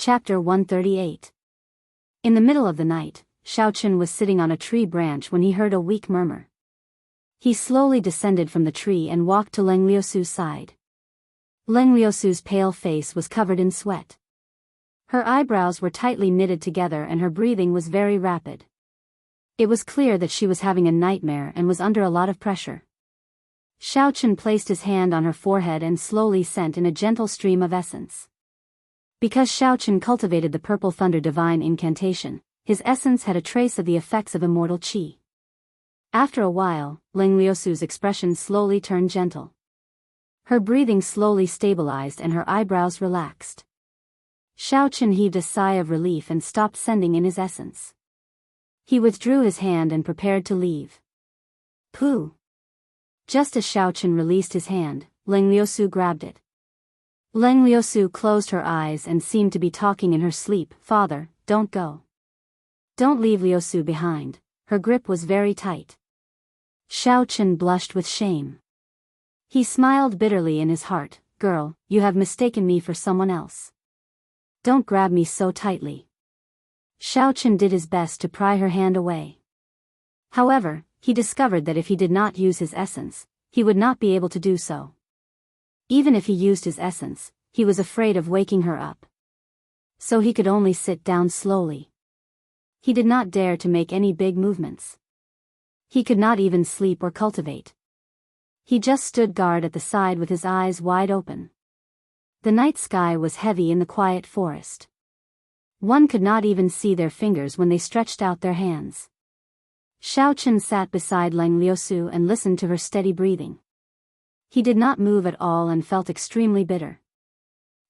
Chapter 138. In the middle of the night, Xiaochen was sitting on a tree branch when he heard a weak murmur. He slowly descended from the tree and walked to Leng Liusu's side. Leng Liusu's pale face was covered in sweat. Her eyebrows were tightly knitted together and her breathing was very rapid. It was clear that she was having a nightmare and was under a lot of pressure. Xiaochen placed his hand on her forehead and slowly sent in a gentle stream of essence. Because Xiaochen cultivated the Purple Thunder Divine Incantation, his essence had a trace of the effects of immortal qi. After a while, Leng Liusu's expression slowly turned gentle. Her breathing slowly stabilized and her eyebrows relaxed. Xiaochen heaved a sigh of relief and stopped sending in his essence. He withdrew his hand and prepared to leave. Pooh! Just as Xiaochen released his hand, Leng Liusu grabbed it. Leng Liusu closed her eyes and seemed to be talking in her sleep. Father, don't go. Don't leave Liusu behind. Her grip was very tight. Xiaochen blushed with shame. He smiled bitterly in his heart. Girl, you have mistaken me for someone else. Don't grab me so tightly. Xiaochen did his best to pry her hand away. However, he discovered that if he did not use his essence, he would not be able to do so. Even if he used his essence, he was afraid of waking her up. So he could only sit down slowly. He did not dare to make any big movements. He could not even sleep or cultivate. He just stood guard at the side with his eyes wide open. The night sky was heavy in the quiet forest. One could not even see their fingers when they stretched out their hands. Xiaochen sat beside Leng Liusu and listened to her steady breathing. He did not move at all and felt extremely bitter.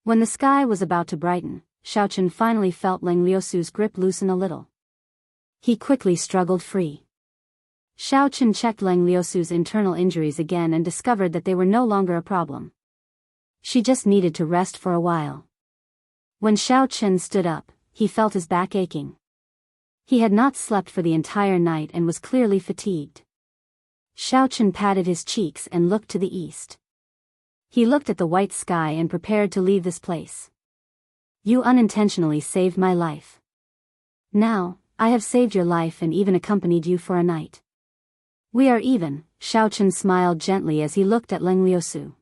When the sky was about to brighten, Xiaochen finally felt Leng Liusu's grip loosen a little. He quickly struggled free. Xiaochen checked Leng Liusu's internal injuries again and discovered that they were no longer a problem. She just needed to rest for a while. When Xiaochen stood up, he felt his back aching. He had not slept for the entire night and was clearly fatigued. Xiaochen patted his cheeks and looked to the east. He looked at the white sky and prepared to leave this place. You unintentionally saved my life. Now, I have saved your life and even accompanied you for a night. We are even, Xiaochen smiled gently as he looked at Leng Liusu.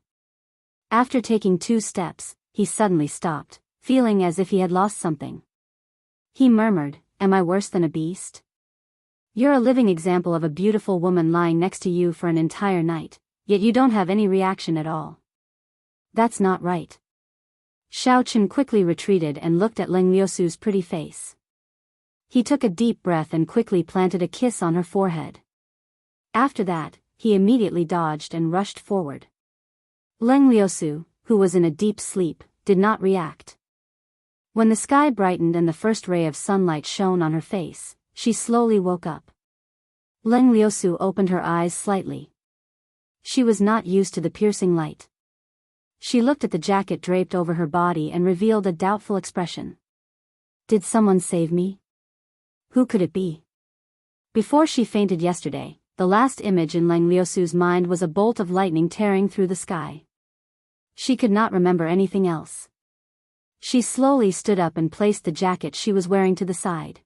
After taking 2 steps, he suddenly stopped, feeling as if he had lost something. He murmured, Am I worse than a beast? You're a living example of a beautiful woman lying next to you for an entire night, yet you don't have any reaction at all. That's not right. Xiaochen quickly retreated and looked at Leng Liusu's pretty face. He took a deep breath and quickly planted a kiss on her forehead. After that, he immediately dodged and rushed forward. Leng Liusu, who was in a deep sleep, did not react. When the sky brightened and the first ray of sunlight shone on her face, she slowly woke up. Leng Liusu opened her eyes slightly. She was not used to the piercing light. She looked at the jacket draped over her body and revealed a doubtful expression. Did someone save me? Who could it be? Before she fainted yesterday, the last image in Leng Liusu's mind was a bolt of lightning tearing through the sky. She could not remember anything else. She slowly stood up and placed the jacket she was wearing to the side.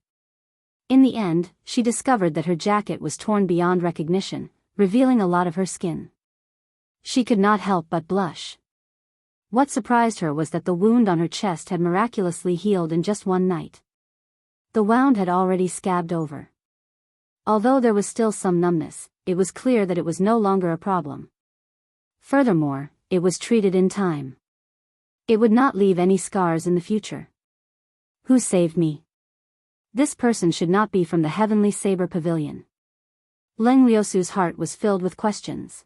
In the end, she discovered that her jacket was torn beyond recognition, revealing a lot of her skin. She could not help but blush. What surprised her was that the wound on her chest had miraculously healed in just one night. The wound had already scabbed over. Although there was still some numbness, it was clear that it was no longer a problem. Furthermore, it was treated in time. It would not leave any scars in the future. Who saved me? This person should not be from the Heavenly Saber Pavilion. Leng Liusu's heart was filled with questions.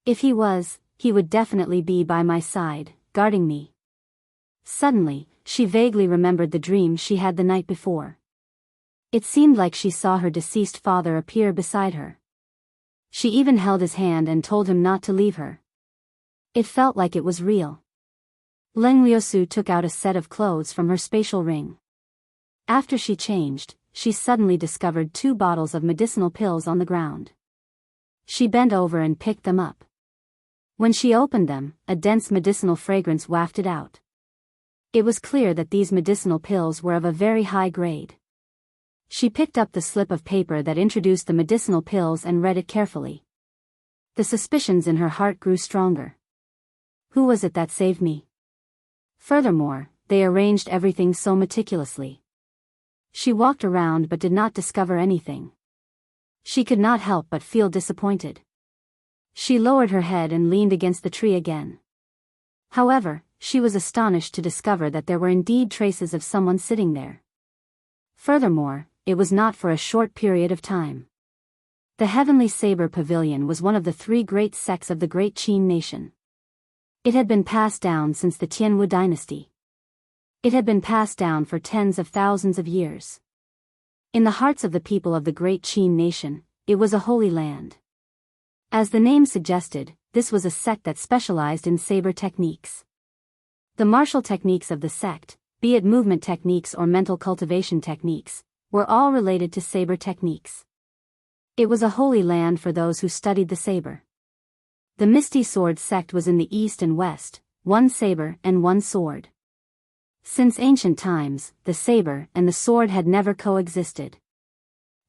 If he was, he would definitely be by my side, guarding me. Suddenly, she vaguely remembered the dream she had the night before. It seemed like she saw her deceased father appear beside her. She even held his hand and told him not to leave her. It felt like it was real. Leng Liusu took out a set of clothes from her spatial ring. After she changed, she suddenly discovered 2 bottles of medicinal pills on the ground. She bent over and picked them up. When she opened them, a dense medicinal fragrance wafted out. It was clear that these medicinal pills were of a very high grade. She picked up the slip of paper that introduced the medicinal pills and read it carefully. The suspicions in her heart grew stronger. Who was it that saved me? Furthermore, they arranged everything so meticulously. She walked around but did not discover anything. She could not help but feel disappointed. She lowered her head and leaned against the tree again. However, she was astonished to discover that there were indeed traces of someone sitting there. Furthermore, it was not for a short period of time. The Heavenly Saber Pavilion was one of the 3 great sects of the Great Qin nation. It had been passed down since the Tianwu dynasty. It had been passed down for tens of thousands of years. In the hearts of the people of the Great Qin nation, it was a holy land. As the name suggested, this was a sect that specialized in saber techniques. The martial techniques of the sect, be it movement techniques or mental cultivation techniques, were all related to saber techniques. It was a holy land for those who studied the saber. The Misty Sword sect was in the east and west, 1 saber and 1 sword. Since ancient times, the saber and the sword had never coexisted.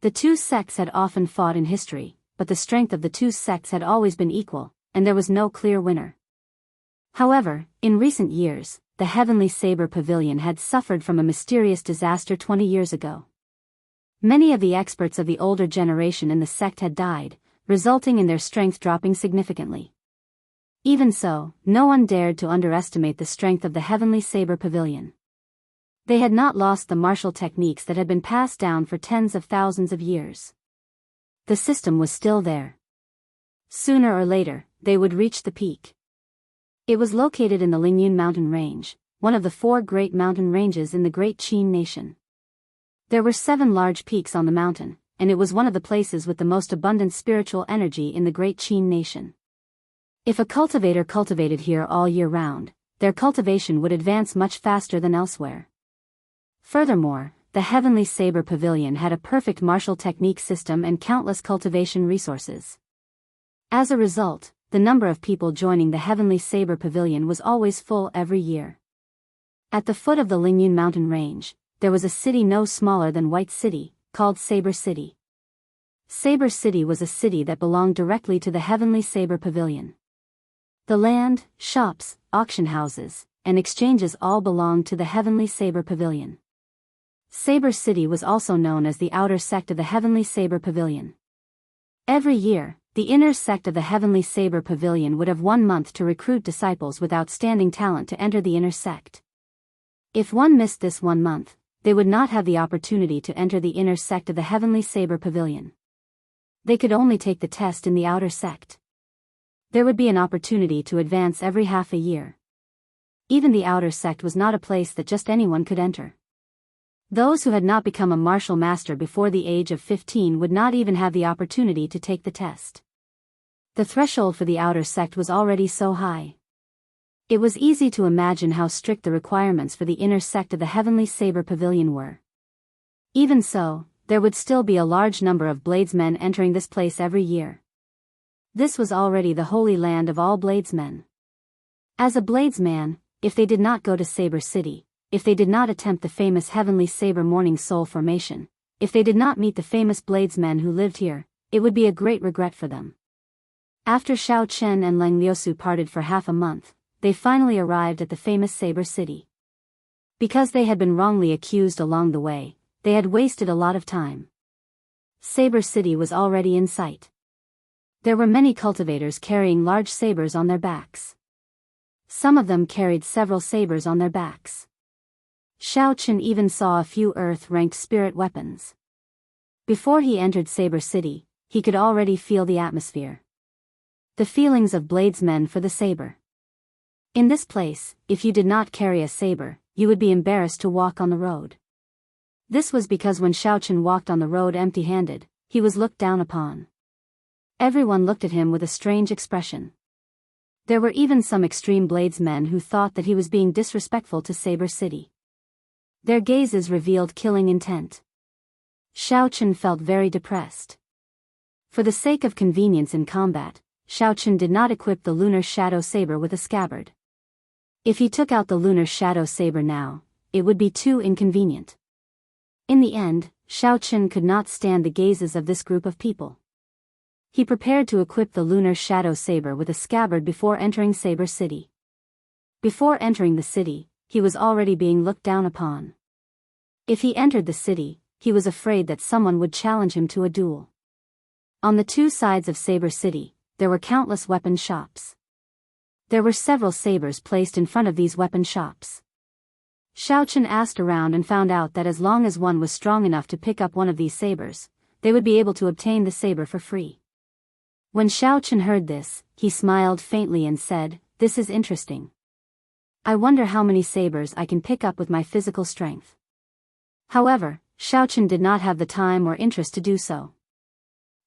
The 2 sects had often fought in history, but the strength of the 2 sects had always been equal, and there was no clear winner. However, in recent years, the Heavenly Saber Pavilion had suffered from a mysterious disaster 20 years ago. Many of the experts of the older generation in the sect had died, resulting in their strength dropping significantly. Even so, no one dared to underestimate the strength of the Heavenly Saber Pavilion. They had not lost the martial techniques that had been passed down for tens of thousands of years. The system was still there. Sooner or later, they would reach the peak. It was located in the Lingyun mountain range, one of the 4 great mountain ranges in the Great Qin nation. There were 7 large peaks on the mountain, and it was one of the places with the most abundant spiritual energy in the Great Qin nation. If a cultivator cultivated here all year round, their cultivation would advance much faster than elsewhere. Furthermore, the Heavenly Saber Pavilion had a perfect martial technique system and countless cultivation resources. As a result, the number of people joining the Heavenly Saber Pavilion was always full every year. At the foot of the Lingyun mountain range, there was a city no smaller than White City, called Saber City. Saber City was a city that belonged directly to the Heavenly Saber Pavilion. The land, shops, auction houses, and exchanges all belonged to the Heavenly Saber Pavilion. Saber City was also known as the outer sect of the Heavenly Saber Pavilion. Every year, the inner sect of the Heavenly Saber Pavilion would have 1 month to recruit disciples with outstanding talent to enter the inner sect. If one missed this 1 month, they would not have the opportunity to enter the inner sect of the Heavenly Saber Pavilion. They could only take the test in the outer sect. There would be an opportunity to advance every half a year. Even the outer sect was not a place that just anyone could enter. Those who had not become a martial master before the age of 15 would not even have the opportunity to take the test. The threshold for the outer sect was already so high. It was easy to imagine how strict the requirements for the inner sect of the Heavenly Saber Pavilion were. Even so, there would still be a large number of bladesmen entering this place every year. This was already the holy land of all bladesmen. As a bladesman, if they did not go to Saber City, if they did not attempt the famous Heavenly Saber Morning Soul Formation, if they did not meet the famous bladesmen who lived here, it would be a great regret for them. After Xiao Chen and Leng Liusu parted for half a month, they finally arrived at the famous Saber City. Because they had been wrongly accused along the way, they had wasted a lot of time. Saber City was already in sight. There were many cultivators carrying large sabers on their backs. Some of them carried several sabers on their backs. Xiao Chen even saw a few earth-ranked spirit weapons. Before he entered Saber City, he could already feel the atmosphere. The feelings of bladesmen for the saber. In this place, if you did not carry a saber, you would be embarrassed to walk on the road. This was because when Xiao Chen walked on the road empty-handed, he was looked down upon. Everyone looked at him with a strange expression. There were even some extreme bladesmen who thought that he was being disrespectful to Saber City. Their gazes revealed killing intent. Xiao Chen felt very depressed. For the sake of convenience in combat, Xiao Chen did not equip the lunar shadow saber with a scabbard. If he took out the lunar shadow saber now, it would be too inconvenient. In the end, Xiao Qin could not stand the gazes of this group of people. He prepared to equip the lunar shadow saber with a scabbard before entering Saber City. Before entering the city, he was already being looked down upon. If he entered the city, he was afraid that someone would challenge him to a duel. On the two sides of Saber City, there were countless weapon shops. There were several sabers placed in front of these weapon shops. Xiao Qin asked around and found out that as long as one was strong enough to pick up one of these sabers, they would be able to obtain the saber for free. When Xiao Qin heard this, he smiled faintly and said, "This is interesting. I wonder how many sabers I can pick up with my physical strength." However, Xiao Qin did not have the time or interest to do so.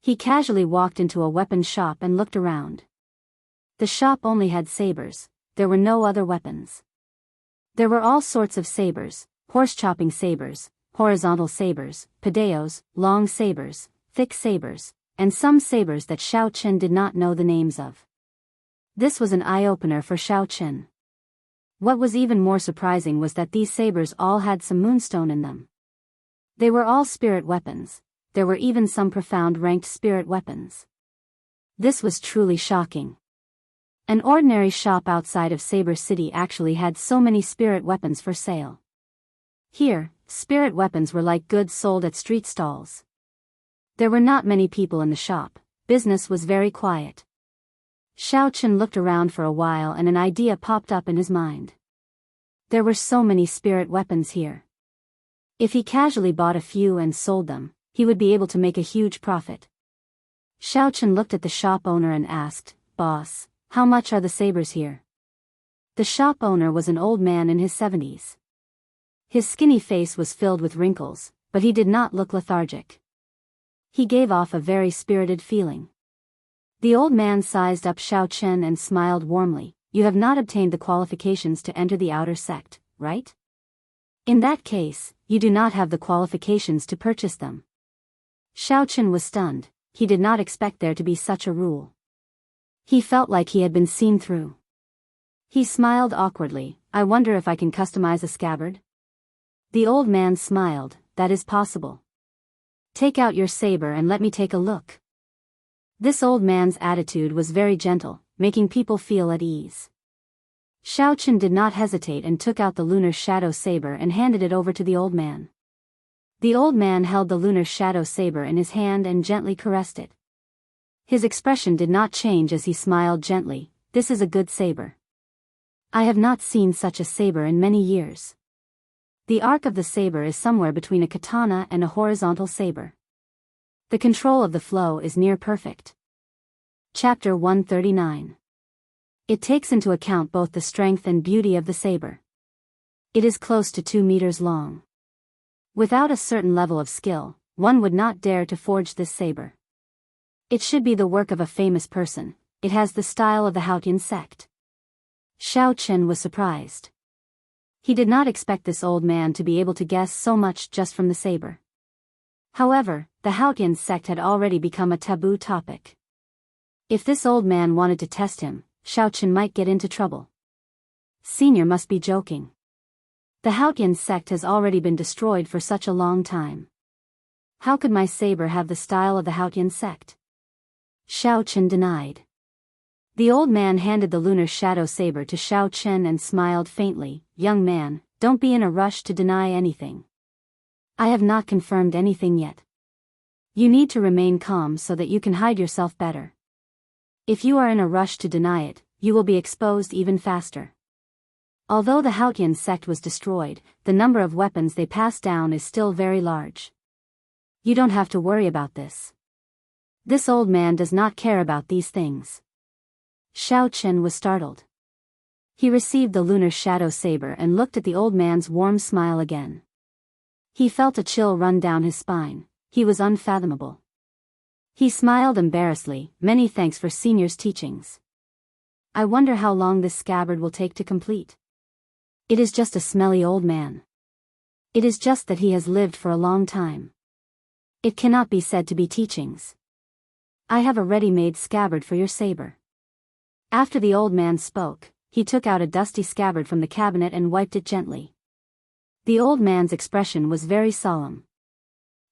He casually walked into a weapon shop and looked around. The shop only had sabers, there were no other weapons. There were all sorts of sabers, horse-chopping sabers, horizontal sabers, padeos, long sabers, thick sabers, and some sabers that Xiao Qin did not know the names of. This was an eye-opener for Xiao Qin. What was even more surprising was that these sabers all had some moonstone in them. They were all spirit weapons, there were even some profound ranked spirit weapons. This was truly shocking. An ordinary shop outside of Saber City actually had so many spirit weapons for sale. Here, spirit weapons were like goods sold at street stalls. There were not many people in the shop, business was very quiet. Xiao Qin looked around for a while and an idea popped up in his mind. There were so many spirit weapons here. If he casually bought a few and sold them, he would be able to make a huge profit. Xiao Qin looked at the shop owner and asked, "Boss, how much are the sabers here?" The shop owner was an old man in his 70s. His skinny face was filled with wrinkles, but he did not look lethargic. He gave off a very spirited feeling. The old man sized up Xiao Qin and smiled warmly. "You have not obtained the qualifications to enter the outer sect, right? In that case, you do not have the qualifications to purchase them." Xiao Qin was stunned, he did not expect there to be such a rule. He felt like he had been seen through. He smiled awkwardly. "I wonder if I can customize a scabbard?" The old man smiled, "That is possible. Take out your saber and let me take a look." This old man's attitude was very gentle, making people feel at ease. Xiao Qin did not hesitate and took out the lunar shadow saber and handed it over to the old man. The old man held the lunar shadow saber in his hand and gently caressed it. His expression did not change as he smiled gently. "This is a good saber. I have not seen such a saber in many years. The arc of the saber is somewhere between a katana and a horizontal saber. The control of the flow is near perfect." Chapter 139. It takes into account both the strength and beauty of the saber. It is close to 2 meters long. Without a certain level of skill, one would not dare to forge this saber. It should be the work of a famous person. It has the style of the Haotian sect. Xiao Qin was surprised. He did not expect this old man to be able to guess so much just from the saber. However, the Haotian sect had already become a taboo topic. If this old man wanted to test him, Xiao Qin might get into trouble. Senior must be joking. The Haotian sect has already been destroyed for such a long time. How could my saber have the style of the Haotian sect? Xiao Qin denied. The old man handed the lunar shadow saber to Xiao Qin and smiled faintly. "Young man, don't be in a rush to deny anything. I have not confirmed anything yet. You need to remain calm so that you can hide yourself better. If you are in a rush to deny it, you will be exposed even faster." Although the Haotian sect was destroyed, the number of weapons they passed down is still very large. You don't have to worry about this. This old man does not care about these things. Xiao Qin was startled. He received the lunar shadow saber and looked at the old man's warm smile again. He felt a chill run down his spine. He was unfathomable. He smiled embarrassedly. "Many thanks for senior's teachings. I wonder how long this scabbard will take to complete. It is just a smelly old man. It is just that he has lived for a long time. It cannot be said to be teachings. I have a ready-made scabbard for your saber." After the old man spoke, he took out a dusty scabbard from the cabinet and wiped it gently. The old man's expression was very solemn.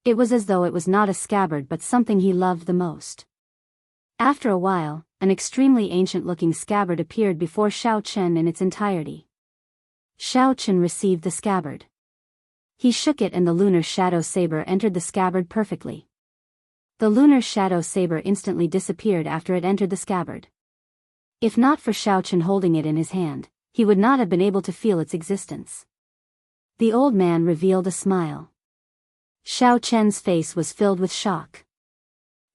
It was as though it was not a scabbard but something he loved the most. After a while, an extremely ancient-looking scabbard appeared before Xiao Chen in its entirety. Xiao Chen received the scabbard. He shook it and the lunar shadow saber entered the scabbard perfectly. The lunar shadow saber instantly disappeared after it entered the scabbard. If not for Xiao Chen holding it in his hand, he would not have been able to feel its existence. The old man revealed a smile. Xiao Chen's face was filled with shock.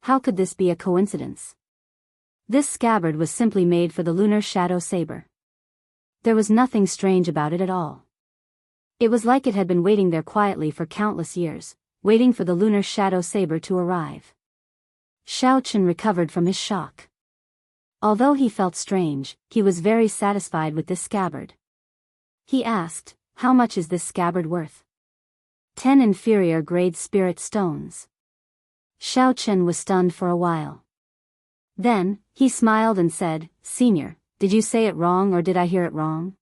How could this be a coincidence? This scabbard was simply made for the lunar shadow saber. There was nothing strange about it at all. It was like it had been waiting there quietly for countless years, waiting for the lunar shadow saber to arrive. Xiao Chen recovered from his shock. Although he felt strange, he was very satisfied with this scabbard. He asked, "How much is this scabbard worth?" 10 inferior grade spirit stones. Xiao Chen was stunned for a while. Then, he smiled and said, "Senior, did you say it wrong or did I hear it wrong?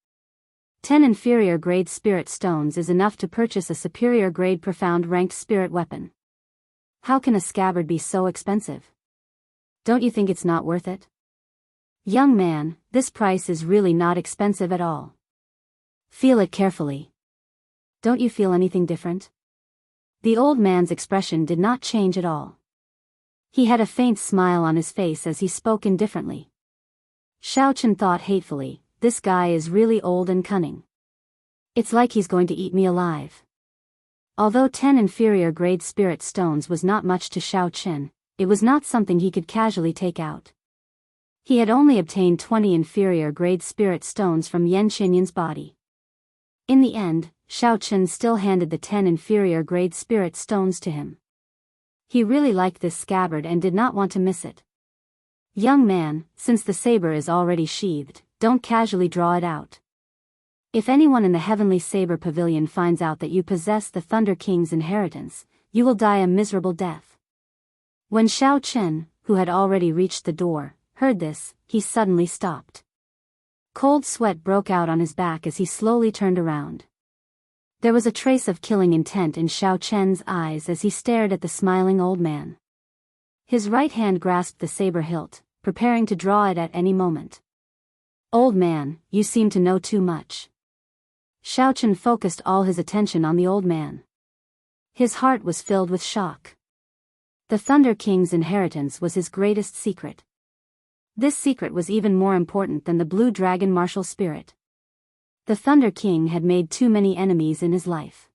10 inferior grade spirit stones is enough to purchase a superior grade profound ranked spirit weapon. How can a scabbard be so expensive? Don't you think it's not worth it?" "Young man, this price is really not expensive at all. Feel it carefully. Don't you feel anything different?" The old man's expression did not change at all. He had a faint smile on his face as he spoke indifferently. Xiao Chen thought hatefully, "This guy is really old and cunning. It's like he's going to eat me alive." Although 10 inferior grade spirit stones was not much to Xiao Chen, it was not something he could casually take out. He had only obtained 20 inferior grade spirit stones from Yan Qinyin's body. In the end, Xiao Chen still handed the 10 inferior grade spirit stones to him. He really liked this scabbard and did not want to miss it. "Young man, since the saber is already sheathed, don't casually draw it out. If anyone in the Heavenly Saber Pavilion finds out that you possess the Thunder King's inheritance, you will die a miserable death." When Xiao Chen, who had already reached the door, heard this, he suddenly stopped. Cold sweat broke out on his back as he slowly turned around. There was a trace of killing intent in Xiao Chen's eyes as he stared at the smiling old man. His right hand grasped the saber hilt, preparing to draw it at any moment. "Old man, you seem to know too much." Xiao Chen focused all his attention on the old man. His heart was filled with shock. The Thunder King's inheritance was his greatest secret. This secret was even more important than the Blue Dragon martial spirit. The Thunder King had made too many enemies in his life.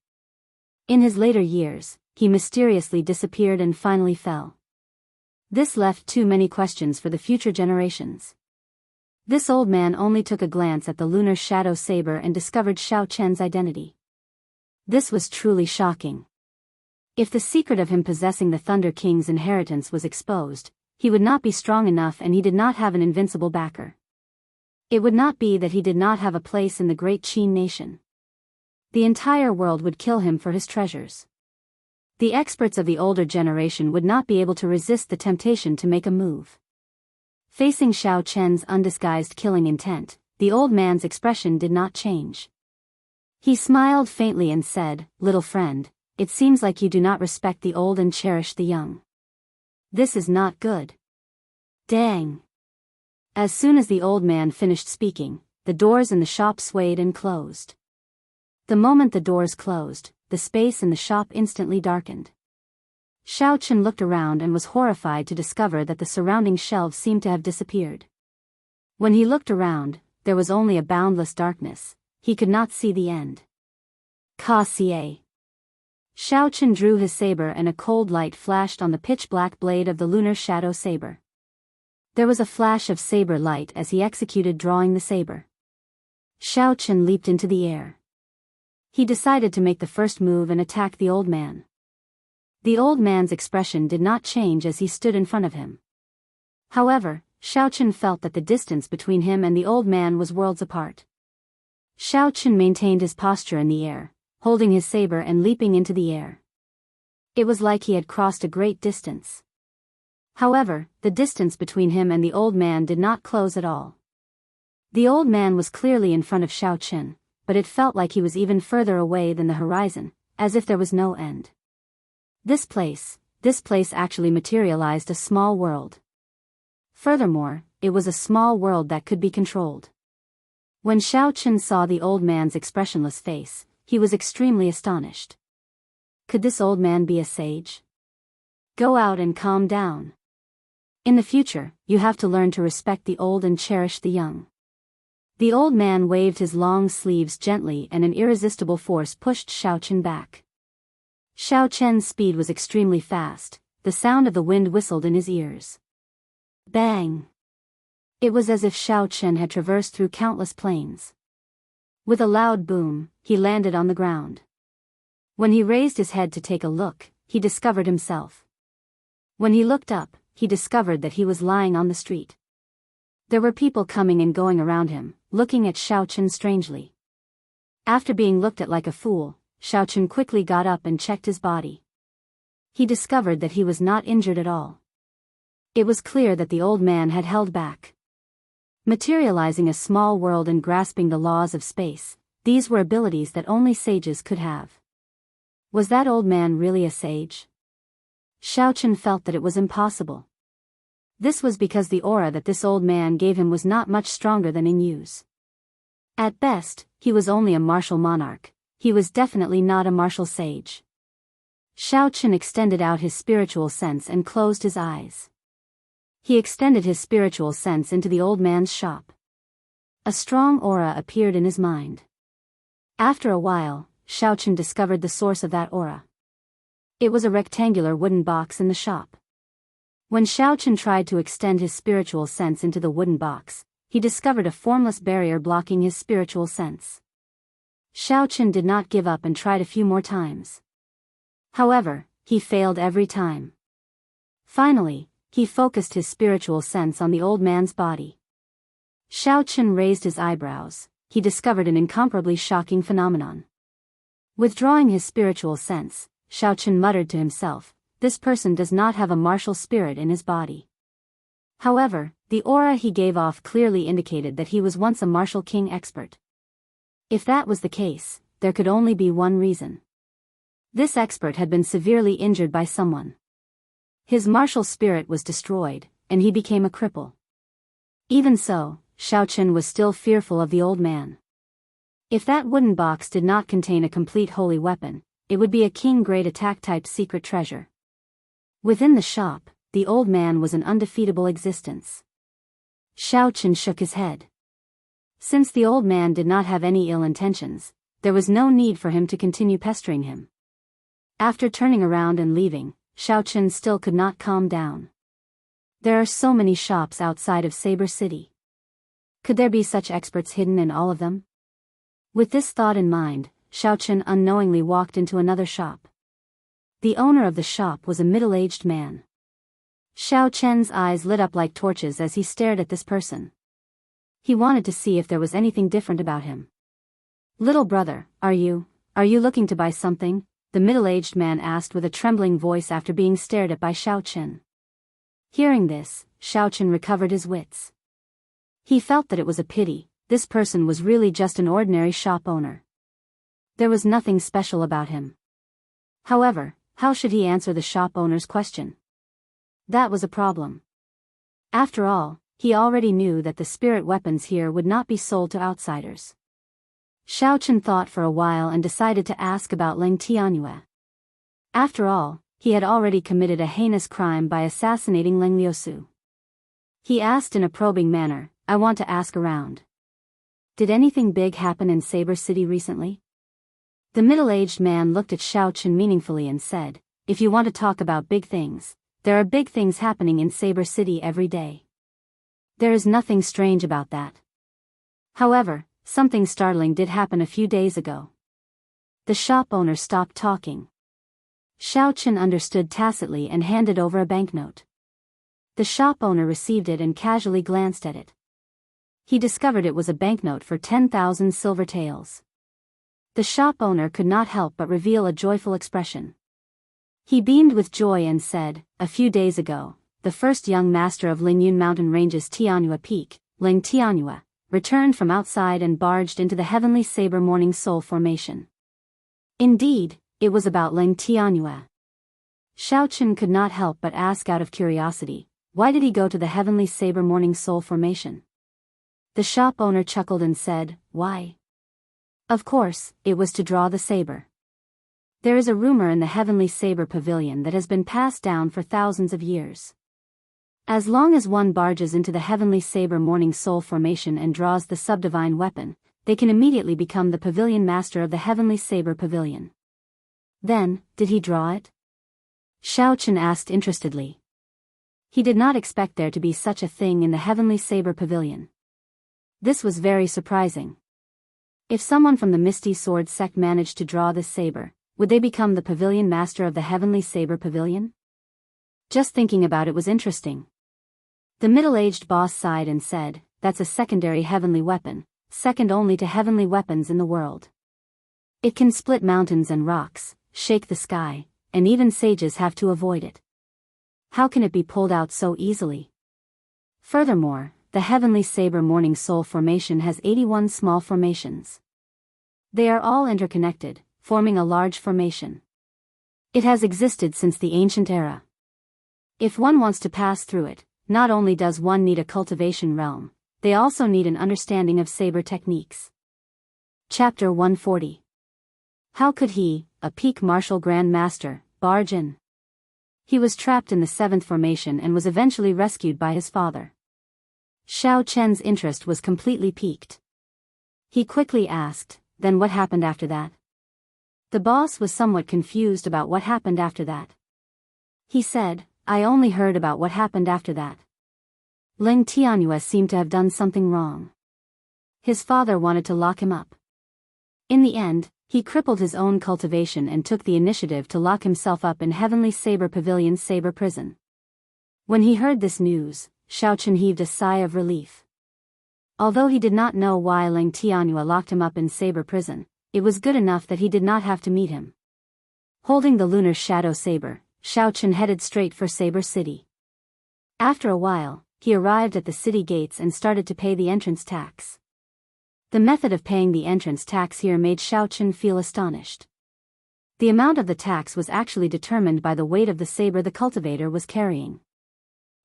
In his later years, he mysteriously disappeared and finally fell. This left too many questions for the future generations. This old man only took a glance at the lunar shadow saber and discovered Xiao Chen's identity. This was truly shocking. If the secret of him possessing the Thunder King's inheritance was exposed, he would not be strong enough and he did not have an invincible backer. It would not be that he did not have a place in the great Qin nation. The entire world would kill him for his treasures. The experts of the older generation would not be able to resist the temptation to make a move. Facing Xiao Chen's undisguised killing intent, the old man's expression did not change. He smiled faintly and said, "Little friend, it seems like you do not respect the old and cherish the young. This is not good." Dang! As soon as the old man finished speaking, the doors in the shop swayed and closed. The moment the doors closed, the space in the shop instantly darkened. Xiao Chen looked around and was horrified to discover that the surrounding shelves seemed to have disappeared. When he looked around, there was only a boundless darkness. He could not see the end. Ka-Xie. Xiao Chen drew his saber and a cold light flashed on the pitch-black blade of the lunar shadow saber. There was a flash of saber light as he executed drawing the saber. Xiao Chen leaped into the air. He decided to make the first move and attack the old man. The old man's expression did not change as he stood in front of him. However, Xiao Chen felt that the distance between him and the old man was worlds apart. Xiao Chen maintained his posture in the air, holding his saber and leaping into the air. It was like he had crossed a great distance. However, the distance between him and the old man did not close at all. The old man was clearly in front of Xiao Qin, but it felt like he was even further away than the horizon, as if there was no end. This place actually materialized a small world. Furthermore, it was a small world that could be controlled. When Xiao Qin saw the old man's expressionless face, he was extremely astonished. Could this old man be a sage? Go out and calm down. In the future, you have to learn to respect the old and cherish the young. The old man waved his long sleeves gently and an irresistible force pushed Xiao Qin back. Xiao Qin's speed was extremely fast, the sound of the wind whistled in his ears. Bang! It was as if Xiao Qin had traversed through countless plains. With a loud boom, he landed on the ground. When he raised his head to take a look, he discovered himself. When he looked up, he discovered that he was lying on the street. There were people coming and going around him, looking at Xiao Qin strangely. After being looked at like a fool, Xiao Qin quickly got up and checked his body. He discovered that he was not injured at all. It was clear that the old man had held back. Materializing a small world and grasping the laws of space, these were abilities that only sages could have. Was that old man really a sage? Xiao Qin felt that it was impossible. This was because the aura that this old man gave him was not much stronger than in use. At best, he was only a martial monarch. He was definitely not a martial sage. Xiao Qin extended out his spiritual sense and closed his eyes. He extended his spiritual sense into the old man's shop. A strong aura appeared in his mind. After a while, Xiao Qin discovered the source of that aura. It was a rectangular wooden box in the shop. When Xiao Qin tried to extend his spiritual sense into the wooden box, he discovered a formless barrier blocking his spiritual sense. Xiao Qin did not give up and tried a few more times. However, he failed every time. Finally, he focused his spiritual sense on the old man's body. Xiao Qin raised his eyebrows. He discovered an incomparably shocking phenomenon. Withdrawing his spiritual sense, Xiao Qin muttered to himself, "This person does not have a martial spirit in his body." However, the aura he gave off clearly indicated that he was once a martial king expert. If that was the case, there could only be one reason. This expert had been severely injured by someone. His martial spirit was destroyed, and he became a cripple. Even so, Xiao Qin was still fearful of the old man. If that wooden box did not contain a complete holy weapon, it would be a king-grade attack-type secret treasure. Within the shop, the old man was an undefeatable existence. Xiao Qin shook his head. Since the old man did not have any ill intentions, there was no need for him to continue pestering him. After turning around and leaving, Xiao Qin still could not calm down. There are so many shops outside of Saber City. Could there be such experts hidden in all of them? With this thought in mind, Xiao Qin unknowingly walked into another shop. The owner of the shop was a middle-aged man. Xiao Qin's eyes lit up like torches as he stared at this person. He wanted to see if there was anything different about him. "Little brother, are you looking to buy something?" the middle-aged man asked with a trembling voice after being stared at by Xiao Qin. Hearing this, Xiao Qin recovered his wits. He felt that it was a pity, this person was really just an ordinary shop owner. There was nothing special about him. However, how should he answer the shop owner's question? That was a problem. After all, he already knew that the spirit weapons here would not be sold to outsiders. Xiao Qin thought for a while and decided to ask about Leng Tianyue. After all, he had already committed a heinous crime by assassinating Leng Liusu. He asked in a probing manner, "I want to ask around. Did anything big happen in Saber City recently?" The middle-aged man looked at Xiao Qin meaningfully and said, "If you want to talk about big things, there are big things happening in Saber City every day. There is nothing strange about that. However, something startling did happen a few days ago." The shop owner stopped talking. Xiao Qin understood tacitly and handed over a banknote. The shop owner received it and casually glanced at it. He discovered it was a banknote for 10,000 silver taels. The shop owner could not help but reveal a joyful expression. He beamed with joy and said, "A few days ago, the first young master of Lingyun Mountain Range's Tianyue Peak, Ling Tianyue, returned from outside and barged into the heavenly saber morning soul formation. Indeed, it was about Leng Tianyue. Xiao Chen could not help but ask out of curiosity, why did he go to the heavenly saber morning soul formation? The shop owner chuckled and said, why? Of course, it was to draw the saber. There is a rumor in the heavenly saber pavilion that has been passed down for thousands of years. As long as one barges into the heavenly saber morning soul formation and draws the subdivine weapon, they can immediately become the pavilion master of the heavenly saber pavilion. Then, did he draw it? Xiao Chen asked interestedly. He did not expect there to be such a thing in the heavenly saber pavilion. This was very surprising. If someone from the Misty Sword sect managed to draw this saber, would they become the pavilion master of the heavenly saber pavilion? Just thinking about it was interesting. The middle-aged boss sighed and said, that's a secondary heavenly weapon, second only to heavenly weapons in the world. It can split mountains and rocks, shake the sky, and even sages have to avoid it. How can it be pulled out so easily? Furthermore, the heavenly saber morning soul formation has 81 small formations. They are all interconnected, forming a large formation. It has existed since the ancient era. If one wants to pass through it, not only does one need a cultivation realm, they also need an understanding of saber techniques. Chapter 140. How could he, a peak martial grand master, barge in? He was trapped in the 7th formation and was eventually rescued by his father. Xiao Chen's interest was completely piqued. He quickly asked, then what happened after that? The boss was somewhat confused about what happened after that. He said, I only heard about what happened after that. Leng Tianyue seemed to have done something wrong. His father wanted to lock him up. In the end, he crippled his own cultivation and took the initiative to lock himself up in Heavenly Saber Pavilion's Saber Prison. When he heard this news, Xiao Chen heaved a sigh of relief. Although he did not know why Leng Tianyue locked him up in Saber Prison, it was good enough that he did not have to meet him. Holding the lunar shadow saber, Xiao Chen headed straight for Saber City. After a while, he arrived at the city gates and started to pay the entrance tax. The method of paying the entrance tax here made Xiao Chen feel astonished. The amount of the tax was actually determined by the weight of the saber the cultivator was carrying.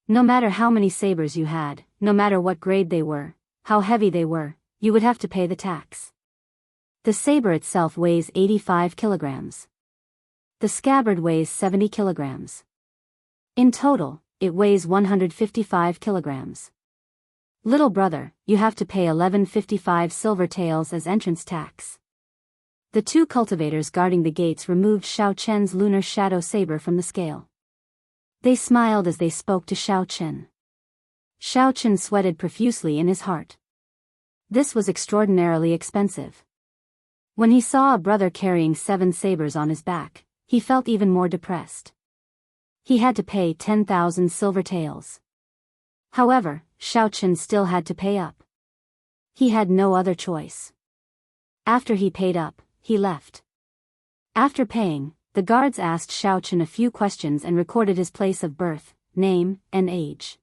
No matter how many sabers you had, no matter what grade they were, how heavy they were, you would have to pay the tax. The saber itself weighs 85 kilograms. The scabbard weighs 70 kilograms. In total, it weighs 155 kilograms. Little brother, you have to pay 1155 silver taels as entrance tax. The two cultivators guarding the gates removed Xiao Chen's lunar shadow saber from the scale. They smiled as they spoke to Xiao Chen. Xiao Chen sweated profusely in his heart. This was extraordinarily expensive. When he saw a brother carrying 7 sabers on his back, he felt even more depressed. He had to pay 10,000 silver taels. However, Xiao Chen still had to pay up. He had no other choice. After he paid up, he left. After paying, the guards asked Xiao Chen a few questions and recorded his place of birth, name, and age.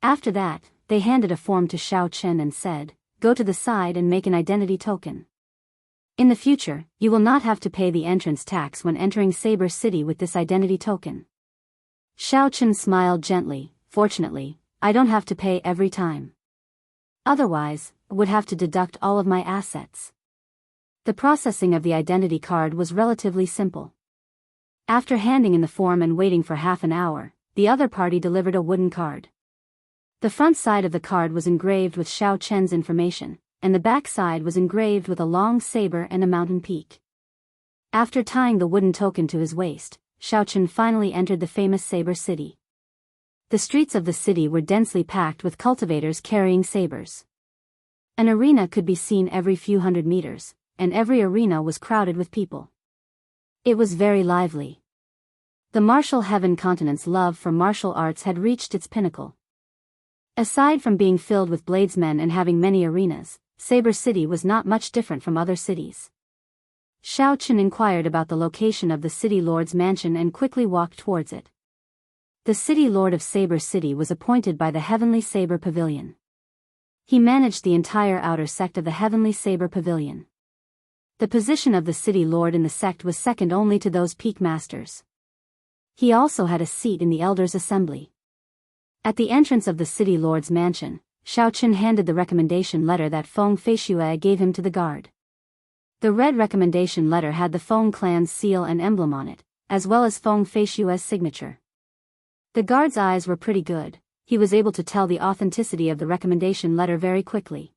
After that, they handed a form to Xiao Chen and said, go to the side and make an identity token. In the future, you will not have to pay the entrance tax when entering Saber City with this identity token. Xiao Chen smiled gently, fortunately, I don't have to pay every time. Otherwise, I would have to deduct all of my assets. The processing of the identity card was relatively simple. After handing in the form and waiting for half an hour, the other party delivered a wooden card. The front side of the card was engraved with Xiao Chen's information, and the back side was engraved with a long saber and a mountain peak. After tying the wooden token to his waist, Xiao Chen finally entered the famous Saber City. The streets of the city were densely packed with cultivators carrying sabers. An arena could be seen every few hundred meters, and every arena was crowded with people. It was very lively. The martial heaven continent's love for martial arts had reached its pinnacle. Aside from being filled with bladesmen and having many arenas, Saber City was not much different from other cities. Xiao Chen inquired about the location of the city lord's mansion and quickly walked towards it. The city lord of Saber City was appointed by the Heavenly Saber Pavilion. He managed the entire outer sect of the Heavenly Saber Pavilion. The position of the city lord in the sect was second only to those peak masters. He also had a seat in the elders' assembly. At the entrance of the city lord's mansion, Xiaoqun handed the recommendation letter that Feng Feishue gave him to the guard. The red recommendation letter had the Feng clan's seal and emblem on it, as well as Feng Feishue's signature. The guard's eyes were pretty good. He was able to tell the authenticity of the recommendation letter very quickly.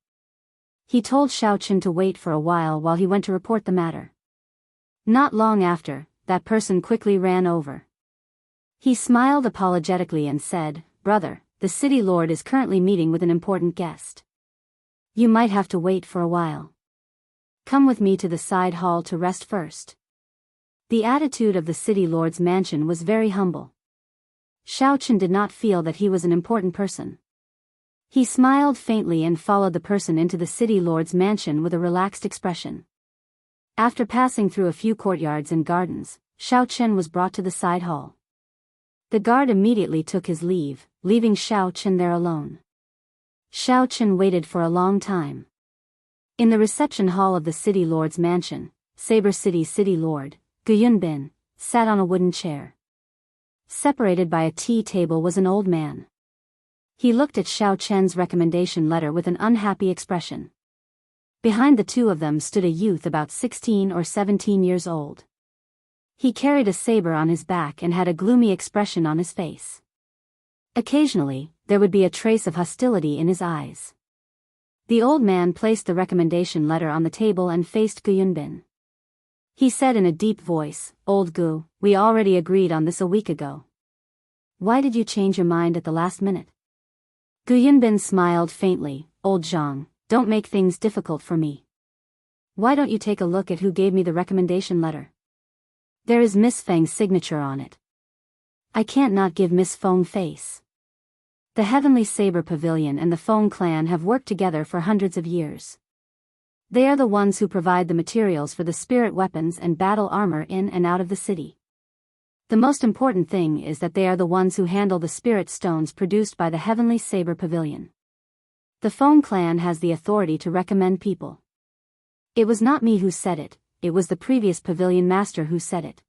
He told Xiaoqun to wait for a while he went to report the matter. Not long after, that person quickly ran over. He smiled apologetically and said, "Brother, the city lord is currently meeting with an important guest. You might have to wait for a while. Come with me to the side hall to rest first." The attitude of the city lord's mansion was very humble. Xiaoqun did not feel that he was an important person. He smiled faintly and followed the person into the city lord's mansion with a relaxed expression. After passing through a few courtyards and gardens, Xiaoqun was brought to the side hall. The guard immediately took his leave, leaving Xiaoqun there alone. Xiaoqun waited for a long time. In the reception hall of the city lord's mansion, Saber City's city lord, Gu Yunbin, sat on a wooden chair. Separated by a tea table was an old man. He looked at Xiaoqun's recommendation letter with an unhappy expression. Behind the two of them stood a youth about 16 or 17 years old. He carried a saber on his back and had a gloomy expression on his face. Occasionally, there would be a trace of hostility in his eyes. The old man placed the recommendation letter on the table and faced Gu Yunbin. He said in a deep voice, "Old Gu, we already agreed on this a week ago. Why did you change your mind at the last minute?" Gu Yunbin smiled faintly. "Old Zhang, don't make things difficult for me. Why don't you take a look at who gave me the recommendation letter? There is Miss Feng's signature on it. I can't not give Miss Feng face. The Heavenly Saber Pavilion and the Feng clan have worked together for hundreds of years. They are the ones who provide the materials for the spirit weapons and battle armor in and out of the city. The most important thing is that they are the ones who handle the spirit stones produced by the Heavenly Saber Pavilion. The Feng clan has the authority to recommend people. It was not me who said it, it was the previous pavilion master who said it.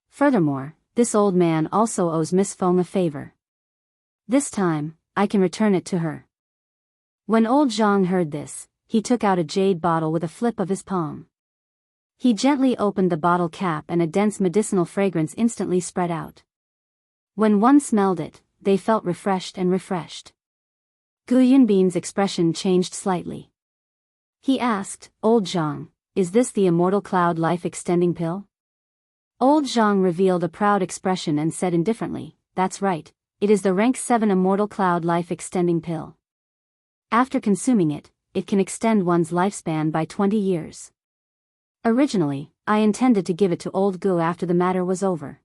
Furthermore, this old man also owes Miss Feng a favor. This time, I can return it to her." When old Zhang heard this, he took out a jade bottle with a flip of his palm. He gently opened the bottle cap and a dense medicinal fragrance instantly spread out. When one smelled it, they felt refreshed. Gu Yunbin's expression changed slightly. He asked, "Old Zhang, is this the Immortal Cloud Life Extending Pill?" Old Zhang revealed a proud expression and said indifferently, "That's right, it is the rank 7 Immortal Cloud Life Extending Pill. After consuming it, it can extend one's lifespan by 20 years. Originally, I intended to give it to old Gu after the matter was over."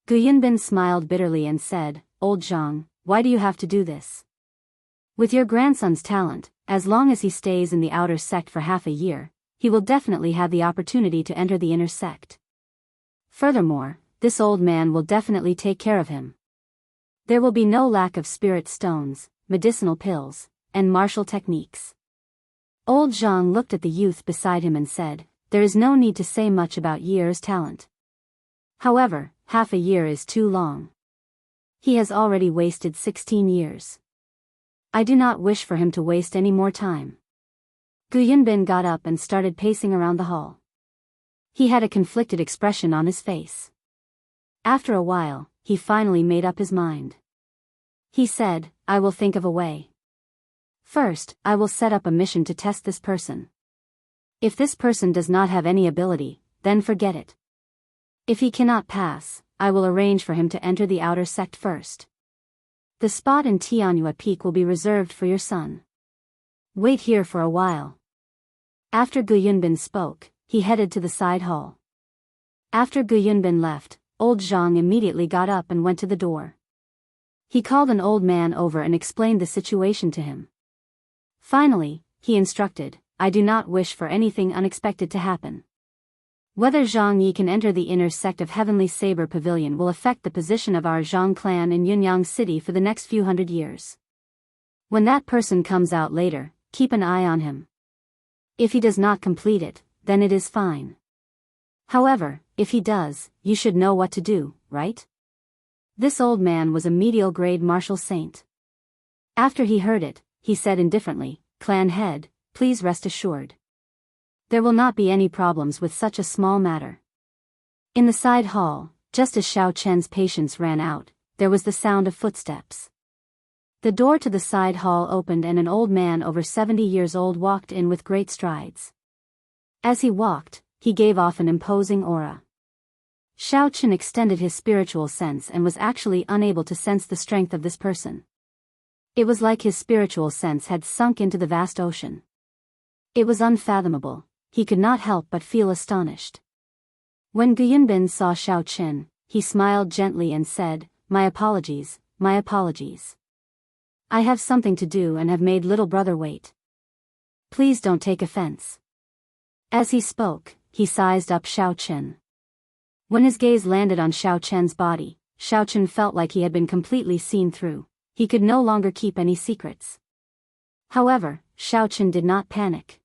Gu Yunbin smiled bitterly and said, "Old Zhang, why do you have to do this? With your grandson's talent, as long as he stays in the outer sect for half a year, he will definitely have the opportunity to enter the inner sect. Furthermore, this old man will definitely take care of him. There will be no lack of spirit stones, medicinal pills, and martial techniques." Old Zhang looked at the youth beside him and said, "There is no need to say much about Ye's talent. However, half a year is too long. He has already wasted 16 years. I do not wish for him to waste any more time." Gu Yunbin got up and started pacing around the hall. He had a conflicted expression on his face. After a while, he finally made up his mind. He said, "I will think of a way. First, I will set up a mission to test this person. If this person does not have any ability, then forget it. If he cannot pass, I will arrange for him to enter the outer sect first. The spot in Tianyue Peak will be reserved for your son. Wait here for a while." After Gu Yunbin spoke, he headed to the side hall. After Gu Yunbin left, old Zhang immediately got up and went to the door. He called an old man over and explained the situation to him. Finally, he instructed, "I do not wish for anything unexpected to happen. Whether Zhang Yi can enter the inner sect of Heavenly Saber Pavilion will affect the position of our Zhang clan in Yunyang City for the next few hundred years. When that person comes out later, keep an eye on him. If he does not complete it, then it is fine. However, if he does, you should know what to do, right? This old man was a medial grade martial saint. After he heard it, he said indifferently, "Clan head, please rest assured. There will not be any problems with such a small matter." In the side hall, just as Xiao Chen's patience ran out, there was the sound of footsteps. The door to the side hall opened and an old man over 70 years old walked in with great strides. As he walked, he gave off an imposing aura. Xiao Chen extended his spiritual sense and was actually unable to sense the strength of this person. It was like his spiritual sense had sunk into the vast ocean. It was unfathomable, he could not help but feel astonished. When Guyunbin saw Xiao Chen, he smiled gently and said, my apologies, my apologies. I have something to do and have made little brother wait. Please don't take offense." As he spoke, he sized up Xiao Chen. When his gaze landed on Xiao Chen's body, Xiao Chen felt like he had been completely seen through. He could no longer keep any secrets. However, Xiao Chen did not panic.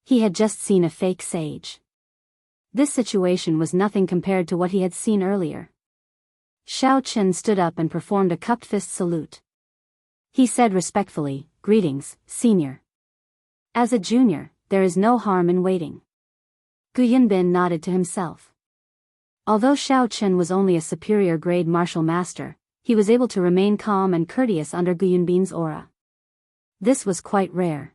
He had just seen a fake sage. This situation was nothing compared to what he had seen earlier. Xiao Chen stood up and performed a cupped fist salute. He said respectfully, "Greetings, senior. As a junior, there is no harm in waiting." Gu Yunbin nodded to himself. Although Xiao Chen was only a superior grade martial master, he was able to remain calm and courteous under Gu Yunbin's aura. This was quite rare.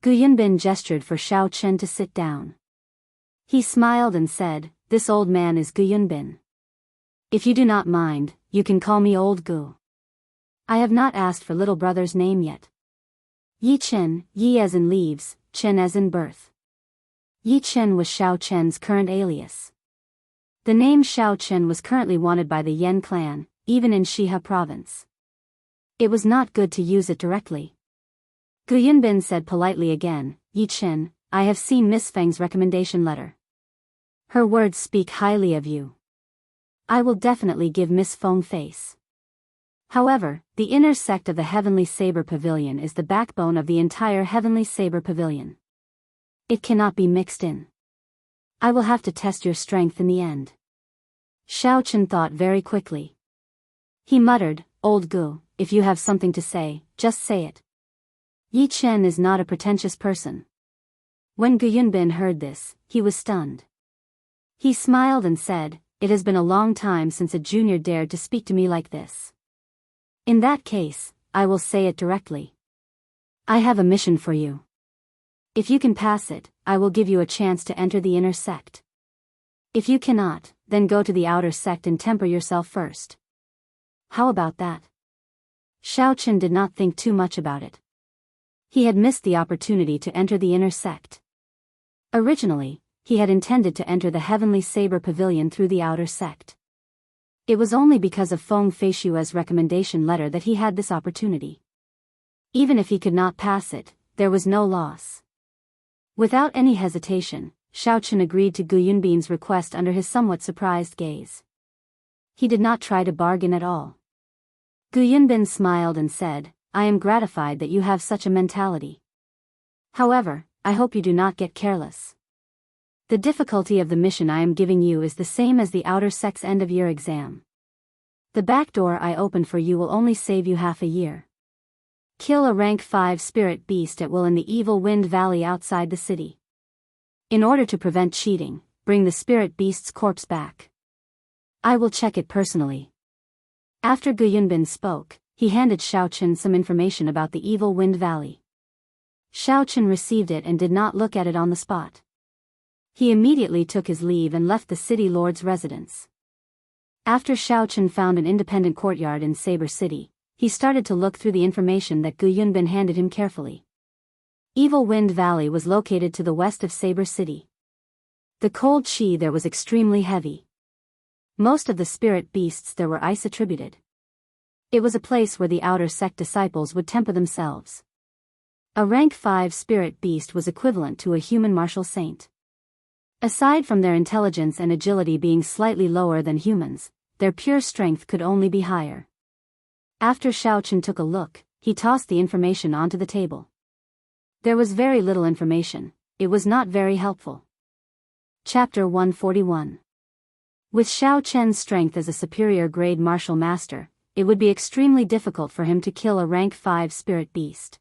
Gu Yunbin gestured for Xiao Chen to sit down. He smiled and said, "This old man is Gu Yunbin. If you do not mind, you can call me Old Gu. I have not asked for little brother's name yet." Yi Chen, Yi as in leaves, Chen as in birth. Yi Chen was Xiao Chen's current alias. The name Xiao Chen was currently wanted by the Yan clan, even in Shiha province. It was not good to use it directly. Gu Yunbin said politely again, "Yi Chen, I have seen Miss Feng's recommendation letter. Her words speak highly of you. I will definitely give Miss Feng face. However, the inner sect of the Heavenly Saber Pavilion is the backbone of the entire Heavenly Saber Pavilion. It cannot be mixed in. I will have to test your strength in the end." Xiao Chen thought very quickly. He muttered, "Old Gu, if you have something to say, just say it." Yi Chen is not a pretentious person. When Gu Yunbin heard this, he was stunned. He smiled and said, "It has been a long time since a junior dared to speak to me like this. In that case, I will say it directly. I have a mission for you. If you can pass it, I will give you a chance to enter the inner sect. If you cannot, then go to the outer sect and temper yourself first. How about that?" Xiao Chen did not think too much about it. He had missed the opportunity to enter the inner sect. Originally, he had intended to enter the Heavenly Saber Pavilion through the outer sect. It was only because of Feng Feishua's recommendation letter that he had this opportunity. Even if he could not pass it, there was no loss. Without any hesitation, Xiao Chen agreed to Gu Yunbin's request under his somewhat surprised gaze. He did not try to bargain at all. Gu Yunbin smiled and said, "I am gratified that you have such a mentality. However, I hope you do not get careless. The difficulty of the mission I am giving you is the same as the outer sect's end-of-year exam. The back door I opened for you will only save you half a year. Kill a rank 5 spirit beast at will in the Evil Wind Valley outside the city. In order to prevent cheating, bring the spirit beast's corpse back. I will check it personally." After Gu Yunbin spoke, he handed Xiao Chen some information about the Evil Wind Valley. Xiao Chen received it and did not look at it on the spot. He immediately took his leave and left the city lord's residence. After Xiao Chen found an independent courtyard in Saber City, he started to look through the information that Gu Yunbin handed him carefully. Evil Wind Valley was located to the west of Saber City. The cold chi there was extremely heavy. Most of the spirit beasts there were ice attributed. It was a place where the outer sect disciples would temper themselves. A rank 5 spirit beast was equivalent to a human martial saint. Aside from their intelligence and agility being slightly lower than humans, their pure strength could only be higher. After Xiao Chen took a look, he tossed the information onto the table. There was very little information. It was not very helpful. Chapter 141. With Xiao Chen's strength as a superior grade martial master, it would be extremely difficult for him to kill a rank 5 spirit beast.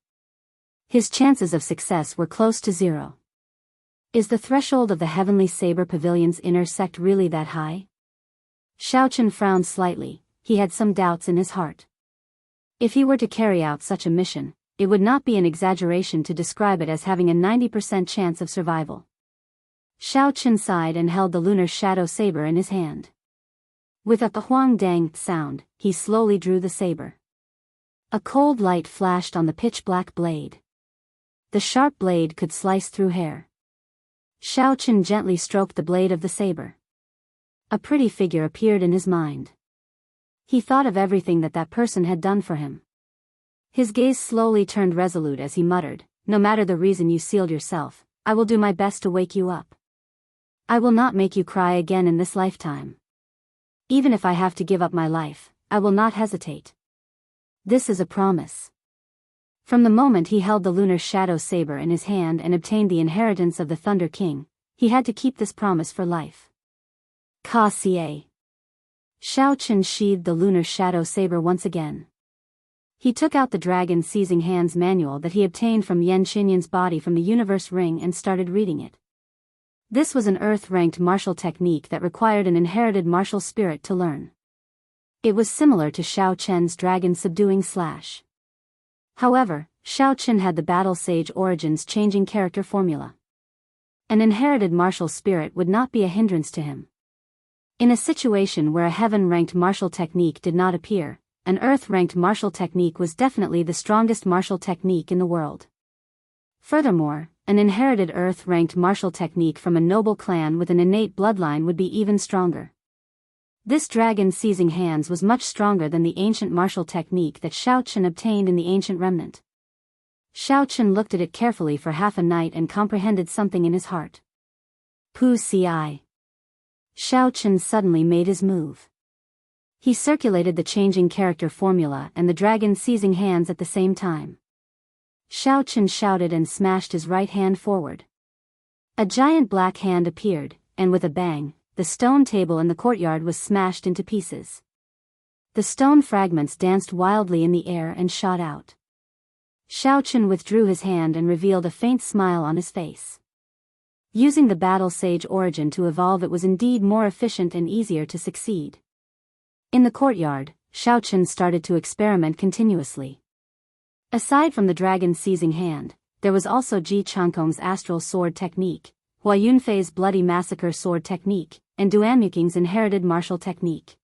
His chances of success were close to 0. Is the threshold of the Heavenly Saber Pavilion's inner sect really that high? Xiao Chen frowned slightly. He had some doubts in his heart. If he were to carry out such a mission, it would not be an exaggeration to describe it as having a 90% chance of survival. Xiao Chen sighed and held the lunar shadow saber in his hand. With a huang dang sound, he slowly drew the saber. A cold light flashed on the pitch-black blade. The sharp blade could slice through hair. Xiao Chen gently stroked the blade of the saber. A pretty figure appeared in his mind. He thought of everything that person had done for him. His gaze slowly turned resolute as he muttered, "No matter the reason you sealed yourself, I will do my best to wake you up. I will not make you cry again in this lifetime. Even if I have to give up my life, I will not hesitate. This is a promise." From the moment he held the lunar shadow saber in his hand and obtained the inheritance of the Thunder King, he had to keep this promise for life. Ka Xie. Xiao Chen sheathed the lunar shadow saber once again. He took out the Dragon Seizing Hands manual that he obtained from Yan Xinyan's body from the Universe Ring and started reading it. This was an Earth-ranked martial technique that required an inherited martial spirit to learn. It was similar to Xiao Chen's Dragon Subduing Slash. However, Xiao Chen had the Battle Sage Origins changing character formula. An inherited martial spirit would not be a hindrance to him. In a situation where a heaven-ranked martial technique did not appear, an Earth-ranked martial technique was definitely the strongest martial technique in the world. Furthermore, an inherited Earth-ranked martial technique from a noble clan with an innate bloodline would be even stronger. This Dragon Seizing Hands was much stronger than the ancient martial technique that Xiao Chen obtained in the Ancient Remnant. Xiao Chen looked at it carefully for half a night and comprehended something in his heart. Pu Ci. Xiao Chen suddenly made his move. He circulated the changing character formula and the Dragon Seizing Hands at the same time. Xiao Chen shouted and smashed his right hand forward. A giant black hand appeared, and with a bang, the stone table in the courtyard was smashed into pieces. The stone fragments danced wildly in the air and shot out. Xiao Chen withdrew his hand and revealed a faint smile on his face. Using the Battle Sage Origin to evolve, it was indeed more efficient and easier to succeed. In the courtyard, Xiao Chen started to experiment continuously. Aside from the Dragon Seizing Hand, there was also Ji Changkong's Astral Sword Technique, Hua Yunfei's Bloody Massacre Sword Technique, and Duanmuking's Inherited Martial Technique.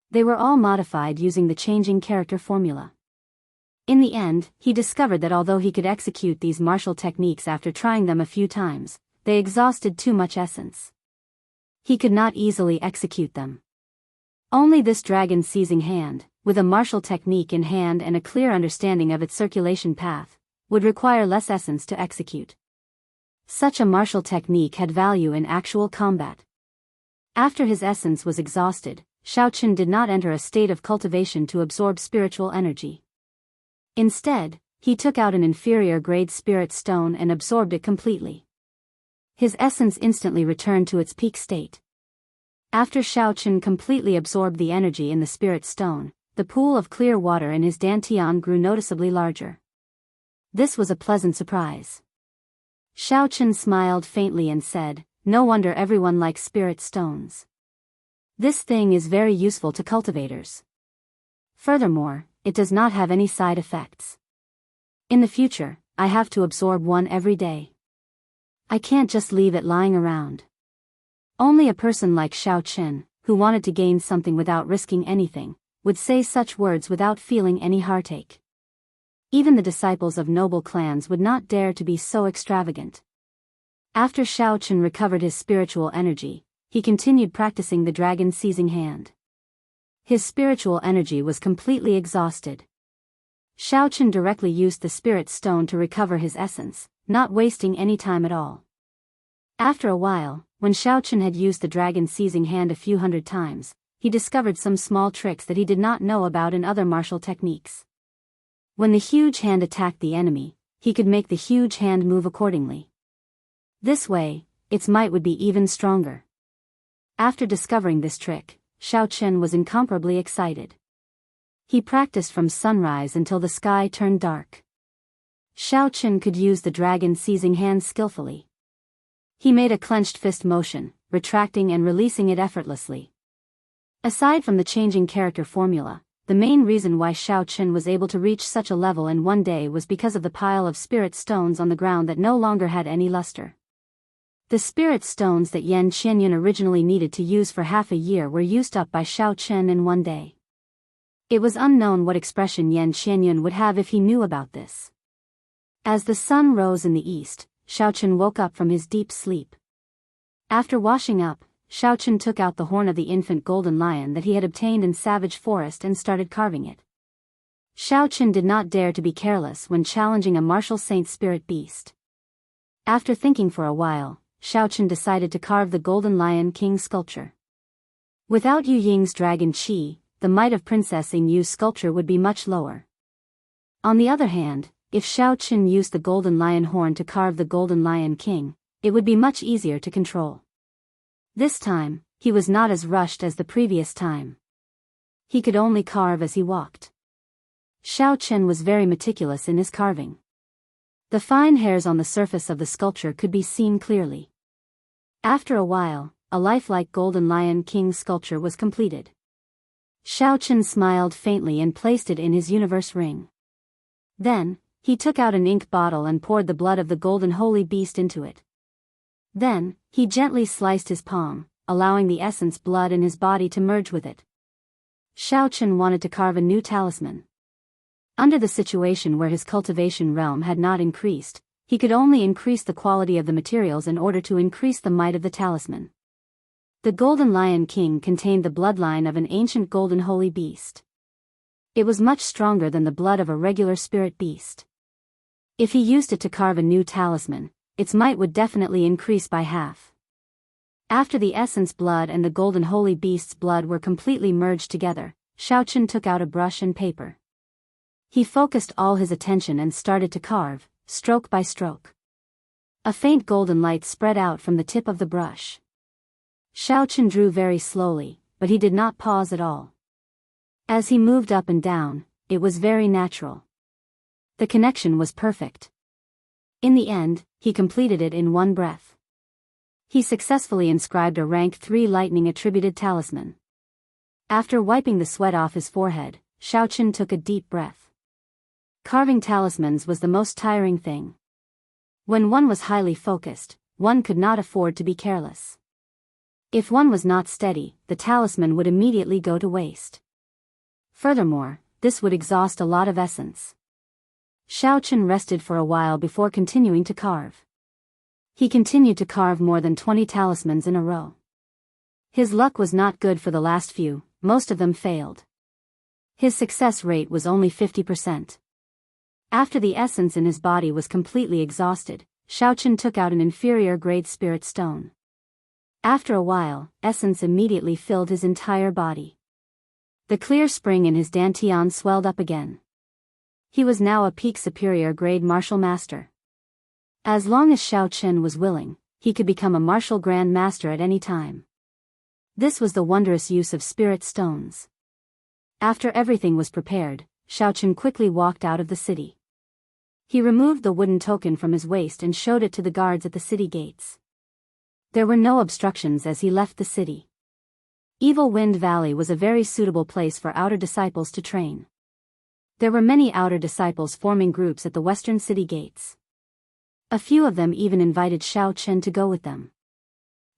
They were all modified using the changing character formula. In the end, he discovered that although he could execute these martial techniques after trying them a few times, they exhausted too much essence. He could not easily execute them. Only this Dragon Seizing Hand, with a martial technique in hand and a clear understanding of its circulation path, would require less essence to execute. Such a martial technique had value in actual combat. After his essence was exhausted, Xiao Chen did not enter a state of cultivation to absorb spiritual energy. Instead, he took out an inferior grade spirit stone and absorbed it completely. His essence instantly returned to its peak state. After Xiao Chen completely absorbed the energy in the spirit stone, the pool of clear water in his dantian grew noticeably larger. This was a pleasant surprise. Xiao Chen smiled faintly and said, "No wonder everyone likes spirit stones. This thing is very useful to cultivators. Furthermore, it does not have any side effects. In the future, I have to absorb one every day. I can't just leave it lying around." Only a person like Xiao Chen, who wanted to gain something without risking anything, would say such words without feeling any heartache. Even the disciples of noble clans would not dare to be so extravagant. After Xiao Chen recovered his spiritual energy, he continued practicing the Dragon Seizing Hand. His spiritual energy was completely exhausted. Xiao Chen directly used the spirit stone to recover his essence, not wasting any time at all. After a while, when Xiao Chen had used the Dragon Seizing Hand a few hundred times, he discovered some small tricks that he did not know about in other martial techniques. When the huge hand attacked the enemy, he could make the huge hand move accordingly. This way, its might would be even stronger. After discovering this trick, Xiaochen was incomparably excited. He practiced from sunrise until the sky turned dark. Xiaochen could use the dragon-seizing hand skillfully. He made a clenched fist motion, retracting and releasing it effortlessly. Aside from the changing character formula, the main reason why Xiaochen was able to reach such a level in one day was because of the pile of spirit stones on the ground that no longer had any luster. The spirit stones that Yan Qianyun originally needed to use for half a year were used up by Xiaochen in one day. It was unknown what expression Yan Qianyun would have if he knew about this. As the sun rose in the east, Xiaochen woke up from his deep sleep. After washing up, Xiaochen took out the horn of the infant golden lion that he had obtained in Savage Forest and started carving it. Xiaochen did not dare to be careless when challenging a martial saint spirit beast. After thinking for a while, Xiaochen decided to carve the golden lion king sculpture. Without Yu Ying's dragon qi, the might of Princess Yingyu's sculpture would be much lower. On the other hand, if Xiaochen used the golden lion horn to carve the golden lion king, it would be much easier to control. This time, he was not as rushed as the previous time. He could only carve as he walked. Xiaochen was very meticulous in his carving. The fine hairs on the surface of the sculpture could be seen clearly. After a while, a lifelike golden lion king sculpture was completed. Xiaochen smiled faintly and placed it in his universe ring. Then, he took out an ink bottle and poured the blood of the golden holy beast into it. Then, he gently sliced his palm, allowing the essence blood in his body to merge with it. Xiaochen wanted to carve a new talisman. Under the situation where his cultivation realm had not increased, he could only increase the quality of the materials in order to increase the might of the talisman. The Golden Lion King contained the bloodline of an ancient golden holy beast. It was much stronger than the blood of a regular spirit beast. If he used it to carve a new talisman, its might would definitely increase by half. After the essence blood and the golden holy beast's blood were completely merged together, Xiaochen took out a brush and paper. He focused all his attention and started to carve, stroke by stroke. A faint golden light spread out from the tip of the brush. Xiaochen drew very slowly, but he did not pause at all. As he moved up and down, it was very natural. The connection was perfect. In the end, he completed it in one breath. He successfully inscribed a rank 3 lightning-attributed talisman. After wiping the sweat off his forehead, Xiaochen took a deep breath. Carving talismans was the most tiring thing. When one was highly focused, one could not afford to be careless. If one was not steady, the talisman would immediately go to waste. Furthermore, this would exhaust a lot of essence. Xiaochen rested for a while before continuing to carve. He continued to carve more than 20 talismans in a row. His luck was not good for the last few, most of them failed. His success rate was only 50%. After the essence in his body was completely exhausted, Xiaochen took out an inferior grade spirit stone. After a while, essence immediately filled his entire body. The clear spring in his dantian swelled up again. He was now a peak superior grade martial master. As long as Xiaochen was willing, he could become a martial grand master at any time. This was the wondrous use of spirit stones. After everything was prepared, Xiaochen quickly walked out of the city. He removed the wooden token from his waist and showed it to the guards at the city gates. There were no obstructions as he left the city. Evil Wind Valley was a very suitable place for outer disciples to train. There were many outer disciples forming groups at the western city gates. A few of them even invited Xiaochen to go with them.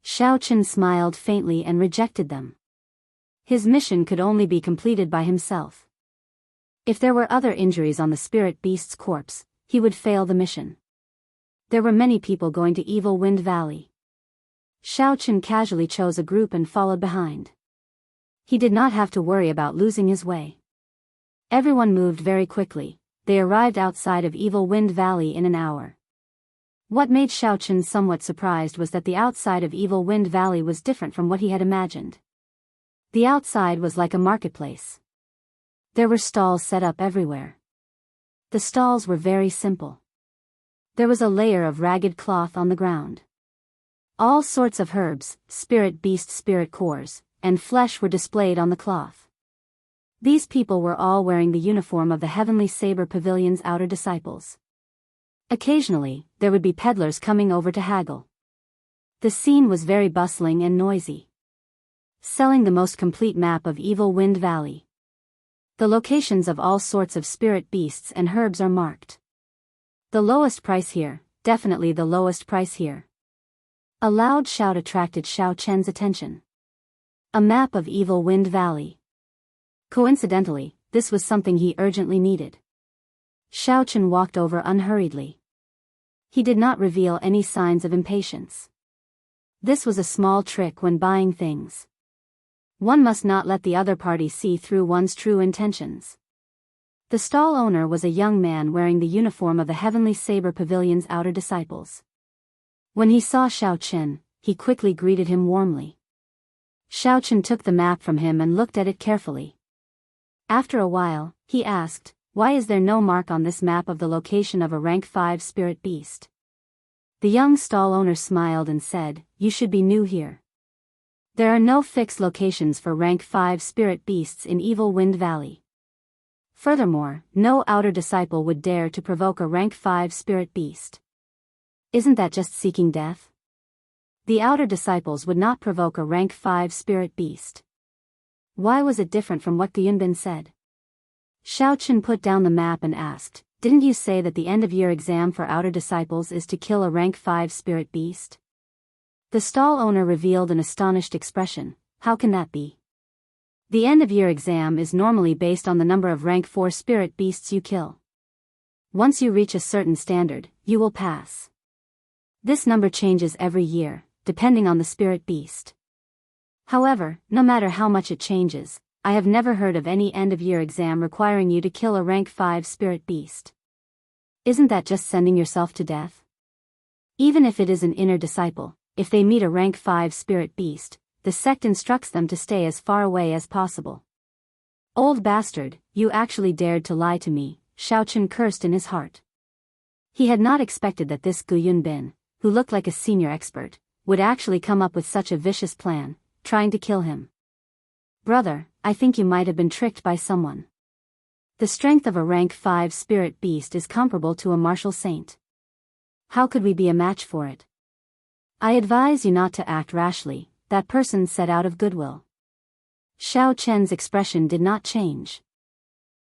Xiaochen smiled faintly and rejected them. His mission could only be completed by himself. If there were other injuries on the spirit beast's corpse, he would fail the mission. There were many people going to Evil Wind Valley. Xiaochen casually chose a group and followed behind. He did not have to worry about losing his way. Everyone moved very quickly. They arrived outside of Evil Wind Valley in an hour. What made Xiaochen somewhat surprised was that the outside of Evil Wind Valley was different from what he had imagined. The outside was like a marketplace. There were stalls set up everywhere. The stalls were very simple. There was a layer of ragged cloth on the ground. All sorts of herbs, spirit beast spirit cores, and flesh were displayed on the cloth. These people were all wearing the uniform of the Heavenly Saber Pavilion's outer disciples. Occasionally, there would be peddlers coming over to haggle. The scene was very bustling and noisy. Selling the most complete map of Evil Wind Valley. The locations of all sorts of spirit beasts and herbs are marked. The lowest price here, definitely the lowest price here. A loud shout attracted Xiao Chen's attention. A map of Evil Wind Valley. Coincidentally, this was something he urgently needed. Xiao Chen walked over unhurriedly. He did not reveal any signs of impatience. This was a small trick when buying things. One must not let the other party see through one's true intentions. The stall owner was a young man wearing the uniform of the Heavenly Saber Pavilion's outer disciples. When he saw Xiao Chen, he quickly greeted him warmly. Xiao Chen took the map from him and looked at it carefully. After a while, he asked, "Why is there no mark on this map of the location of a rank 5 spirit beast?" The young stall owner smiled and said, "You should be new here. There are no fixed locations for rank 5 spirit beasts in Evil Wind Valley. Furthermore, no outer disciple would dare to provoke a rank 5 spirit beast. Isn't that just seeking death? The outer disciples would not provoke a rank 5 spirit beast." Why was it different from what Guyunbin said? Xiao Chen put down the map and asked, "Didn't you say that the end-of-year exam for outer disciples is to kill a rank 5 spirit beast?" The stall owner revealed an astonished expression. "How can that be? The end-of-year exam is normally based on the number of rank 4 spirit beasts you kill. Once you reach a certain standard, you will pass. This number changes every year, depending on the spirit beast. However, no matter how much it changes, I have never heard of any end-of-year exam requiring you to kill a rank 5 spirit beast. Isn't that just sending yourself to death? Even if it is an inner disciple, if they meet a rank 5 spirit beast, the sect instructs them to stay as far away as possible." "Old bastard, you actually dared to lie to me," Xiao Chen cursed in his heart. He had not expected that this Gu Yunbin, who looked like a senior expert, would actually come up with such a vicious plan, trying to kill him. "Brother, I think you might have been tricked by someone. The strength of a rank 5 spirit beast is comparable to a martial saint. How could we be a match for it? I advise you not to act rashly," that person said out of goodwill. Xiao Chen's expression did not change.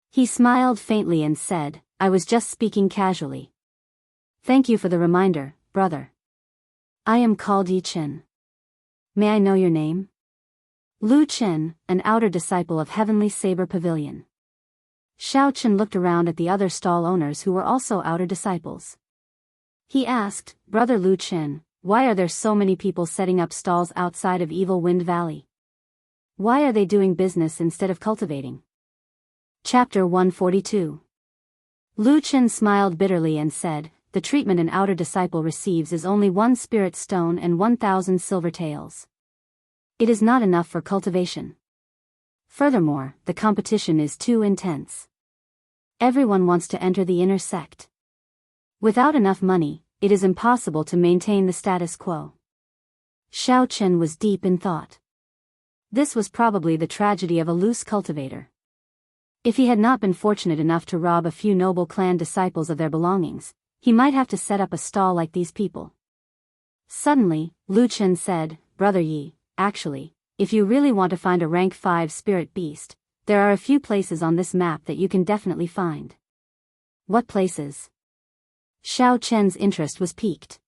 He smiled faintly and said, "I was just speaking casually. Thank you for the reminder, brother. I am called Yi Chen. May I know your name?" "Lu Chen, an outer disciple of Heavenly Saber Pavilion." Xiao Chen looked around at the other stall owners who were also outer disciples. He asked, "Brother Lu Chen, why are there so many people setting up stalls outside of Evil Wind Valley? Why are they doing business instead of cultivating?" Chapter 142. Lu Chen smiled bitterly and said, "The treatment an outer disciple receives is only 1 spirit stone and 1,000 silver taels. It is not enough for cultivation. Furthermore, the competition is too intense. Everyone wants to enter the inner sect. Without enough money, it is impossible to maintain the status quo." Xiao Chen was deep in thought. This was probably the tragedy of a loose cultivator. If he had not been fortunate enough to rob a few noble clan disciples of their belongings, he might have to set up a stall like these people. Suddenly, Lu Chen said, "Brother Yi, actually, if you really want to find a rank 5 spirit beast, there are a few places on this map that you can definitely find." "What places?" Xiao Chen's interest was piqued.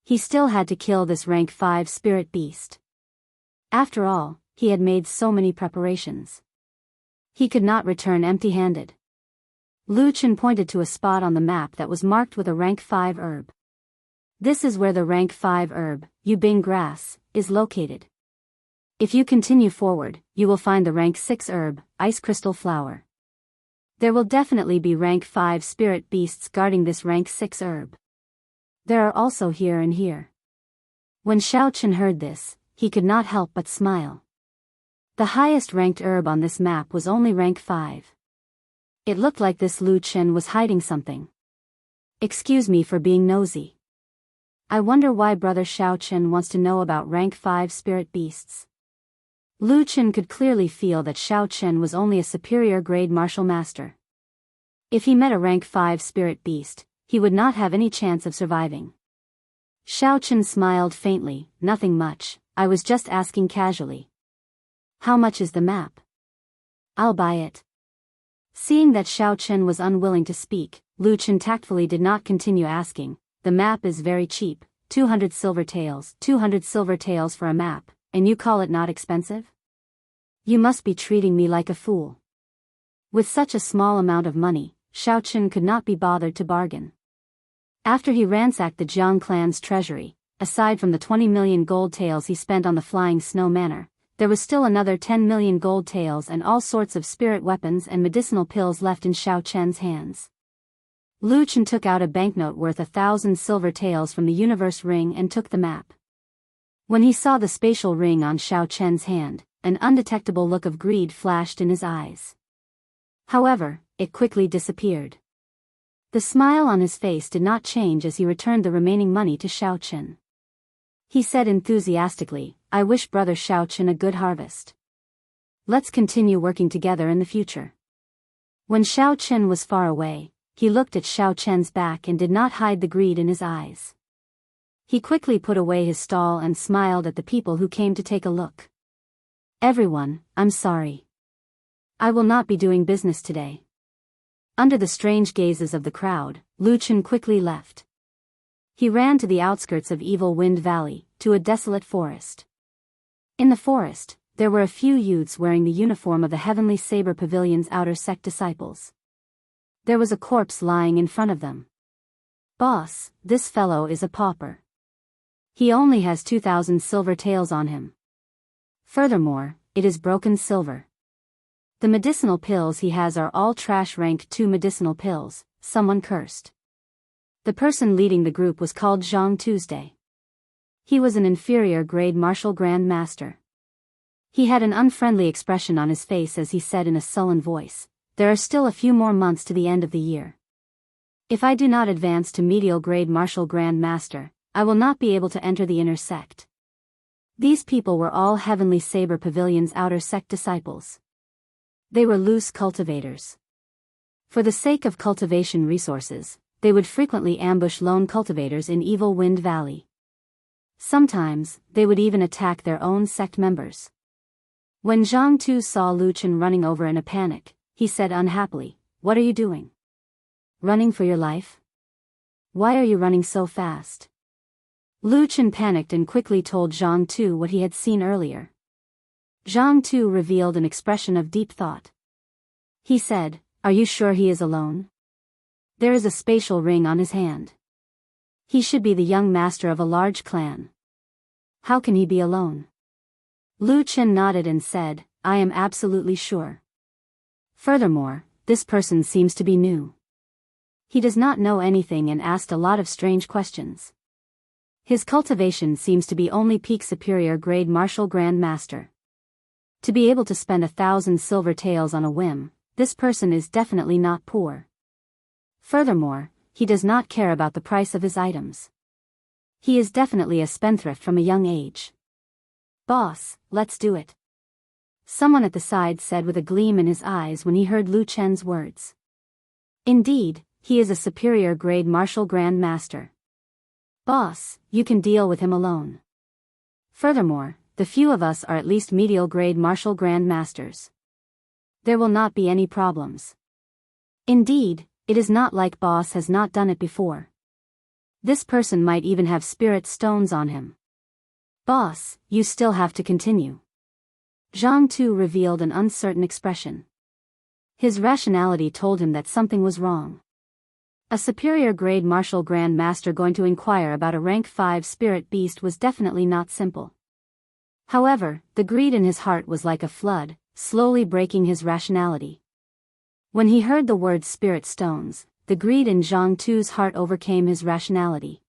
He still had to kill this rank 5 spirit beast. After all, he had made so many preparations. He could not return empty-handed. Lu Chen pointed to a spot on the map that was marked with a rank 5 herb. "This is where the rank 5 herb, Yubing grass, is located. If you continue forward, you will find the rank 6 herb, ice crystal flower. There will definitely be rank 5 spirit beasts guarding this rank 6 herb. There are also here and here." When Xiao Chen heard this, he could not help but smile. The highest ranked herb on this map was only rank 5. It looked like this Lu Chen was hiding something. Excuse me for being nosy. I wonder why Brother Xiao Chen wants to know about rank 5 spirit beasts. Lu Chen could clearly feel that Xiao Chen was only a superior grade martial master. If he met a rank 5 spirit beast, he would not have any chance of surviving. Xiao Chen smiled faintly, nothing much, I was just asking casually. How much is the map? I'll buy it. Seeing that Xiao Chen was unwilling to speak, Lu Chen tactfully did not continue asking. The map is very cheap, 200 silver taels. 200 silver taels for a map, and you call it not expensive? You must be treating me like a fool. With such a small amount of money, Xiao Chen could not be bothered to bargain. After he ransacked the Jiang clan's treasury, aside from the 20 million gold taels he spent on the Flying Snow Manor, there was still another 10 million gold taels and all sorts of spirit weapons and medicinal pills left in Xiao Chen's hands. Lu Chen took out a banknote worth 1,000 silver taels from the universe ring and took the map. When he saw the spatial ring on Xiao Chen's hand, an undetectable look of greed flashed in his eyes. However, it quickly disappeared. The smile on his face did not change as he returned the remaining money to Xiao Chen. He said enthusiastically, I wish Brother Xiao Chen a good harvest. Let's continue working together in the future. When Xiao Chen was far away, he looked at Xiao Chen's back and did not hide the greed in his eyes. He quickly put away his stall and smiled at the people who came to take a look. Everyone, I'm sorry. I will not be doing business today. Under the strange gazes of the crowd, Lu Chen quickly left. He ran to the outskirts of Evil Wind Valley, to a desolate forest. In the forest, there were a few youths wearing the uniform of the Heavenly Saber Pavilion's outer sect disciples. There was a corpse lying in front of them. Boss, this fellow is a pauper. He only has 2,000 silver taels on him. Furthermore, it is broken silver. The medicinal pills he has are all trash rank 2 medicinal pills, someone cursed. The person leading the group was called Zhang Tuesday. He was an inferior grade martial grand master. He had an unfriendly expression on his face as he said in a sullen voice, there are still a few more months to the end of the year. If I do not advance to medial grade martial grand master, I will not be able to enter the inner sect. These people were all Heavenly Saber Pavilion's outer sect disciples. They were loose cultivators. For the sake of cultivation resources, they would frequently ambush lone cultivators in Evil Wind Valley. Sometimes, they would even attack their own sect members. When Zhang Tu saw Lu Chen running over in a panic, he said unhappily, What are you doing? Running for your life? Why are you running so fast? Lu Chen panicked and quickly told Zhang Tu what he had seen earlier. Zhang Tu revealed an expression of deep thought. He said, Are you sure he is alone? There is a spatial ring on his hand. He should be the young master of a large clan. How can he be alone? Lu Chen nodded and said, I am absolutely sure. Furthermore, this person seems to be new. He does not know anything and asked a lot of strange questions. His cultivation seems to be only peak superior grade martial grand master. To be able to spend 1,000 silver taels on a whim, this person is definitely not poor. Furthermore, he does not care about the price of his items. He is definitely a spendthrift from a young age. Boss, let's do it. Someone at the side said with a gleam in his eyes when he heard Lu Chen's words. Indeed, he is a superior grade martial grand master. Boss, you can deal with him alone. Furthermore, the few of us are at least medial grade martial grand masters. There will not be any problems. Indeed, it is not like boss has not done it before. This person might even have spirit stones on him. Boss, you still have to continue. Zhang Tu revealed an uncertain expression. His rationality told him that something was wrong. A superior grade martial grand master going to inquire about a rank 5 spirit beast was definitely not simple. However, the greed in his heart was like a flood, slowly breaking his rationality. When he heard the word spirit stones, the greed in Zhang Tu's heart overcame his rationality.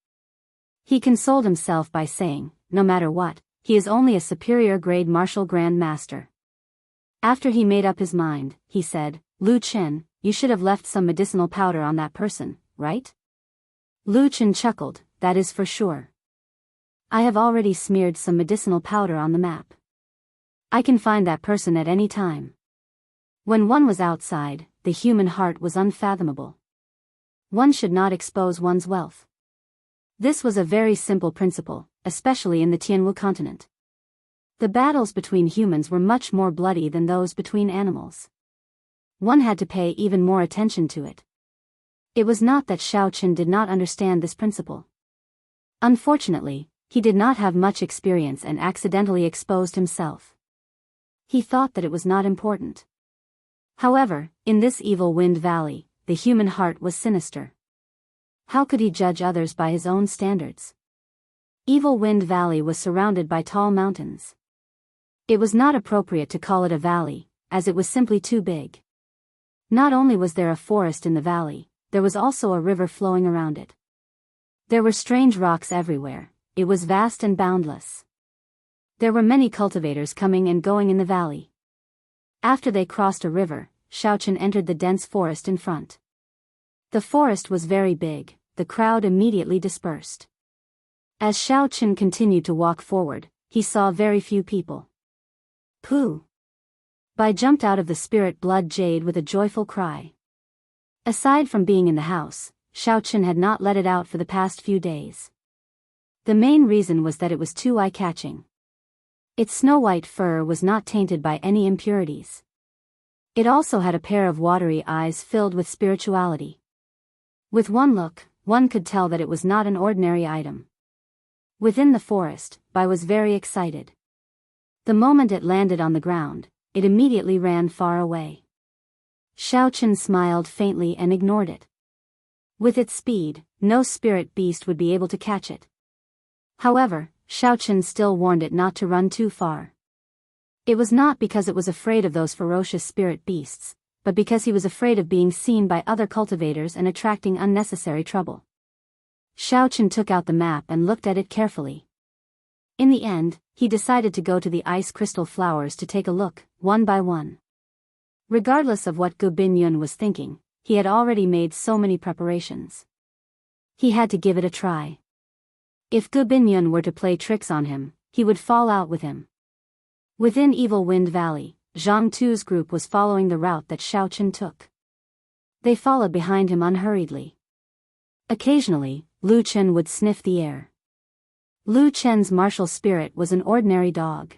He consoled himself by saying, no matter what, he is only a superior grade martial grand master. After he made up his mind, he said, Lu Chen, you should have left some medicinal powder on that person, right? Lu Chen chuckled, that is for sure. I have already smeared some medicinal powder on the map. I can find that person at any time. When one was outside, the human heart was unfathomable. One should not expose one's wealth. This was a very simple principle, especially in the Tianwu continent. The battles between humans were much more bloody than those between animals. One had to pay even more attention to it. It was not that Xiao Qin did not understand this principle. Unfortunately, he did not have much experience and accidentally exposed himself. He thought that it was not important. However, in this evil wind valley, the human heart was sinister. How could he judge others by his own standards? Evil Wind Valley was surrounded by tall mountains. It was not appropriate to call it a valley, as it was simply too big. Not only was there a forest in the valley, there was also a river flowing around it. There were strange rocks everywhere, it was vast and boundless. There were many cultivators coming and going in the valley. After they crossed a river, Xiao Qin entered the dense forest in front. The forest was very big, the crowd immediately dispersed. As Xiao Qin continued to walk forward, he saw very few people. Pooh! Bai jumped out of the spirit blood jade with a joyful cry. Aside from being in the house, Xiao Qin had not let it out for the past few days. The main reason was that it was too eye-catching. Its snow-white fur was not tainted by any impurities. It also had a pair of watery eyes filled with spirituality. With one look, one could tell that it was not an ordinary item. Within the forest, Bai was very excited. The moment it landed on the ground, it immediately ran far away. Xiao Qin smiled faintly and ignored it. With its speed, no spirit beast would be able to catch it. However, Xiao Qin still warned it not to run too far. It was not because it was afraid of those ferocious spirit beasts, but because he was afraid of being seen by other cultivators and attracting unnecessary trouble. Xiao Qin took out the map and looked at it carefully. In the end, he decided to go to the ice crystal flowers to take a look, one by one. Regardless of what Gu Binyun was thinking, he had already made so many preparations. He had to give it a try. If Gu Binyun were to play tricks on him, he would fall out with him. Within Evil Wind Valley, Zhang Tu's group was following the route that Xiao Qin took. They followed behind him unhurriedly. Occasionally, Lu Chen would sniff the air. Lu Chen's martial spirit was an ordinary dog.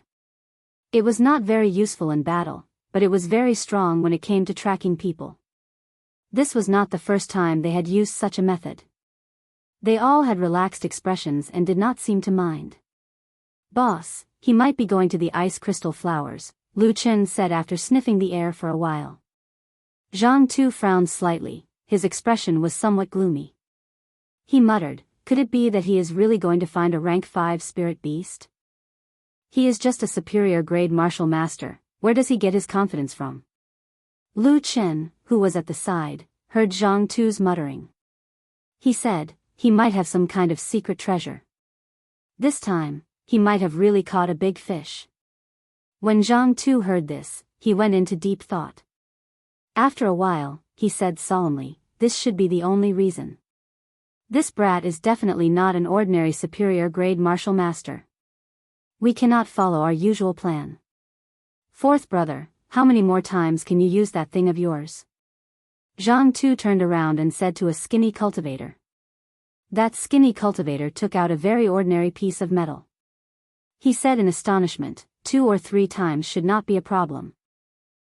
It was not very useful in battle, but it was very strong when it came to tracking people. This was not the first time they had used such a method. They all had relaxed expressions and did not seem to mind. "Boss, he might be going to the ice crystal flowers," Lu Chen said after sniffing the air for a while. Zhang Tu frowned slightly, his expression was somewhat gloomy. He muttered, "Could it be that he is really going to find a rank 5 spirit beast? He is just a superior grade martial master, where does he get his confidence from?" Lu Chen, who was at the side, heard Zhang Tu's muttering. He said, he might have some kind of secret treasure. This time, he might have really caught a big fish. When Zhang Tu heard this, he went into deep thought. After a while, he said solemnly, "This should be the only reason. This brat is definitely not an ordinary superior grade martial master. We cannot follow our usual plan. Fourth brother, how many more times can you use that thing of yours?" Zhang Tu turned around and said to a skinny cultivator. That skinny cultivator took out a very ordinary piece of metal. He said in astonishment, 2 or 3 times should not be a problem.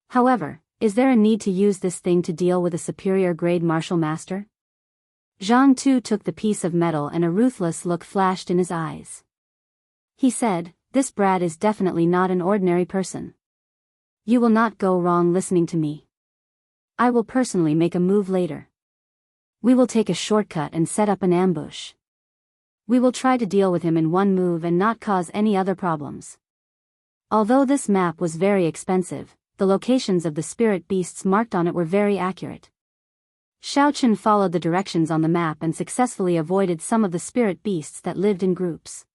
However, is there a need to use this thing to deal with a superior grade martial master? Zhang Tu took the piece of metal and a ruthless look flashed in his eyes. He said, "This brat is definitely not an ordinary person. You will not go wrong listening to me. I will personally make a move later. We will take a shortcut and set up an ambush. We will try to deal with him in one move and not cause any other problems." Although this map was very expensive, the locations of the spirit beasts marked on it were very accurate. Xiao Qin followed the directions on the map and successfully avoided some of the spirit beasts that lived in groups.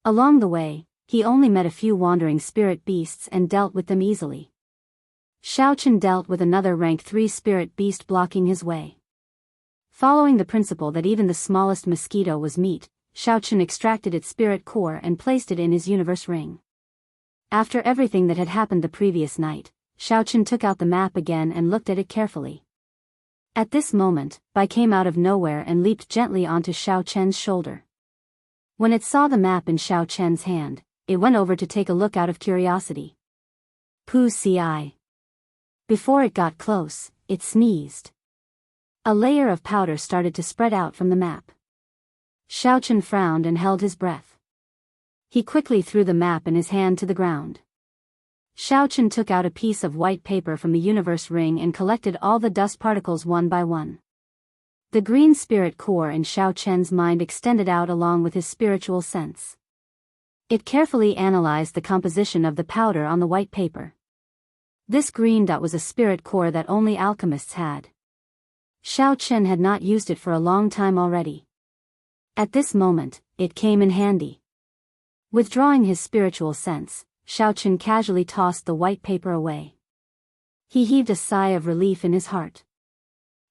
Along the way, he only met a few wandering spirit beasts and dealt with them easily. Chen dealt with another rank 3 spirit beast blocking his way. Following the principle that even the smallest mosquito was meat, Chen extracted its spirit core and placed it in his universe ring. After everything that had happened the previous night, Chen took out the map again and looked at it carefully. At this moment, Bai came out of nowhere and leaped gently onto Chen's shoulder. When it saw the map in Chen's hand, it went over to take a look out of curiosity. Pooh ci. Before it got close, it sneezed. A layer of powder started to spread out from the map. Chen frowned and held his breath. He quickly threw the map in his hand to the ground. Chen took out a piece of white paper from the universe ring and collected all the dust particles one by one. The green spirit core in Chen's mind extended out along with his spiritual sense. It carefully analyzed the composition of the powder on the white paper. This green dot was a spirit core that only alchemists had. Chen had not used it for a long time already. At this moment, it came in handy. Withdrawing his spiritual sense, Chen casually tossed the white paper away. He heaved a sigh of relief in his heart.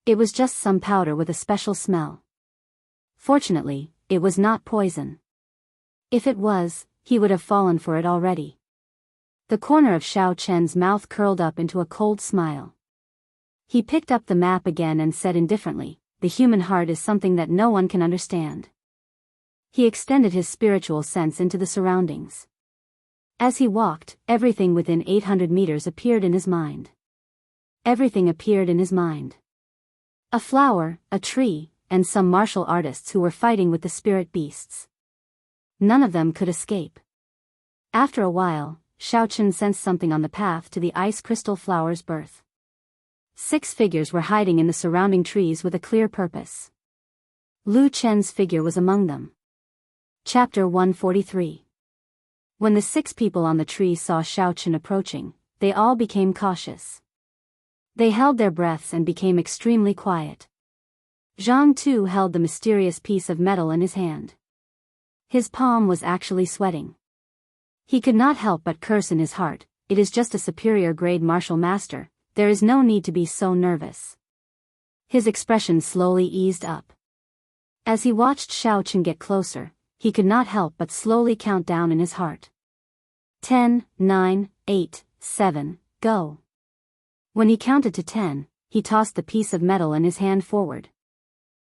It was just some powder with a special smell. Fortunately, it was not poison. If it was, he would have fallen for it already. The corner of Chen's mouth curled up into a cold smile. He picked up the map again and said indifferently, "The human heart is something that no one can understand." He extended his spiritual sense into the surroundings. As he walked, everything within 800 meters appeared in his mind. Everything appeared in his mind. A flower, a tree, and some martial artists who were fighting with the spirit beasts. None of them could escape. After a while, Chen sensed something on the path to the ice crystal flower's birth. 6 figures were hiding in the surrounding trees with a clear purpose. Lu Chen's figure was among them. Chapter 143. When the 6 people on the tree saw Chen approaching, they all became cautious. They held their breaths and became extremely quiet. Zhang Tu held the mysterious piece of metal in his hand. His palm was actually sweating. He could not help but curse in his heart, "It is just a superior grade martial master, there is no need to be so nervous." His expression slowly eased up. As he watched Chen get closer, he could not help but slowly count down in his heart. 10, 9, 8, 7, go. When he counted to 10, he tossed the piece of metal in his hand forward.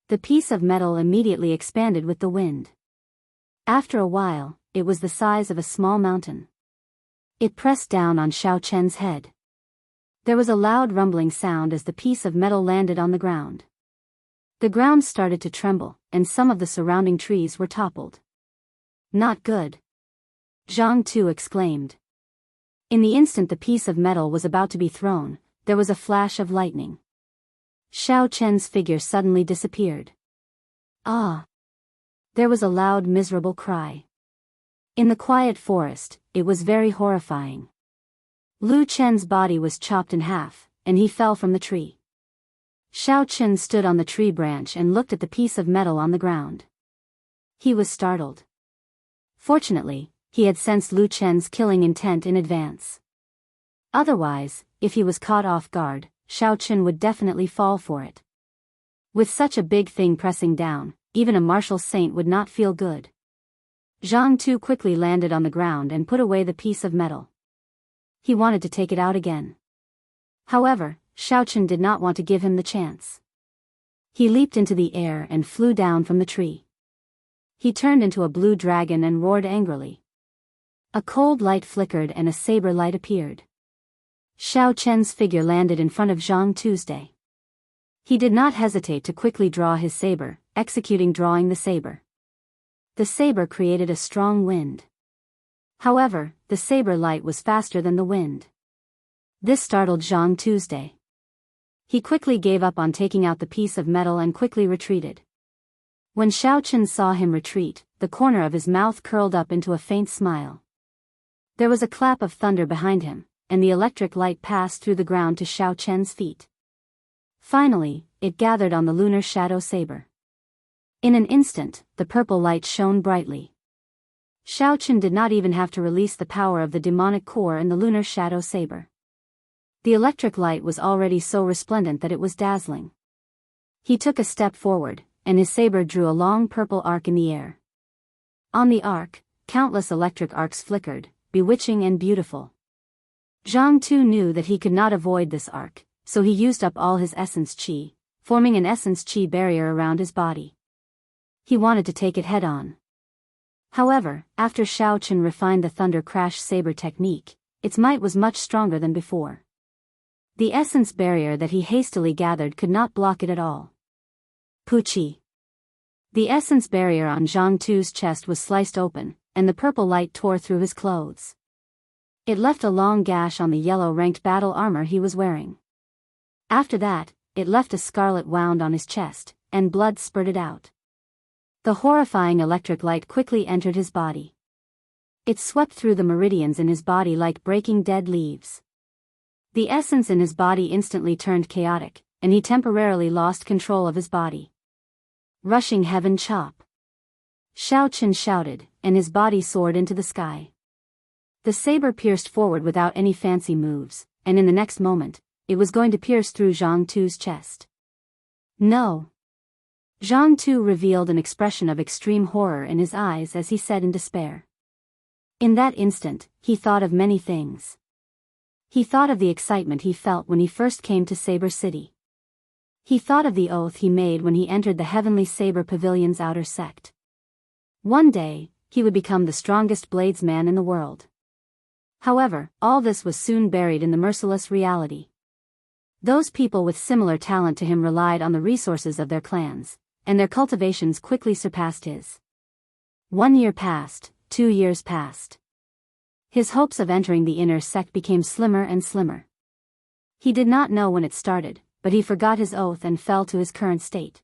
The piece of metal immediately expanded with the wind. After a while, it was the size of a small mountain. It pressed down on Chen's head. There was a loud rumbling sound as the piece of metal landed on the ground. The ground started to tremble, and some of the surrounding trees were toppled. "Not good," Zhang Tu exclaimed. In the instant the piece of metal was about to be thrown, there was a flash of lightning. Chen's figure suddenly disappeared. "Ah!" There was a loud miserable cry. In the quiet forest, it was very horrifying. Lu Chen's body was chopped in half, and he fell from the tree. Chen stood on the tree branch and looked at the piece of metal on the ground. He was startled. Fortunately, he had sensed Lu Chen's killing intent in advance. Otherwise, if he was caught off guard, Chen would definitely fall for it. With such a big thing pressing down, even a martial saint would not feel good. Zhang Tu quickly landed on the ground and put away the piece of metal. He wanted to take it out again. However, Chen did not want to give him the chance. He leaped into the air and flew down from the tree. He turned into a blue dragon and roared angrily. A cold light flickered and a saber light appeared. Chen's figure landed in front of Zhang Tu's day. He did not hesitate to quickly draw his saber, drawing the saber. The saber created a strong wind. However, the saber light was faster than the wind. This startled Zhang Tuesday. He quickly gave up on taking out the piece of metal and quickly retreated. When Chen saw him retreat, the corner of his mouth curled up into a faint smile. There was a clap of thunder behind him, and the electric light passed through the ground to Chen's feet. Finally, it gathered on the lunar shadow saber. In an instant, the purple light shone brightly. Chen did not even have to release the power of the demonic core in the lunar shadow saber. The electric light was already so resplendent that it was dazzling. He took a step forward, and his saber drew a long purple arc in the air. On the arc, countless electric arcs flickered, bewitching and beautiful. Zhang Tu knew that he could not avoid this arc, so he used up all his essence qi, forming an essence qi barrier around his body. He wanted to take it head-on. However, after Shao Chen refined the Thunder Crash saber technique, its might was much stronger than before. The essence barrier that he hastily gathered could not block it at all. Puchi. The essence barrier on Zhang Tu's chest was sliced open, and the purple light tore through his clothes. It left a long gash on the yellow-ranked battle armor he was wearing. After that, it left a scarlet wound on his chest, and blood spurted out. The horrifying electric light quickly entered his body. It swept through the meridians in his body like breaking dead leaves. The essence in his body instantly turned chaotic, and he temporarily lost control of his body. Rushing heaven chop. Shao Chen shouted, and his body soared into the sky. The saber pierced forward without any fancy moves, and in the next moment, it was going to pierce through Zhang Tu's chest. No! Zhang Tu revealed an expression of extreme horror in his eyes as he said in despair. In that instant, he thought of many things. He thought of the excitement he felt when he first came to Saber City. He thought of the oath he made when he entered the Heavenly Saber Pavilion's outer sect. One day, he would become the strongest bladesman in the world. However, all this was soon buried in the merciless reality. Those people with similar talent to him relied on the resources of their clans, and their cultivations quickly surpassed his. 1 year passed, 2 years passed. His hopes of entering the inner sect became slimmer and slimmer. He did not know when it started, but he forgot his oath and fell to his current state.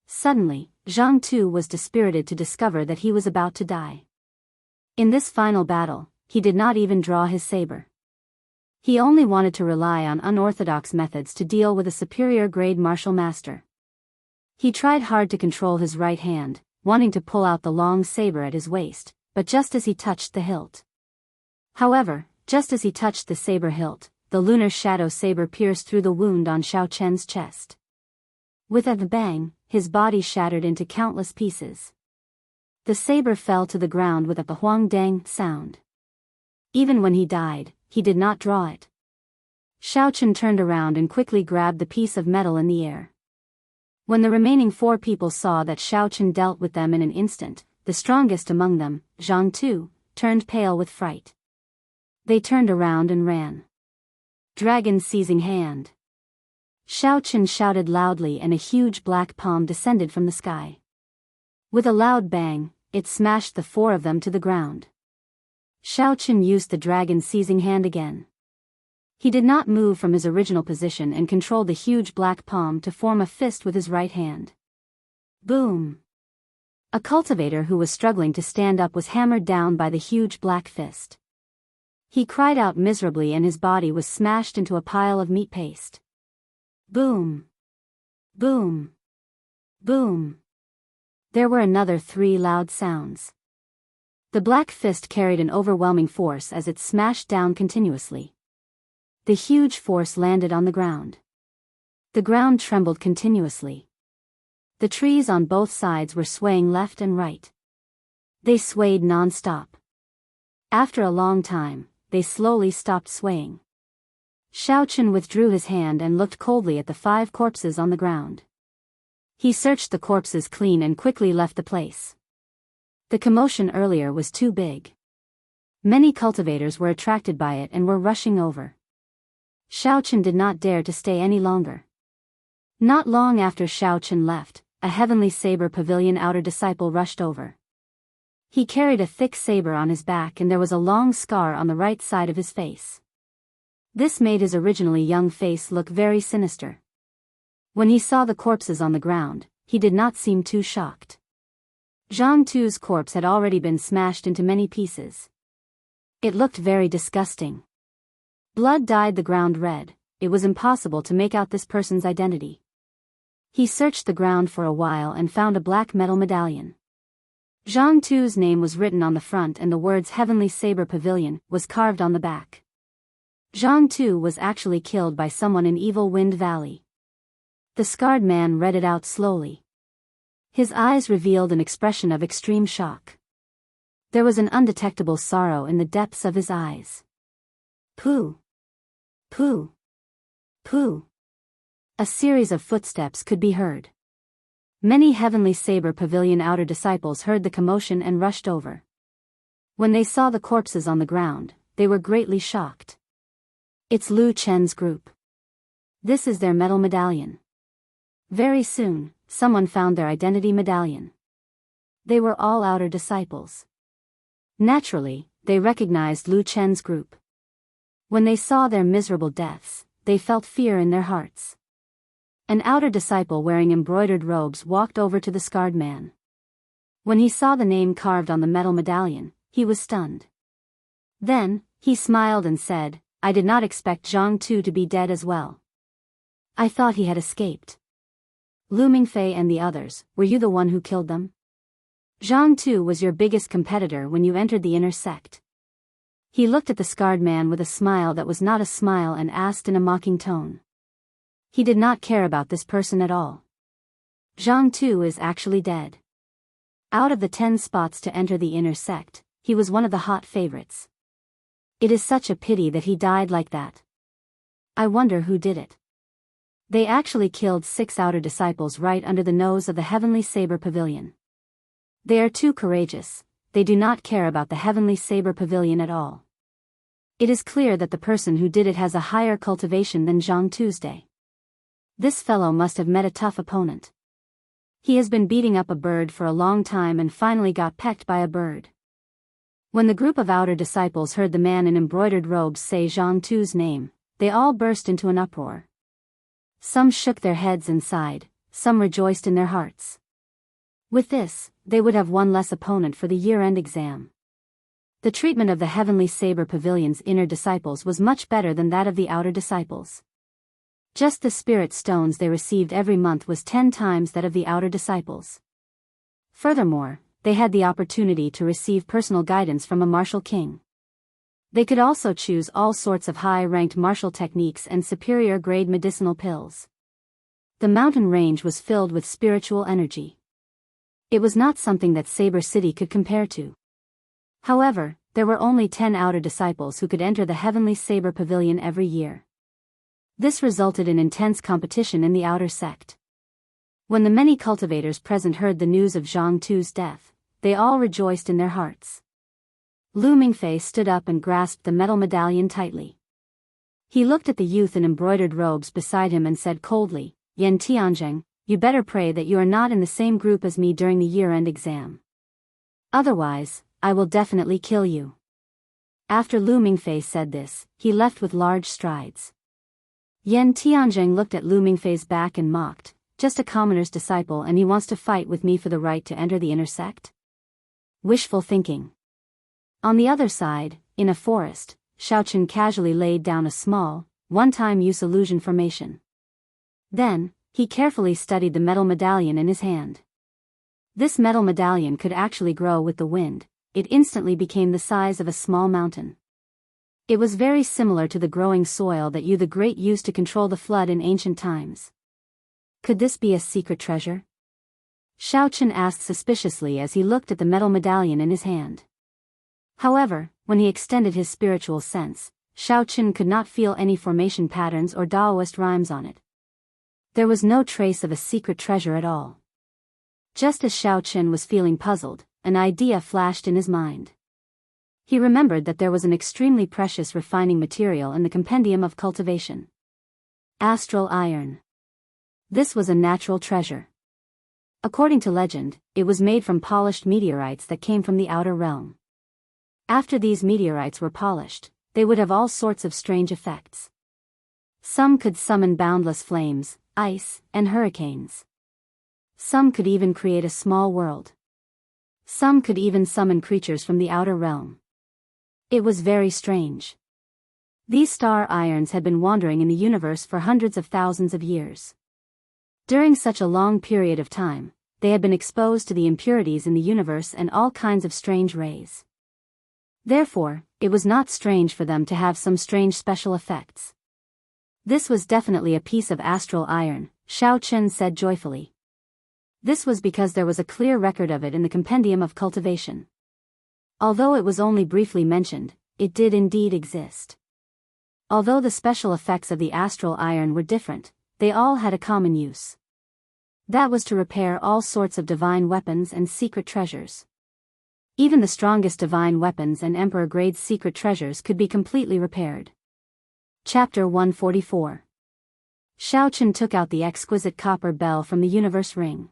Suddenly, Zhang Tu was dispirited to discover that he was about to die. In this final battle, he did not even draw his saber. He only wanted to rely on unorthodox methods to deal with a superior grade martial master. He tried hard to control his right hand, wanting to pull out the long saber at his waist, but just as he touched the hilt. However, just as he touched the saber hilt, the lunar shadow saber pierced through the wound on Shao Chen's chest. With a bang, his body shattered into countless pieces. The saber fell to the ground with a huang-dang sound. Even when he died, he did not draw it. Shao Chen turned around and quickly grabbed the piece of metal in the air. When the remaining 4 people saw that Shao Chen dealt with them in an instant, the strongest among them, Zhang Tu, turned pale with fright. They turned around and ran. Dragon seizing hand. Shao Chen shouted loudly and a huge black palm descended from the sky. With a loud bang, it smashed the 4 of them to the ground. Shao Chen used the dragon seizing hand again. He did not move from his original position and controlled the huge black palm to form a fist with his right hand. Boom! A cultivator who was struggling to stand up was hammered down by the huge black fist. He cried out miserably and his body was smashed into a pile of meat paste. Boom! Boom! Boom! There were another 3 loud sounds. The black fist carried an overwhelming force as it smashed down continuously. The huge force landed on the ground. The ground trembled continuously. The trees on both sides were swaying left and right. They swayed non-stop. After a long time, they slowly stopped swaying. Shao Chen withdrew his hand and looked coldly at the 5 corpses on the ground. He searched the corpses clean and quickly left the place. The commotion earlier was too big. Many cultivators were attracted by it and were rushing over. Shao Chen did not dare to stay any longer. Not long after Shao Chen left, a Heavenly Saber Pavilion outer disciple rushed over. He carried a thick saber on his back and there was a long scar on the right side of his face. This made his originally young face look very sinister. When he saw the corpses on the ground, he did not seem too shocked. Zhang Tu's corpse had already been smashed into many pieces. It looked very disgusting. Blood dyed the ground red, it was impossible to make out this person's identity. He searched the ground for a while and found a black metal medallion. Zhang Tu's name was written on the front and the words Heavenly Saber Pavilion was carved on the back. Zhang Tu was actually killed by someone in Evil Wind Valley. The scarred man read it out slowly. His eyes revealed an expression of extreme shock. There was an undetectable sorrow in the depths of his eyes. Pooh! Pooh! Pooh! A series of footsteps could be heard. Many Heavenly Saber Pavilion outer disciples heard the commotion and rushed over. When they saw the corpses on the ground, they were greatly shocked. It's Lu Chen's group. This is their metal medallion. Very soon, someone found their identity medallion. They were all outer disciples. Naturally, they recognized Lu Chen's group. When they saw their miserable deaths, they felt fear in their hearts. An outer disciple wearing embroidered robes walked over to the scarred man. When he saw the name carved on the metal medallion, he was stunned. Then, he smiled and said, "I did not expect Zhang Tu to be dead as well. I thought he had escaped. Lu Mingfei and the others, were you the one who killed them? Zhang Tu was your biggest competitor when you entered the inner sect." He looked at the scarred man with a smile that was not a smile and asked in a mocking tone. He did not care about this person at all. Zhang Tu is actually dead. Out of the 10 spots to enter the inner sect, he was one of the hot favorites. It is such a pity that he died like that. I wonder who did it. They actually killed 6 outer disciples right under the nose of the Heavenly Saber Pavilion. They are too courageous, they do not care about the Heavenly Saber Pavilion at all. It is clear that the person who did it has a higher cultivation than Zhang Tuesday. This fellow must have met a tough opponent. He has been beating up a bird for a long time and finally got pecked by a bird. When the group of outer disciples heard the man in embroidered robes say Zhang Tu's name, they all burst into an uproar. Some shook their heads and sighed, some rejoiced in their hearts. With this, they would have one less opponent for the year-end exam. The treatment of the Heavenly Saber Pavilion's inner disciples was much better than that of the outer disciples. Just the spirit stones they received every month was 10 times that of the outer disciples. Furthermore, they had the opportunity to receive personal guidance from a martial king. They could also choose all sorts of high-ranked martial techniques and superior-grade medicinal pills. The mountain range was filled with spiritual energy. It was not something that Saber City could compare to. However, there were only 10 outer disciples who could enter the Heavenly Saber Pavilion every year. This resulted in intense competition in the outer sect. When the many cultivators present heard the news of Zhang Tu's death, they all rejoiced in their hearts. Lu Mingfei stood up and grasped the metal medallion tightly. He looked at the youth in embroidered robes beside him and said coldly, "Yan Tianzheng, you better pray that you are not in the same group as me during the year-end exam. Otherwise, I will definitely kill you." After Lu Mingfei said this, he left with large strides. Yan Tianzheng looked at Lu Mingfei's back and mocked, "Just a commoner's disciple and he wants to fight with me for the right to enter the inner sect? Wishful thinking." On the other side, in a forest, Shaochen casually laid down a small, one-time use illusion formation. Then, he carefully studied the metal medallion in his hand. This metal medallion could actually grow with the wind. It instantly became the size of a small mountain. It was very similar to the growing soil that Yu the Great used to control the flood in ancient times. Could this be a secret treasure? Shaochen asked suspiciously as he looked at the metal medallion in his hand. However, when he extended his spiritual sense, Shaochen could not feel any formation patterns or Taoist rhymes on it. There was no trace of a secret treasure at all. Just as Shaochen was feeling puzzled, an idea flashed in his mind. He remembered that there was an extremely precious refining material in the compendium of cultivation. Astral iron. This was a natural treasure. According to legend, it was made from polished meteorites that came from the outer realm. After these meteorites were polished, they would have all sorts of strange effects. Some could summon boundless flames, ice, and hurricanes. Some could even create a small world. Some could even summon creatures from the outer realm. It was very strange. These star irons had been wandering in the universe for hundreds of thousands of years. During such a long period of time, they had been exposed to the impurities in the universe and all kinds of strange rays. Therefore, it was not strange for them to have some strange special effects. This was definitely a piece of astral iron, Xiao Chen said joyfully. This was because there was a clear record of it in the Compendium of Cultivation. Although it was only briefly mentioned, it did indeed exist. Although the special effects of the astral iron were different, they all had a common use. That was to repair all sorts of divine weapons and secret treasures. Even the strongest divine weapons and emperor-grade secret treasures could be completely repaired. Chapter 144. Xiao Chen took out the exquisite copper bell from the universe ring.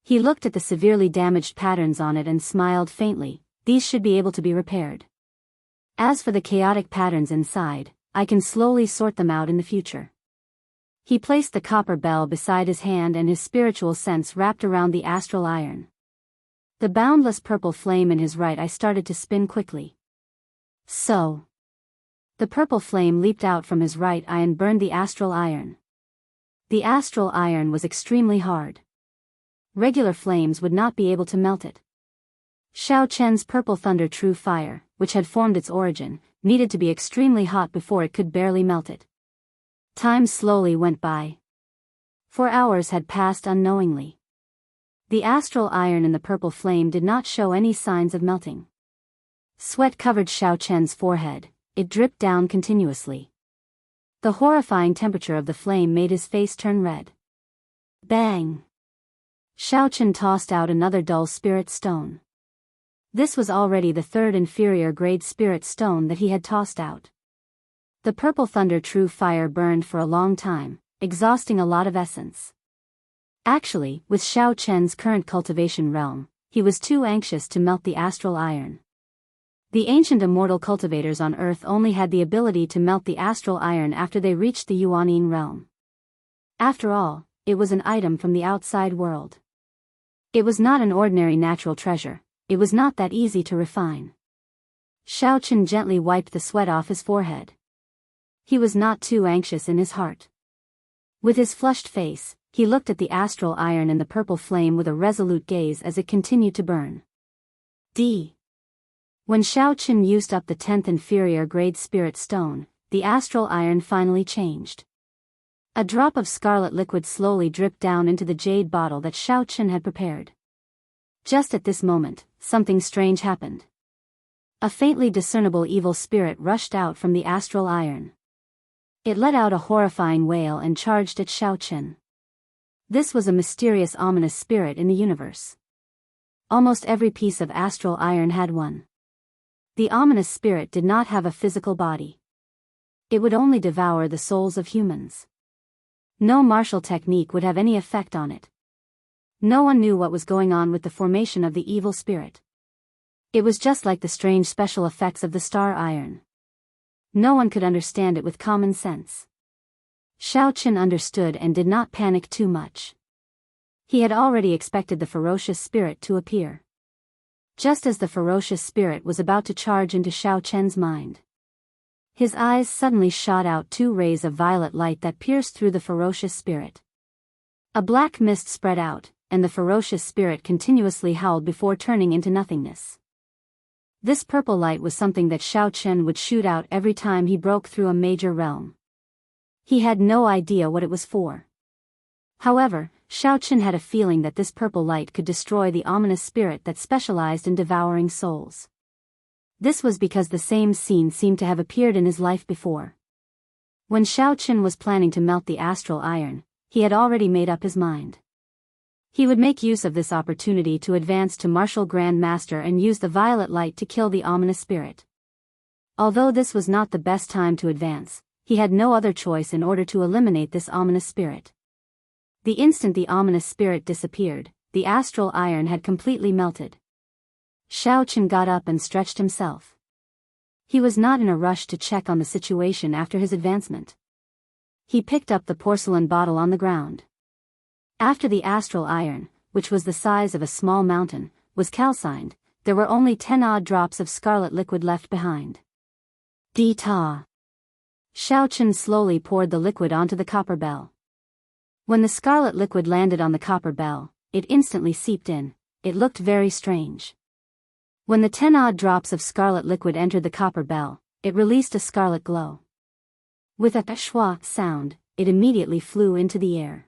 He looked at the severely damaged patterns on it and smiled faintly. These should be able to be repaired. As for the chaotic patterns inside, I can slowly sort them out in the future. He placed the copper bell beside his hand and his spiritual sense wrapped around the astral iron. The boundless purple flame in his right eye started to spin quickly. So. The purple flame leaped out from his right eye and burned the astral iron. The astral iron was extremely hard. Regular flames would not be able to melt it. Xiao Chen's purple thunder true fire, which had formed its origin, needed to be extremely hot before it could barely melt it. Time slowly went by. 4 hours had passed unknowingly. The astral iron in the purple flame did not show any signs of melting. Sweat covered Xiao Chen's forehead, it dripped down continuously. The horrifying temperature of the flame made his face turn red. Bang! Xiao Chen tossed out another dull spirit stone. This was already the third inferior grade spirit stone that he had tossed out. The purple thunder true fire burned for a long time, exhausting a lot of essence. Actually, with Xiao Chen's current cultivation realm, he was too anxious to melt the astral iron. The ancient immortal cultivators on Earth only had the ability to melt the astral iron after they reached the Yuanyin realm. After all, it was an item from the outside world. It was not an ordinary natural treasure, it was not that easy to refine. Xiao Chen gently wiped the sweat off his forehead. He was not too anxious in his heart. With his flushed face, he looked at the astral iron and the purple flame with a resolute gaze as it continued to burn. When Xiao Chen used up the 10th inferior grade spirit stone, the astral iron finally changed. A drop of scarlet liquid slowly dripped down into the jade bottle that Xiao Chen had prepared. Just at this moment, something strange happened. A faintly discernible evil spirit rushed out from the astral iron. It let out a horrifying wail and charged at Xiao Chen. This was a mysterious ominous spirit in the universe. Almost every piece of astral iron had one. The ominous spirit did not have a physical body. It would only devour the souls of humans. No martial technique would have any effect on it. No one knew what was going on with the formation of the evil spirit. It was just like the strange special effects of the star iron. No one could understand it with common sense. Xiao Chen understood and did not panic too much. He had already expected the ferocious spirit to appear. Just as the ferocious spirit was about to charge into Xiao Chen's mind, his eyes suddenly shot out 2 rays of violet light that pierced through the ferocious spirit. A black mist spread out, and the ferocious spirit continuously howled before turning into nothingness. This purple light was something that Xiao Chen would shoot out every time he broke through a major realm. He had no idea what it was for. However, Xiao Chen had a feeling that this purple light could destroy the ominous spirit that specialized in devouring souls. This was because the same scene seemed to have appeared in his life before. When Xiao Chen was planning to melt the astral iron, he had already made up his mind. He would make use of this opportunity to advance to Martial Grand Master and use the violet light to kill the ominous spirit. Although this was not the best time to advance, he had no other choice in order to eliminate this ominous spirit. The instant the ominous spirit disappeared, the astral iron had completely melted. Xiao Chen got up and stretched himself. He was not in a rush to check on the situation after his advancement. He picked up the porcelain bottle on the ground. After the astral iron, which was the size of a small mountain, was calcined, there were only 10 odd drops of scarlet liquid left behind. Ta. Xiao Chen slowly poured the liquid onto the copper bell. When the scarlet liquid landed on the copper bell, it instantly seeped in. It looked very strange. When the 10-odd drops of scarlet liquid entered the copper bell, it released a scarlet glow. With a schwa sound, it immediately flew into the air.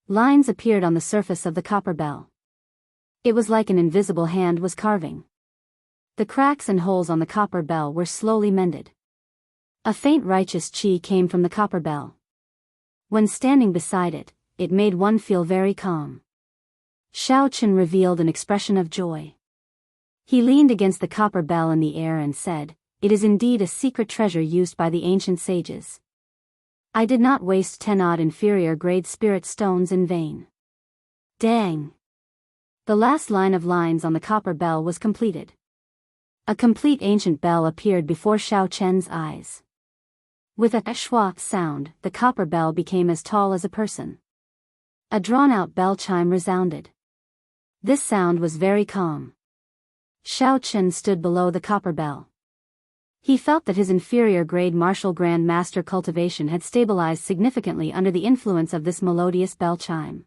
Lines appeared on the surface of the copper bell. It was like an invisible hand was carving. The cracks and holes on the copper bell were slowly mended. A faint righteous chi came from the copper bell. When standing beside it, it made one feel very calm. Xiao Chen revealed an expression of joy. He leaned against the copper bell in the air and said, "It is indeed a secret treasure used by the ancient sages. I did not waste 10-odd inferior grade spirit stones in vain." Dang! The last line of lines on the copper bell was completed. A complete ancient bell appeared before Xiao Chen's eyes. With a schwa sound, the copper bell became as tall as a person. A drawn-out bell chime resounded. This sound was very calm. Xiao Chen stood below the copper bell. He felt that his inferior grade martial grand master cultivation had stabilized significantly under the influence of this melodious bell chime.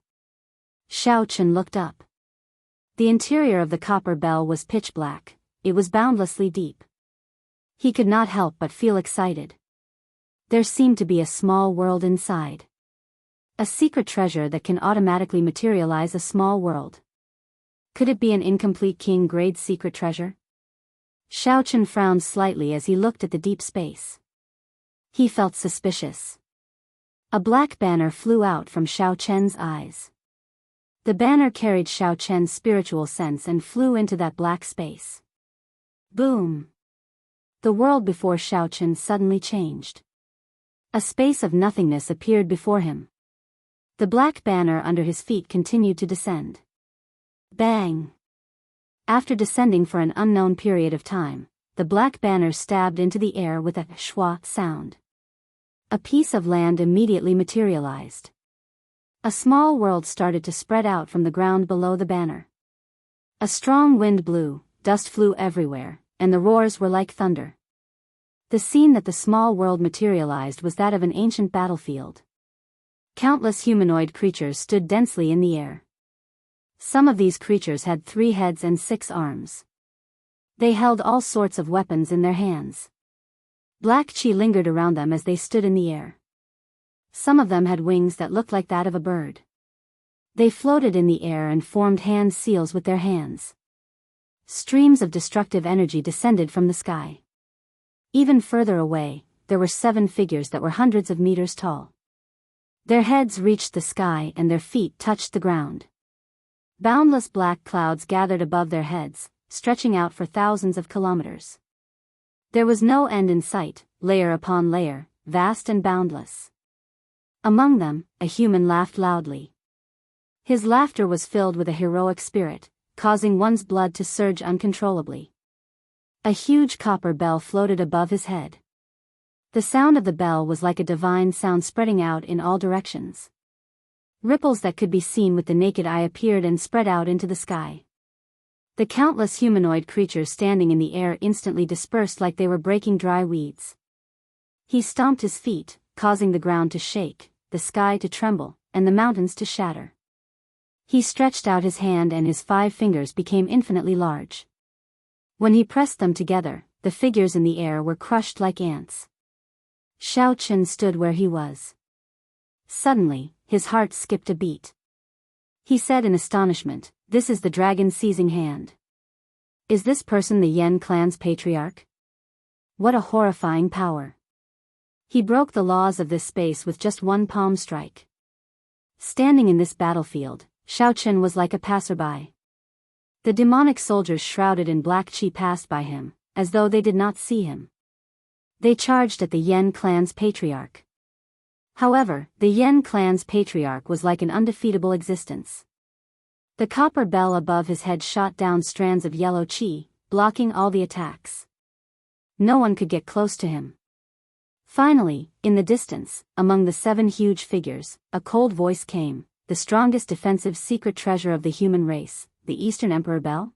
Xiao Chen looked up. The interior of the copper bell was pitch black. It was boundlessly deep. He could not help but feel excited. There seemed to be a small world inside. A secret treasure that can automatically materialize a small world. Could it be an incomplete king-grade secret treasure? Xiao Chen frowned slightly as he looked at the deep space. He felt suspicious. A black banner flew out from Xiao Chen's eyes. The banner carried Xiao Chen's spiritual sense and flew into that black space. Boom! The world before Xiao Chen suddenly changed. A space of nothingness appeared before him. The black banner under his feet continued to descend. Bang! After descending for an unknown period of time, the black banner stabbed into the air with a schwa sound. A piece of land immediately materialized. A small world started to spread out from the ground below the banner. A strong wind blew, dust flew everywhere, and the roars were like thunder. The scene that the small world materialized was that of an ancient battlefield. Countless humanoid creatures stood densely in the air. Some of these creatures had 3 heads and 6 arms. They held all sorts of weapons in their hands. Black chi lingered around them as they stood in the air. Some of them had wings that looked like that of a bird. They floated in the air and formed hand seals with their hands. Streams of destructive energy descended from the sky. Even further away, there were 7 figures that were hundreds of meters tall. Their heads reached the sky and their feet touched the ground. Boundless black clouds gathered above their heads, stretching out for thousands of kilometers. There was no end in sight, layer upon layer, vast and boundless. Among them, a human laughed loudly. His laughter was filled with a heroic spirit, causing one's blood to surge uncontrollably. A huge copper bell floated above his head. The sound of the bell was like a divine sound spreading out in all directions. Ripples that could be seen with the naked eye appeared and spread out into the sky. The countless humanoid creatures standing in the air instantly dispersed like they were breaking dry weeds. He stomped his feet, causing the ground to shake, the sky to tremble, and the mountains to shatter. He stretched out his hand and his 5 fingers became infinitely large. When he pressed them together, the figures in the air were crushed like ants. Xiao Chen stood where he was. Suddenly, his heart skipped a beat. He said in astonishment, "This is the dragon seizing hand. Is this person the Yen clan's patriarch? What a horrifying power." He broke the laws of this space with just one palm strike. Standing in this battlefield, Xiao Chen was like a passerby. The demonic soldiers shrouded in black chi passed by him, as though they did not see him. They charged at the Yen clan's patriarch. However, the Yen clan's patriarch was like an undefeatable existence. The copper bell above his head shot down strands of yellow chi, blocking all the attacks. No one could get close to him. Finally, in the distance, among the 7 huge figures, a cold voice came, "The strongest defensive secret treasure of the human race, the Eastern Emperor Bell?"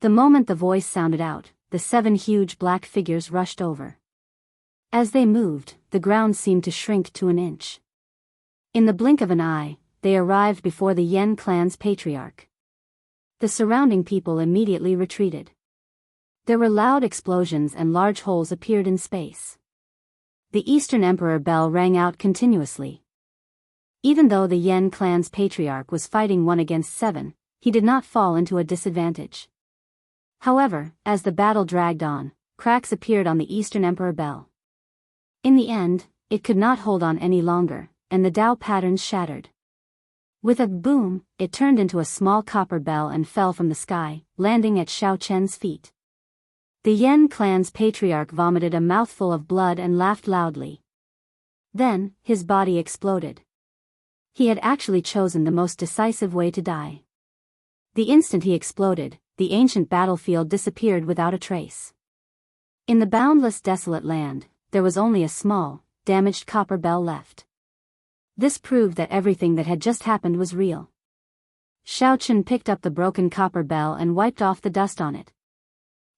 The moment the voice sounded out, the 7 huge black figures rushed over. As they moved, the ground seemed to shrink to an inch. In the blink of an eye, they arrived before the Yen clan's patriarch. The surrounding people immediately retreated. There were loud explosions and large holes appeared in space. The Eastern Emperor bell rang out continuously. Even though the Yen clan's patriarch was fighting 1 against 7, he did not fall into a disadvantage. However, as the battle dragged on, cracks appeared on the Eastern Emperor bell. In the end, it could not hold on any longer, and the Tao patterns shattered. With a boom, it turned into a small copper bell and fell from the sky, landing at Xiao Chen's feet. The Yen clan's patriarch vomited a mouthful of blood and laughed loudly. Then, his body exploded. He had actually chosen the most decisive way to die. The instant he exploded, the ancient battlefield disappeared without a trace. In the boundless desolate land, there was only a small, damaged copper bell left. This proved that everything that had just happened was real. Xiao Chen picked up the broken copper bell and wiped off the dust on it.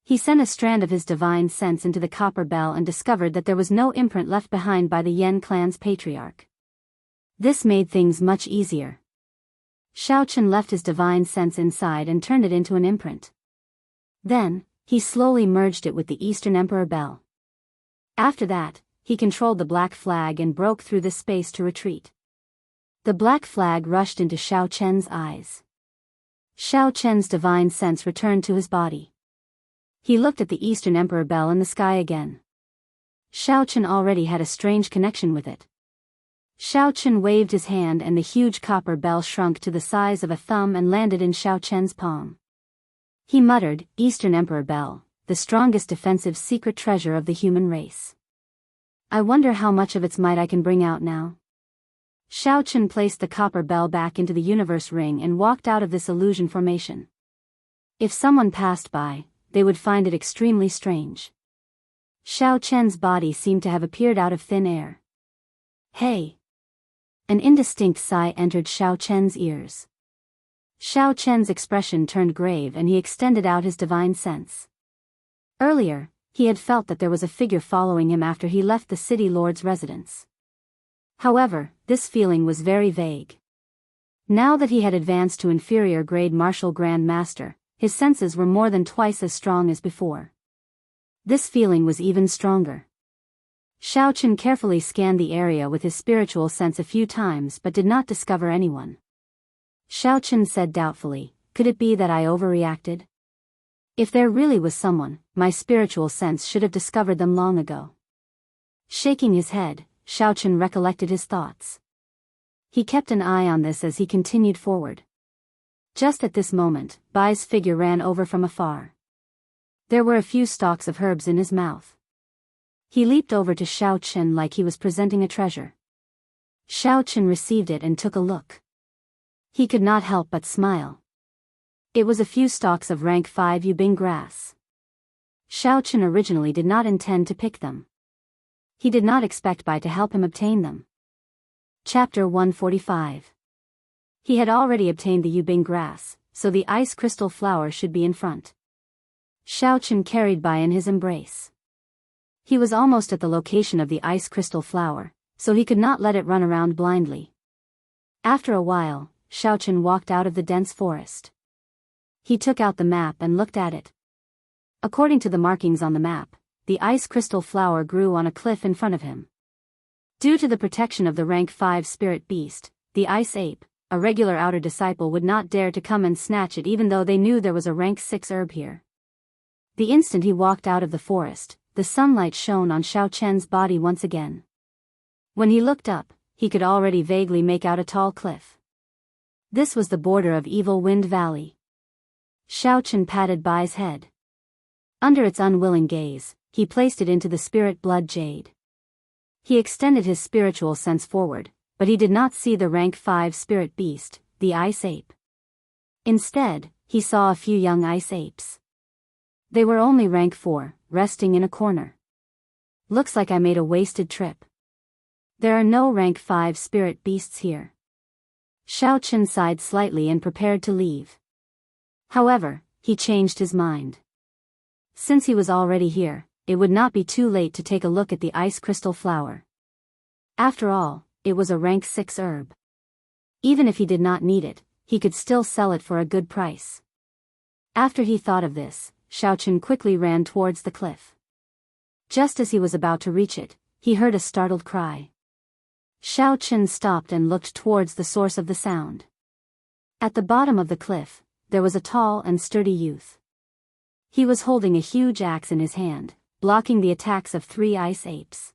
He sent a strand of his divine sense into the copper bell and discovered that there was no imprint left behind by the Yen clan's patriarch. This made things much easier. Xiao Chen left his divine sense inside and turned it into an imprint. Then, he slowly merged it with the Eastern Emperor bell. After that, he controlled the black flag and broke through the space to retreat. The black flag rushed into Xiao Chen's eyes. Xiao Chen's divine sense returned to his body. He looked at the Eastern Emperor bell in the sky again. Xiao Chen already had a strange connection with it. Xiao Chen waved his hand and the huge copper bell shrunk to the size of a thumb and landed in Xiao Chen's palm. He muttered, "Eastern Emperor bell, the strongest defensive secret treasure of the human race. I wonder how much of its might I can bring out now." Xiao Chen placed the copper bell back into the universe ring and walked out of this illusion formation. If someone passed by, they would find it extremely strange. Xiao Chen's body seemed to have appeared out of thin air. "Hey!" An indistinct sigh entered Xiao Chen's ears. Xiao Chen's expression turned grave and he extended out his divine sense. Earlier, he had felt that there was a figure following him after he left the city lord's residence. However, this feeling was very vague. Now that he had advanced to inferior grade martial grand master, his senses were more than twice as strong as before. This feeling was even stronger. Xiao Chen carefully scanned the area with his spiritual sense a few times but did not discover anyone. Xiao Chen said doubtfully, "Could it be that I overreacted? If there really was someone, my spiritual sense should have discovered them long ago." Shaking his head, Xiao Chen recollected his thoughts. He kept an eye on this as he continued forward. Just at this moment, Bai's figure ran over from afar. There were a few stalks of herbs in his mouth. He leaped over to Xiao Chen like he was presenting a treasure. Xiao Chen received it and took a look. He could not help but smile. It was a few stalks of rank 5 yubing grass. Xiao Chen originally did not intend to pick them. He did not expect Bai to help him obtain them. Chapter 145. He had already obtained the yubing grass, so the ice crystal flower should be in front. Xiao Chen carried Bai in his embrace. He was almost at the location of the ice crystal flower, so he could not let it run around blindly. After a while, Xiao Chen walked out of the dense forest. He took out the map and looked at it. According to the markings on the map, the ice crystal flower grew on a cliff in front of him. Due to the protection of the rank 5 spirit beast, the ice ape, a regular outer disciple would not dare to come and snatch it even though they knew there was a rank 6 herb here. The instant he walked out of the forest, the sunlight shone on Xiao Chen's body once again. When he looked up, he could already vaguely make out a tall cliff. This was the border of Evil Wind Valley. Xiao Chen patted Bai's head. Under its unwilling gaze, he placed it into the spirit blood jade. He extended his spiritual sense forward, but he did not see the rank 5 spirit beast, the ice ape. Instead, he saw a few young ice apes. They were only rank 4, resting in a corner. Looks like I made a wasted trip. There are no rank 5 spirit beasts here. Xiao Chen sighed slightly and prepared to leave. However, he changed his mind. Since he was already here, it would not be too late to take a look at the ice crystal flower. After all, it was a rank 6 herb. Even if he did not need it, he could still sell it for a good price. After he thought of this, Xiaochen quickly ran towards the cliff. Just as he was about to reach it, he heard a startled cry. Xiaochen stopped and looked towards the source of the sound. At the bottom of the cliff, there was a tall and sturdy youth. He was holding a huge axe in his hand, blocking the attacks of 3 ice apes.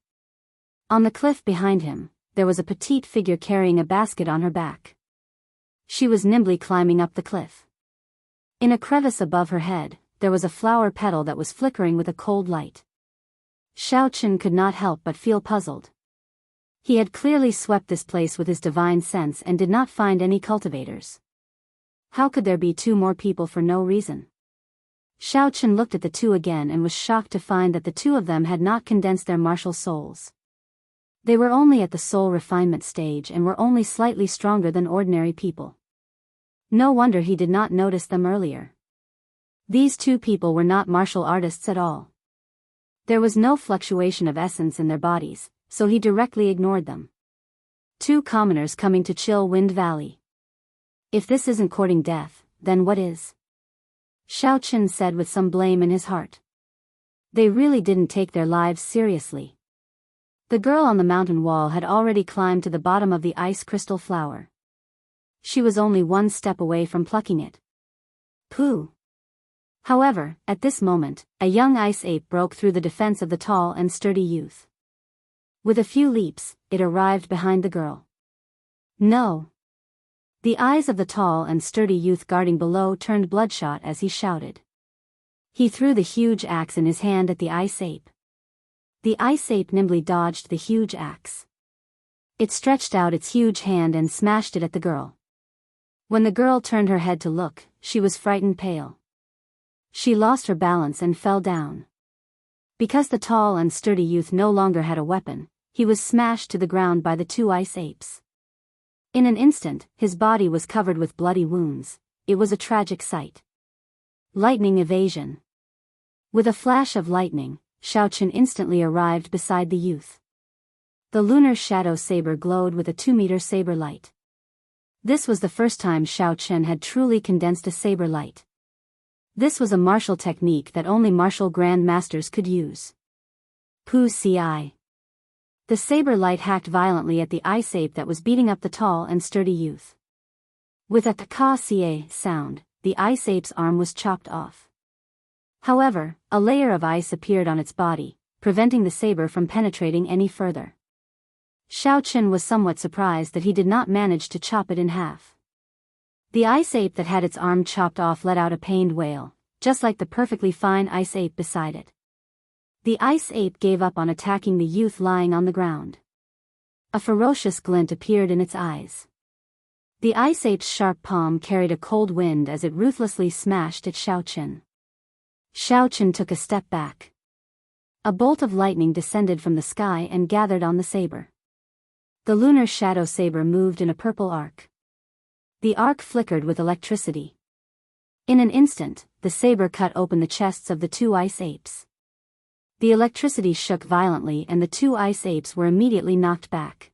On the cliff behind him, there was a petite figure carrying a basket on her back. She was nimbly climbing up the cliff. In a crevice above her head, there was a flower petal that was flickering with a cold light. Xiaochen could not help but feel puzzled. He had clearly swept this place with his divine sense and did not find any cultivators. How could there be 2 more people for no reason? Xiaochen looked at the 2 again and was shocked to find that the 2 of them had not condensed their martial souls. They were only at the soul refinement stage and were only slightly stronger than ordinary people. No wonder he did not notice them earlier. These 2 people were not martial artists at all. There was no fluctuation of essence in their bodies, so he directly ignored them. 2 commoners coming to chill Wind Valley. If this isn't courting death, then what is? Xiaochen said with some blame in his heart. They really didn't take their lives seriously. The girl on the mountain wall had already climbed to the bottom of the ice crystal flower. She was only 1 step away from plucking it. Pooh! However, at this moment, a young ice ape broke through the defense of the tall and sturdy youth. With a few leaps, it arrived behind the girl. No! The eyes of the tall and sturdy youth guarding below turned bloodshot as he shouted. He threw the huge axe in his hand at the ice ape. The ice ape nimbly dodged the huge axe. It stretched out its huge hand and smashed it at the girl. When the girl turned her head to look, she was frightened pale. She lost her balance and fell down. Because the tall and sturdy youth no longer had a weapon, he was smashed to the ground by the 2 ice apes. In an instant, his body was covered with bloody wounds. It was a tragic sight. Lightning evasion. With a flash of lightning, Xiaochen instantly arrived beside the youth. The lunar shadow saber glowed with a 2-meter saber light. This was the first time Xiaochen had truly condensed a saber light. This was a martial technique that only martial grand masters could use. Pu ci. The saber light hacked violently at the ice ape that was beating up the tall and sturdy youth. With a ka-ca sound, the ice ape's arm was chopped off. However, a layer of ice appeared on its body, preventing the saber from penetrating any further. Xiaochen was somewhat surprised that he did not manage to chop it in half. The ice ape that had its arm chopped off let out a pained wail, just like the perfectly fine ice ape beside it. The ice ape gave up on attacking the youth lying on the ground. A ferocious glint appeared in its eyes. The ice ape's sharp palm carried a cold wind as it ruthlessly smashed at Xiaochen. Xiaochen took a step back. A bolt of lightning descended from the sky and gathered on the saber. The lunar shadow saber moved in a purple arc. The arc flickered with electricity. In an instant, the saber cut open the chests of the 2 ice apes. The electricity shook violently and the 2 ice apes were immediately knocked back.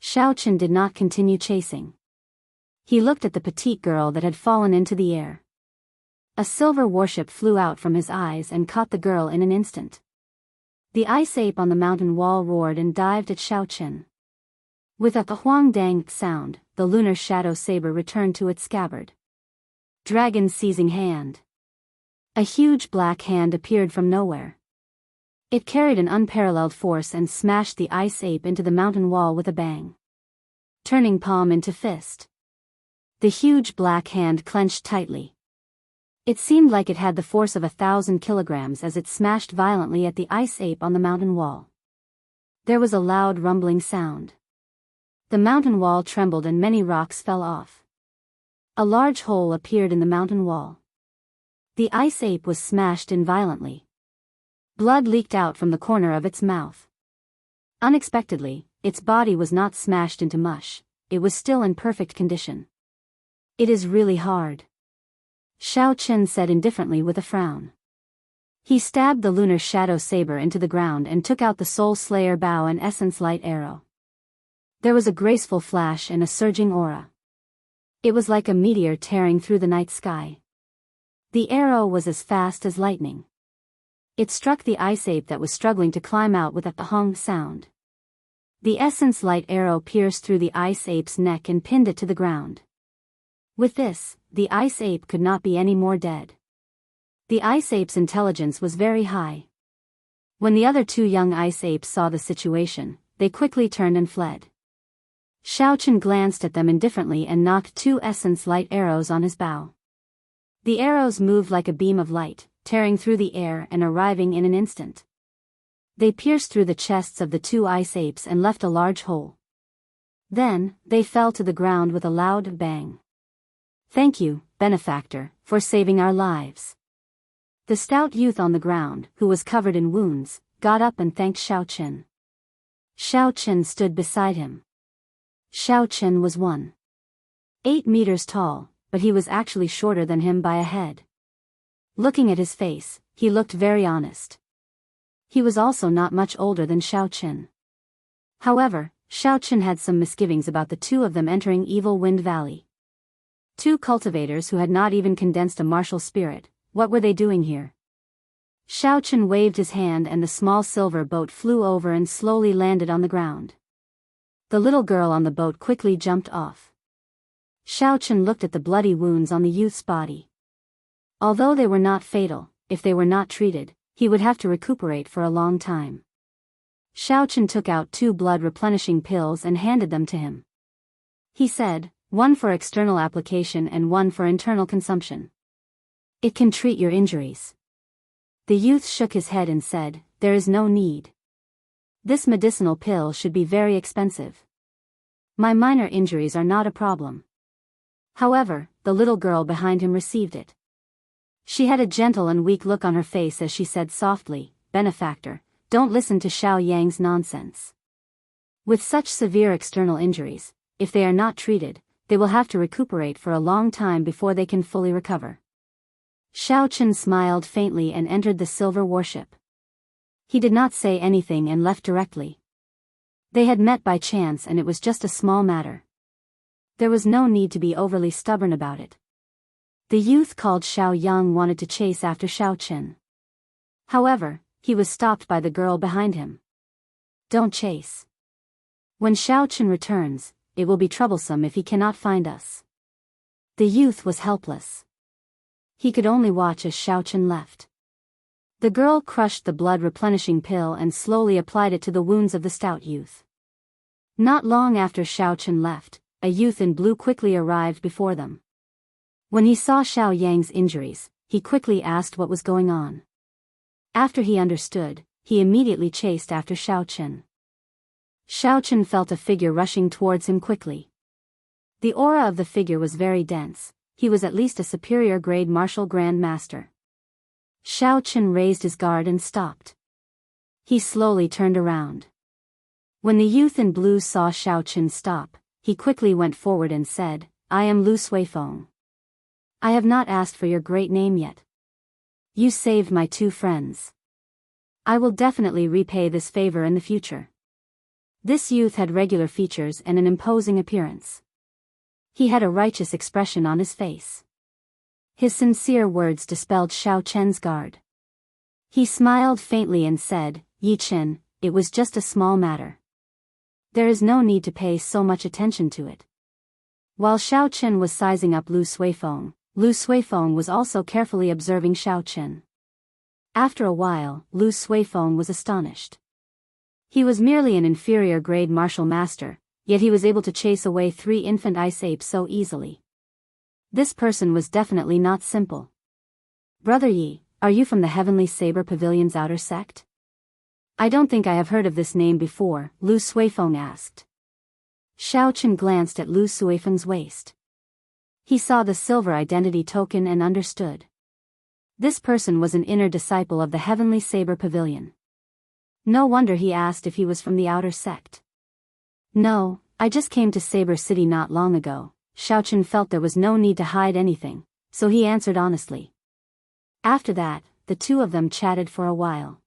Xiaochen did not continue chasing. He looked at the petite girl that had fallen into the air. A silver warship flew out from his eyes and caught the girl in an instant. The ice ape on the mountain wall roared and dived at Xiaochen. With a huang-dang sound, the lunar shadow saber returned to its scabbard. Dragon seizing hand. A huge black hand appeared from nowhere. It carried an unparalleled force and smashed the ice ape into the mountain wall with a bang. Turning palm into fist. The huge black hand clenched tightly. It seemed like it had the force of 1,000 kilograms as it smashed violently at the ice ape on the mountain wall. There was a loud rumbling sound. The mountain wall trembled and many rocks fell off. A large hole appeared in the mountain wall. The ice ape was smashed in violently. Blood leaked out from the corner of its mouth. Unexpectedly, its body was not smashed into mush, it was still in perfect condition. It is really hard. Xiaochen said indifferently with a frown. He stabbed the lunar shadow saber into the ground and took out the soul slayer bow and essence light arrow. There was a graceful flash and a surging aura. It was like a meteor tearing through the night sky. The arrow was as fast as lightning. It struck the ice ape that was struggling to climb out with a thong sound. The essence light arrow pierced through the ice ape's neck and pinned it to the ground. With this, the ice ape could not be any more dead. The ice ape's intelligence was very high. When the other two young ice apes saw the situation, they quickly turned and fled. Xiaochen glanced at them indifferently and knocked two essence light arrows on his bow. The arrows moved like a beam of light, tearing through the air and arriving in an instant. They pierced through the chests of the two ice apes and left a large hole. Then, they fell to the ground with a loud bang. "Thank you, benefactor, for saving our lives." The stout youth on the ground, who was covered in wounds, got up and thanked Xiaochen. Xiaochen stood beside him. Xiaochen was 1.8 meters tall, but he was actually shorter than him by a head. Looking at his face, he looked very honest. He was also not much older than Xiaochen. However, Xiaochen had some misgivings about the two of them entering Evil Wind Valley. Two cultivators who had not even condensed a martial spirit, what were they doing here? Xiaochen waved his hand and the small silver boat flew over and slowly landed on the ground. The little girl on the boat quickly jumped off. Xiaochen looked at the bloody wounds on the youth's body. Although they were not fatal, if they were not treated, he would have to recuperate for a long time. Xiaochen took out 2 blood-replenishing pills and handed them to him. He said, "One for external application and one for internal consumption. It can treat your injuries." The youth shook his head and said, "There is no need. This medicinal pill should be very expensive. My minor injuries are not a problem." However, the little girl behind him received it. She had a gentle and weak look on her face as she said softly, "Benefactor, don't listen to Xiao Yang's nonsense. With such severe external injuries, if they are not treated, they will have to recuperate for a long time before they can fully recover." Xiaochen smiled faintly and entered the silver warship. He did not say anything and left directly. They had met by chance and it was just a small matter. There was no need to be overly stubborn about it. The youth called Xiao Yang wanted to chase after Xiaochen. However, he was stopped by the girl behind him. "Don't chase. When Xiaochen returns, it will be troublesome if he cannot find us." The youth was helpless. He could only watch as Xiaochen left. The girl crushed the blood-replenishing pill and slowly applied it to the wounds of the stout youth. Not long after Xiaochen left, a youth in blue quickly arrived before them. When he saw Xiao Yang's injuries, he quickly asked what was going on. After he understood, he immediately chased after Xiaochen. Xiaochen felt a figure rushing towards him quickly. The aura of the figure was very dense. He was at least a superior grade martial grand master. Xiaochen raised his guard and stopped. He slowly turned around. When the youth in blue saw Xiaochen stop, he quickly went forward and said, "I am Lu Suifeng. I have not asked for your great name yet. You saved my 2 friends. I will definitely repay this favor in the future." This youth had regular features and an imposing appearance. He had a righteous expression on his face. His sincere words dispelled Xiaochen's guard. He smiled faintly and said, "Yi Chen, it was just a small matter. There is no need to pay so much attention to it." While Xiaochen was sizing up Lu Suifeng was also carefully observing Xiaochen. After a while, Lu Suifeng was astonished. He was merely an inferior grade martial master, yet he was able to chase away 3 infant ice apes so easily. This person was definitely not simple. "Brother Yi, are you from the Heavenly Saber Pavilion's outer sect?" "I don't think I have heard of this name before," Lu Suifeng asked. Xiaochen glanced at Lu Suifeng's waist. He saw the silver identity token and understood. This person was an inner disciple of the Heavenly Saber Pavilion. No wonder he asked if he was from the outer sect. "No, I just came to Saber City not long ago." Xiaochen felt there was no need to hide anything, so he answered honestly. After that, the two of them chatted for a while.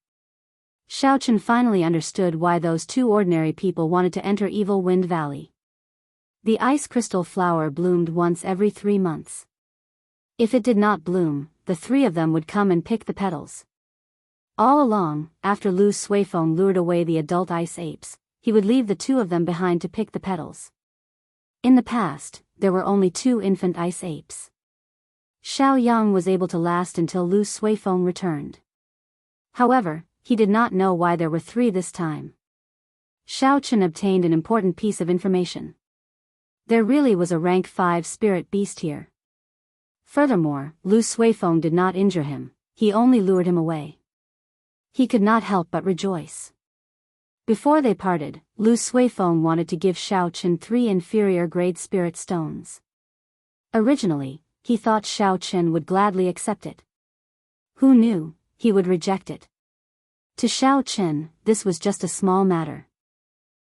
Xiaochen finally understood why those 2 ordinary people wanted to enter Evil Wind Valley. The ice crystal flower bloomed once every 3 months. If it did not bloom, the three of them would come and pick the petals. All along, after Lu Suifeng lured away the adult ice apes, he would leave the two of them behind to pick the petals. In the past, there were only 2 infant ice apes. Xiao Yang was able to last until Lu Suifeng returned. However, he did not know why there were 3 this time. Xiao Chen obtained an important piece of information. There really was a rank 5 spirit beast here. Furthermore, Lu Suifeng did not injure him, he only lured him away. He could not help but rejoice. Before they parted, Lu Suifeng wanted to give Xiao Chen 3 inferior grade spirit stones. Originally, he thought Xiao Chen would gladly accept it. Who knew, he would reject it. To Xiao Chen, this was just a small matter.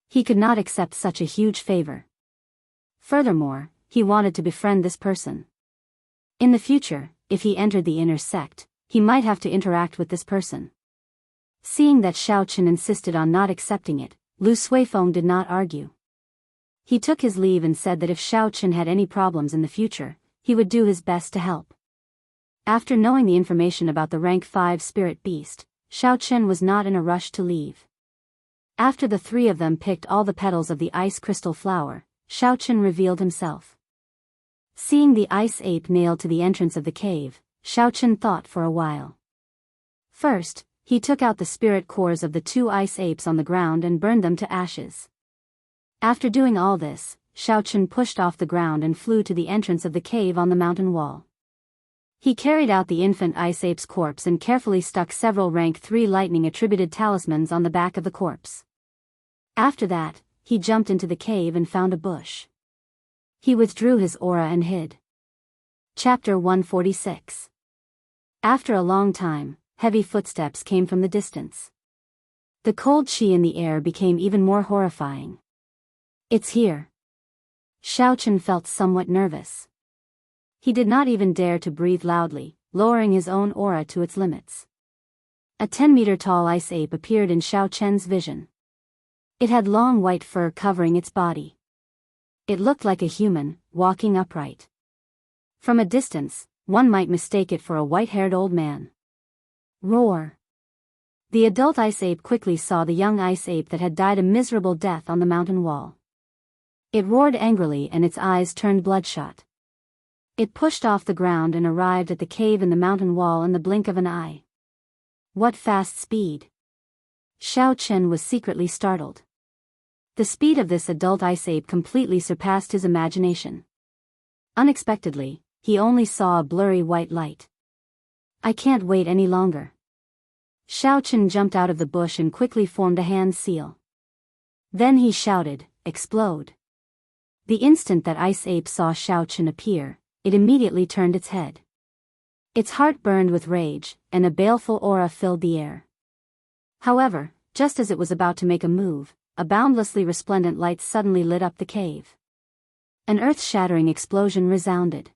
He could not accept such a huge favor. Furthermore, he wanted to befriend this person. In the future, if he entered the inner sect, he might have to interact with this person. Seeing that Xiao Chen insisted on not accepting it, Lu Suifeng did not argue. He took his leave and said that if Xiao Chen had any problems in the future, he would do his best to help. After knowing the information about the rank 5 spirit beast, Xiao Chen was not in a rush to leave. After the 3 of them picked all the petals of the ice crystal flower, Xiao Chen revealed himself. Seeing the ice ape nailed to the entrance of the cave, Xiao Chen thought for a while. First, he took out the spirit cores of the 2 ice apes on the ground and burned them to ashes. After doing all this, Xiao Chen pushed off the ground and flew to the entrance of the cave on the mountain wall. He carried out the infant ice ape's corpse and carefully stuck several rank 3 lightning attributed talismans on the back of the corpse. After that, he jumped into the cave and found a bush. He withdrew his aura and hid. Chapter 146. After a long time, heavy footsteps came from the distance. The cold qi in the air became even more horrifying. It's here. Xiao Chen felt somewhat nervous. He did not even dare to breathe loudly, lowering his own aura to its limits. A 10-meter-tall ice ape appeared in Xiao Chen's vision. It had long white fur covering its body. It looked like a human, walking upright. From a distance, one might mistake it for a white-haired old man. Roar! The adult ice ape quickly saw the young ice ape that had died a miserable death on the mountain wall. It roared angrily and its eyes turned bloodshot. It pushed off the ground and arrived at the cave in the mountain wall in the blink of an eye. What fast speed! Xiao Chen was secretly startled. The speed of this adult ice ape completely surpassed his imagination. Unexpectedly, he only saw a blurry white light. I can't wait any longer. Xiao Chen jumped out of the bush and quickly formed a hand seal. Then he shouted, "Explode!" The instant that ice ape saw Xiao Chen appear, it immediately turned its head. Its heart burned with rage, and a baleful aura filled the air. However, just as it was about to make a move, a boundlessly resplendent light suddenly lit up the cave. An earth-shattering explosion resounded.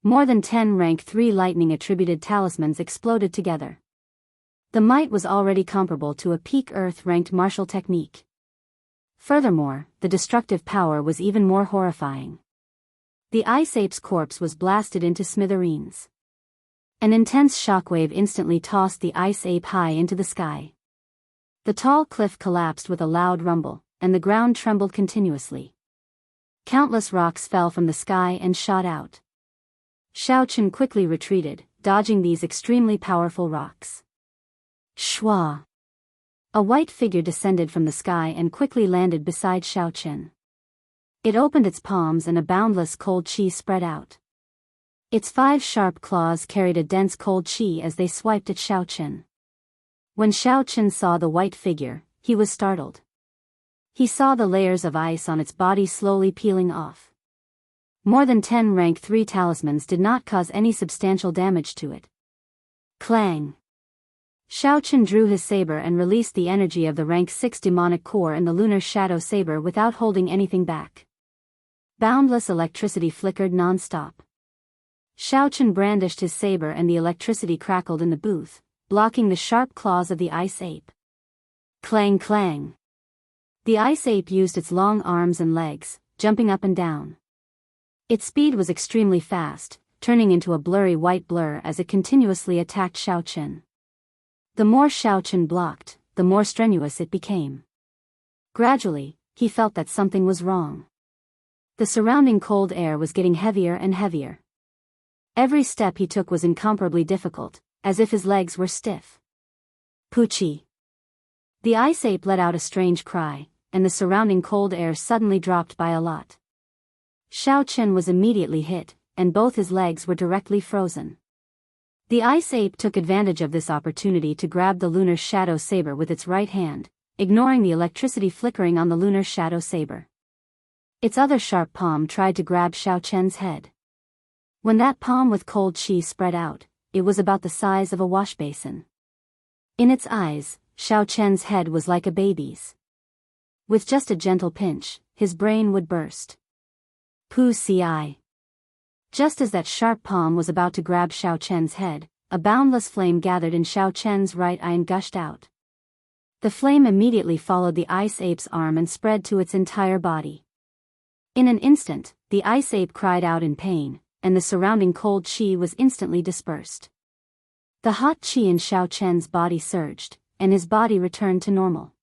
More than 10 rank 3 lightning attributed talismans exploded together. The might was already comparable to a peak Earth-ranked martial technique. Furthermore, the destructive power was even more horrifying. The ice ape's corpse was blasted into smithereens. An intense shockwave instantly tossed the ice ape high into the sky. The tall cliff collapsed with a loud rumble, and the ground trembled continuously. Countless rocks fell from the sky and shot out. Xiao Chen quickly retreated, dodging these extremely powerful rocks. Shwa! A white figure descended from the sky and quickly landed beside Xiao Chen. It opened its palms and a boundless cold qi spread out. Its 5 sharp claws carried a dense cold qi as they swiped at Xiao Chen. When Xiao Chen saw the white figure, he was startled. He saw the layers of ice on its body slowly peeling off. More than 10 rank 3 talismans did not cause any substantial damage to it. Clang! Xiao Chen drew his saber and released the energy of the rank 6 demonic core in the lunar shadow saber without holding anything back. Boundless electricity flickered non-stop. Xiao Chen brandished his saber and the electricity crackled in the booth, blocking the sharp claws of the ice ape. Clang clang! The ice ape used its long arms and legs, jumping up and down. Its speed was extremely fast, turning into a blurry white blur as it continuously attacked Xiao Chen. The more Xiao Chen blocked, the more strenuous it became. Gradually, he felt that something was wrong. The surrounding cold air was getting heavier and heavier. Every step he took was incomparably difficult, as if his legs were stiff. Poochie! The ice ape let out a strange cry, and the surrounding cold air suddenly dropped by a lot. Xiao Chen was immediately hit, and both his legs were directly frozen. The ice ape took advantage of this opportunity to grab the lunar shadow saber with its right hand, ignoring the electricity flickering on the lunar shadow saber. Its other sharp palm tried to grab Xiao Chen's head. When that palm with cold chi spread out, it was about the size of a wash basin. In its eyes, Xiao Chen's head was like a baby's. With just a gentle pinch, his brain would burst. Poo-ci. Just as that sharp palm was about to grab Xiao Chen's head, a boundless flame gathered in Xiao Chen's right eye and gushed out. The flame immediately followed the ice ape's arm and spread to its entire body. In an instant, the ice ape cried out in pain, and the surrounding cold chi was instantly dispersed. The hot chi in Xiao Chen's body surged, and his body returned to normal.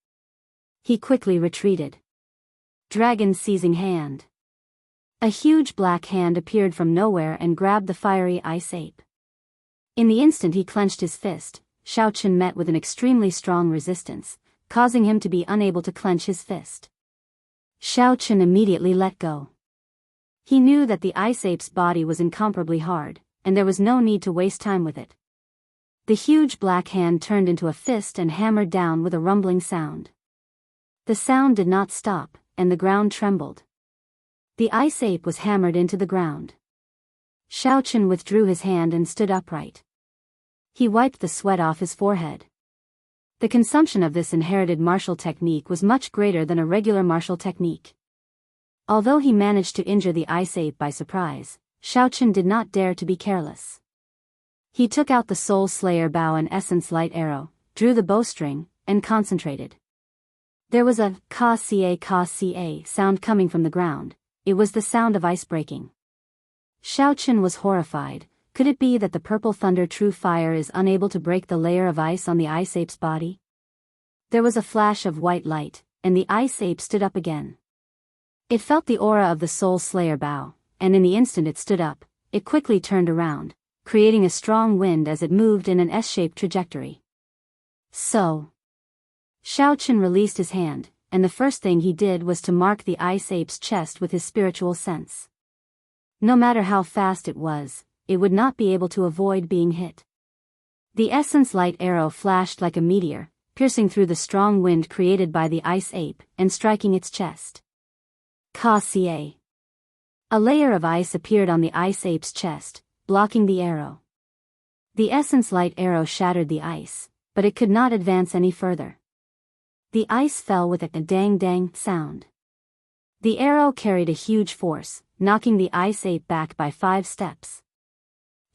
He quickly retreated. Dragon seizing hand. A huge black hand appeared from nowhere and grabbed the fiery ice ape. In the instant he clenched his fist, Xiao Chen met with an extremely strong resistance, causing him to be unable to clench his fist. Xiao Chen immediately let go. He knew that the ice ape's body was incomparably hard, and there was no need to waste time with it. The huge black hand turned into a fist and hammered down with a rumbling sound. The sound did not stop, and the ground trembled. The ice ape was hammered into the ground. Xiao Chen withdrew his hand and stood upright. He wiped the sweat off his forehead. The consumption of this inherited martial technique was much greater than a regular martial technique. Although he managed to injure the ice ape by surprise, Xiao Chen did not dare to be careless. He took out the Soul Slayer bow and Essence Light Arrow, drew the bowstring, and concentrated. There was a ka-ca sound coming from the ground. It was the sound of ice breaking. Xiao Chen was horrified. Could it be that the purple thunder true fire is unable to break the layer of ice on the ice ape's body? There was a flash of white light, and the ice ape stood up again. It felt the aura of the Soul Slayer bow, and in the instant it stood up, it quickly turned around, creating a strong wind as it moved in an S-shaped trajectory. So, Xiao Chen released his hand, and the first thing he did was to mark the ice ape's chest with his spiritual sense. No matter how fast it was, it would not be able to avoid being hit. The essence light arrow flashed like a meteor, piercing through the strong wind created by the ice ape, and striking its chest. Ka-ca. A layer of ice appeared on the ice ape's chest, blocking the arrow. The essence light arrow shattered the ice, but it could not advance any further. The ice fell with a dang-dang sound. The arrow carried a huge force, knocking the ice ape back by 5 steps.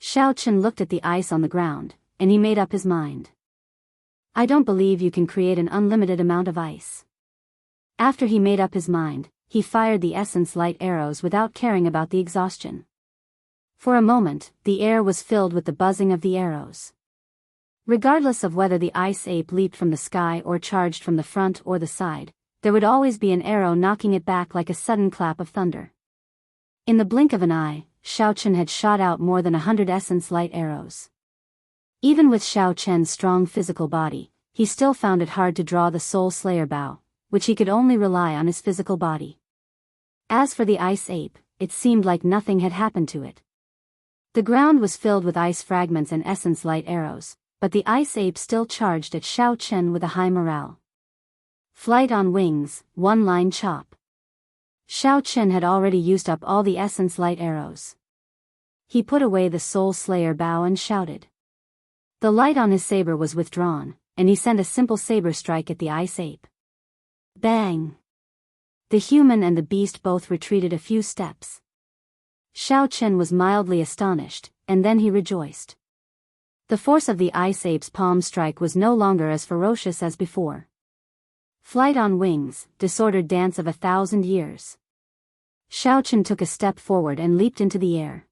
Xiao Chen looked at the ice on the ground, and he made up his mind. I don't believe you can create an unlimited amount of ice. After he made up his mind, he fired the essence light arrows without caring about the exhaustion. For a moment, the air was filled with the buzzing of the arrows. Regardless of whether the ice ape leaped from the sky or charged from the front or the side, there would always be an arrow knocking it back like a sudden clap of thunder. In the blink of an eye, Xiao Chen had shot out more than 100 essence light arrows. Even with Xiao Chen's strong physical body, he still found it hard to draw the Soul Slayer bow, which he could only rely on his physical body. As for the ice ape, it seemed like nothing had happened to it. The ground was filled with ice fragments and essence light arrows, but the ice ape still charged at Xiao Chen with a high morale. Flight on wings, one-line chop. Xiao Chen had already used up all the essence light arrows. He put away the Soul Slayer bow and shouted. The light on his saber was withdrawn, and he sent a simple saber strike at the ice ape. Bang! The human and the beast both retreated a few steps. Xiao Chen was mildly astonished, and then he rejoiced. The force of the ice ape's palm strike was no longer as ferocious as before. Flight on wings, disordered dance of 1,000 years. Xiao Chen took a step forward and leaped into the air.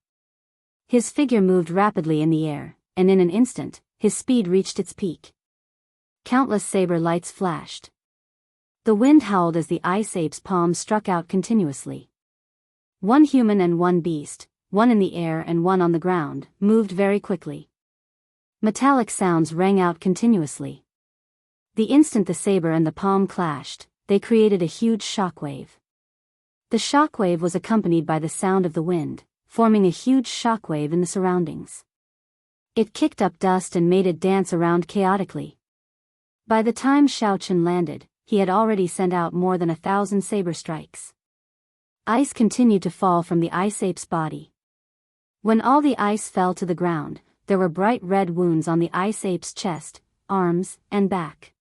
His figure moved rapidly in the air, and in an instant, his speed reached its peak. Countless saber lights flashed. The wind howled as the ice ape's palms struck out continuously. One human and one beast, one in the air and one on the ground, moved very quickly. Metallic sounds rang out continuously. The instant the saber and the palm clashed, they created a huge shockwave. The shockwave was accompanied by the sound of the wind, forming a huge shockwave in the surroundings. It kicked up dust and made it dance around chaotically. By the time Xiaochen landed, he had already sent out more than 1,000 saber strikes. Ice continued to fall from the ice ape's body. When all the ice fell to the ground, there were bright red wounds on the ice ape's chest, arms, and back.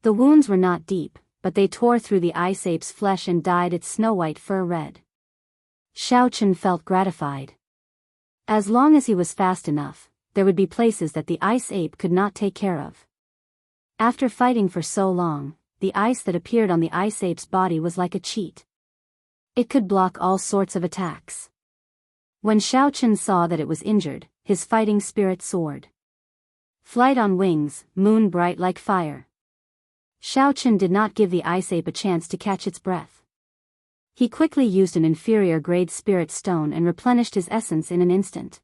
The wounds were not deep, but they tore through the ice ape's flesh and dyed its snow-white fur red. Xiaochen felt gratified. As long as he was fast enough, there would be places that the ice ape could not take care of. After fighting for so long, the ice that appeared on the ice ape's body was like a cheat. It could block all sorts of attacks. When Xiaochen saw that it was injured, his fighting spirit soared. Flight on wings, moon bright like fire. Xiaochen did not give the ice ape a chance to catch its breath. He quickly used an inferior grade spirit stone and replenished his essence in an instant.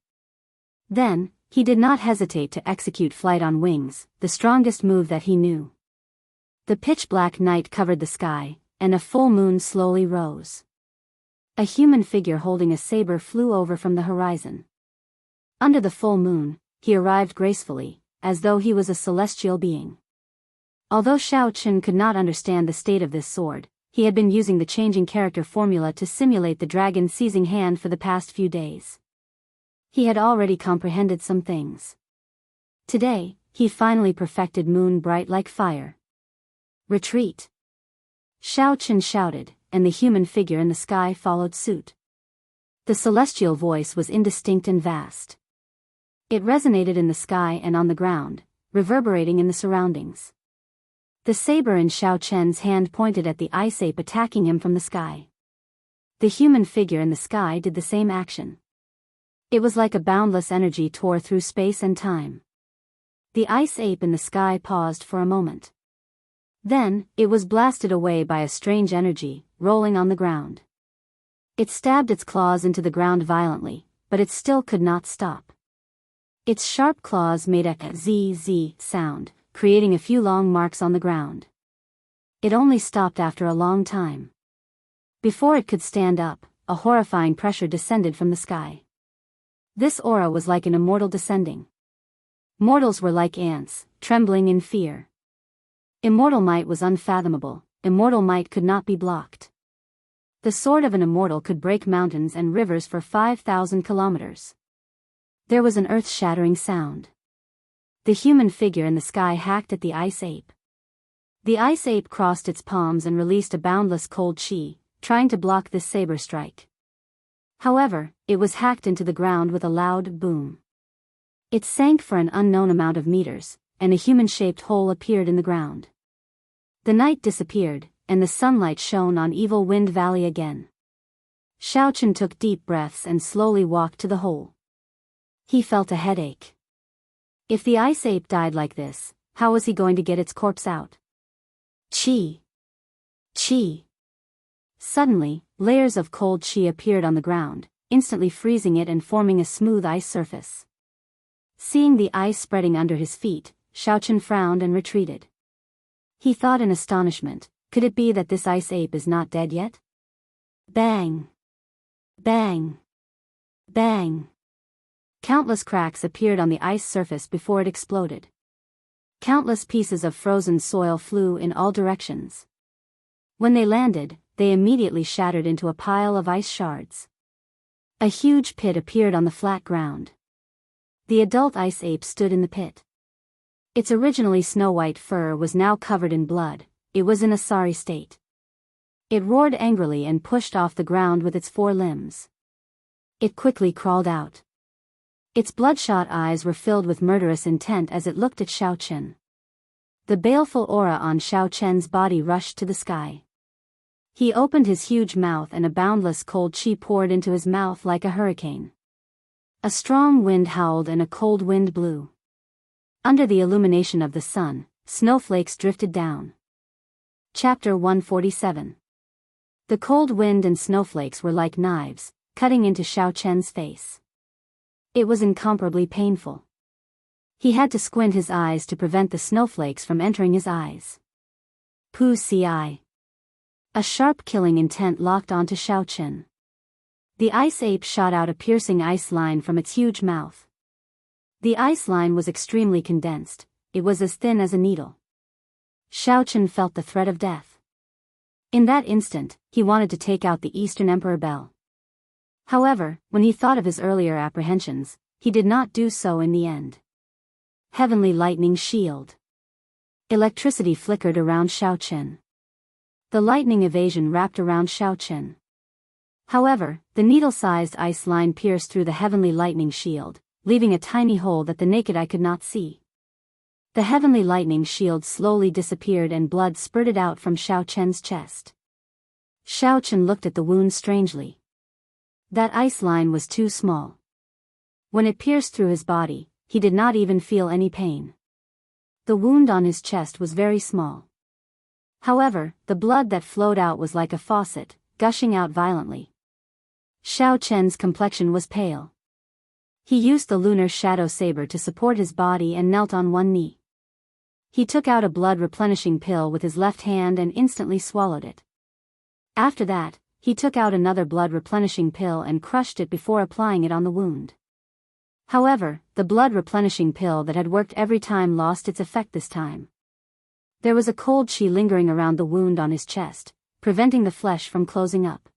Then, he did not hesitate to execute flight on wings, the strongest move that he knew. The pitch-black night covered the sky, and a full moon slowly rose. A human figure holding a saber flew over from the horizon. Under the full moon, he arrived gracefully, as though he was a celestial being. Although Xiaochen could not understand the state of this sword, he had been using the changing character formula to simulate the dragon seizing hand for the past few days. He had already comprehended some things. Today, he finally perfected moon bright like fire. Retreat! Xiaochen shouted, and the human figure in the sky followed suit. The celestial voice was indistinct and vast. It resonated in the sky and on the ground, reverberating in the surroundings. The saber in Xiaochen's hand pointed at the ice ape attacking him from the sky. The human figure in the sky did the same action. It was like a boundless energy tore through space and time. The ice ape in the sky paused for a moment. Then, it was blasted away by a strange energy, rolling on the ground. It stabbed its claws into the ground violently, but it still could not stop. Its sharp claws made a zzz sound, creating a few long marks on the ground. It only stopped after a long time. Before it could stand up, a horrifying pressure descended from the sky. This aura was like an immortal descending. Mortals were like ants, trembling in fear. Immortal might was unfathomable, immortal might could not be blocked. The sword of an immortal could break mountains and rivers for 5,000 kilometers. There was an earth-shattering sound. The human figure in the sky hacked at the ice ape. The ice ape crossed its palms and released a boundless cold chi, trying to block this saber strike. However, it was hacked into the ground with a loud boom. It sank for an unknown amount of meters, and a human-shaped hole appeared in the ground. The night disappeared, and the sunlight shone on Evil Wind Valley again. Xiaochen took deep breaths and slowly walked to the hole. He felt a headache. If the ice ape died like this, how was he going to get its corpse out? Chi! Chi! Suddenly, layers of cold chi appeared on the ground, instantly freezing it and forming a smooth ice surface. Seeing the ice spreading under his feet, Xiaochen frowned and retreated. He thought in astonishment, could it be that this ice ape is not dead yet? Bang! Bang! Bang! Countless cracks appeared on the ice surface before it exploded. Countless pieces of frozen soil flew in all directions. When they landed, they immediately shattered into a pile of ice shards. A huge pit appeared on the flat ground. The adult ice ape stood in the pit. Its originally snow-white fur was now covered in blood. It was in a sorry state. It roared angrily and pushed off the ground with its 4 limbs. It quickly crawled out. Its bloodshot eyes were filled with murderous intent as it looked at Xiaochen. The baleful aura on Xiaochen's body rushed to the sky. He opened his huge mouth and a boundless cold chi poured into his mouth like a hurricane. A strong wind howled and a cold wind blew. Under the illumination of the sun, snowflakes drifted down. Chapter 147. The cold wind and snowflakes were like knives, cutting into Xiao Chen's face. It was incomparably painful. He had to squint his eyes to prevent the snowflakes from entering his eyes. Pu Si. A sharp killing intent locked onto Xiao Chen. The ice ape shot out a piercing ice line from its huge mouth. The ice line was extremely condensed, it was as thin as a needle. Xiao Chen felt the threat of death. In that instant, he wanted to take out the Eastern Emperor Bell. However, when he thought of his earlier apprehensions, he did not do so in the end. Heavenly lightning shield. Electricity flickered around Xiao Chen. The lightning evasion wrapped around Xiao Chen. However, the needle-sized ice line pierced through the heavenly lightning shield, leaving a tiny hole that the naked eye could not see. The heavenly lightning shield slowly disappeared and blood spurted out from Xiao Chen's chest. Xiao Chen looked at the wound strangely. That ice line was too small. When it pierced through his body, he did not even feel any pain. The wound on his chest was very small. However, the blood that flowed out was like a faucet, gushing out violently. Xiao Chen's complexion was pale. He used the lunar shadow saber to support his body and knelt on one knee. He took out a blood-replenishing pill with his left hand and instantly swallowed it. After that, he took out another blood-replenishing pill and crushed it before applying it on the wound. However, the blood-replenishing pill that had worked every time lost its effect this time. There was a cold chi lingering around the wound on his chest, preventing the flesh from closing up.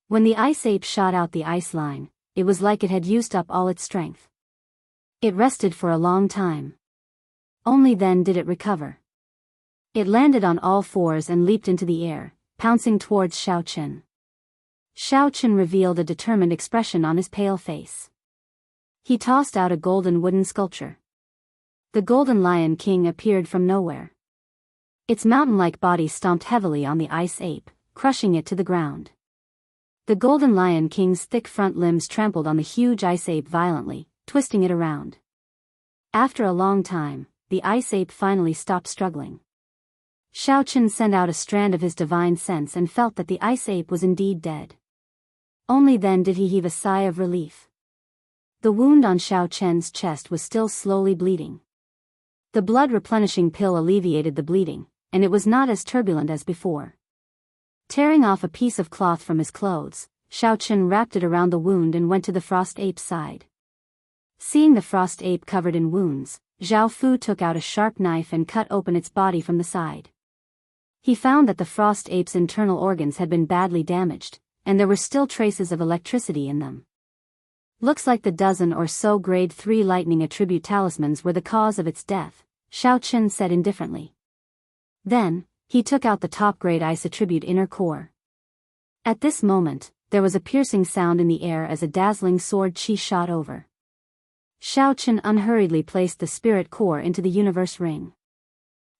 When the ice ape shot out the ice line, it was like it had used up all its strength. It rested for a long time. Only then did it recover. It landed on all fours and leaped into the air, pouncing towards Xiao Chen. Xiao Chen revealed a determined expression on his pale face. He tossed out a golden wooden sculpture. The golden lion king appeared from nowhere. Its mountain-like body stomped heavily on the ice ape, crushing it to the ground. The golden lion king's thick front limbs trampled on the huge ice ape violently, twisting it around. After a long time, the ice ape finally stopped struggling. Xiao Chen sent out a strand of his divine sense and felt that the ice ape was indeed dead. Only then did he heave a sigh of relief. The wound on Xiao Chen's chest was still slowly bleeding. The blood-replenishing pill alleviated the bleeding, and it was not as turbulent as before. Tearing off a piece of cloth from his clothes, Xiao Chen wrapped it around the wound and went to the frost ape's side. Seeing the frost ape covered in wounds, Zhao Fu took out a sharp knife and cut open its body from the side. He found that the frost ape's internal organs had been badly damaged, and there were still traces of electricity in them. Looks like the dozen or so grade 3 lightning attribute talismans were the cause of its death, Xiao Chen said indifferently. Then, he took out the top-grade ice attribute inner core. At this moment, there was a piercing sound in the air as a dazzling sword chi shot over. Xiao Chen unhurriedly placed the spirit core into the universe ring.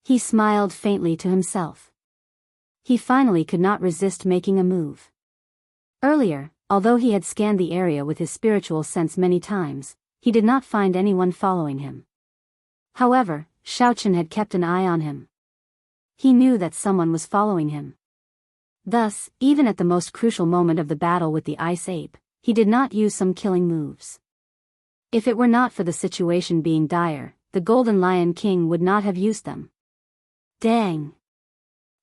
He smiled faintly to himself. He finally could not resist making a move. Earlier, although he had scanned the area with his spiritual sense many times, he did not find anyone following him. However, Xiao Chen had kept an eye on him. He knew that someone was following him. Thus, even at the most crucial moment of the battle with the ice ape, he did not use some killing moves. If it were not for the situation being dire, the Golden Lion King would not have used them. Dang!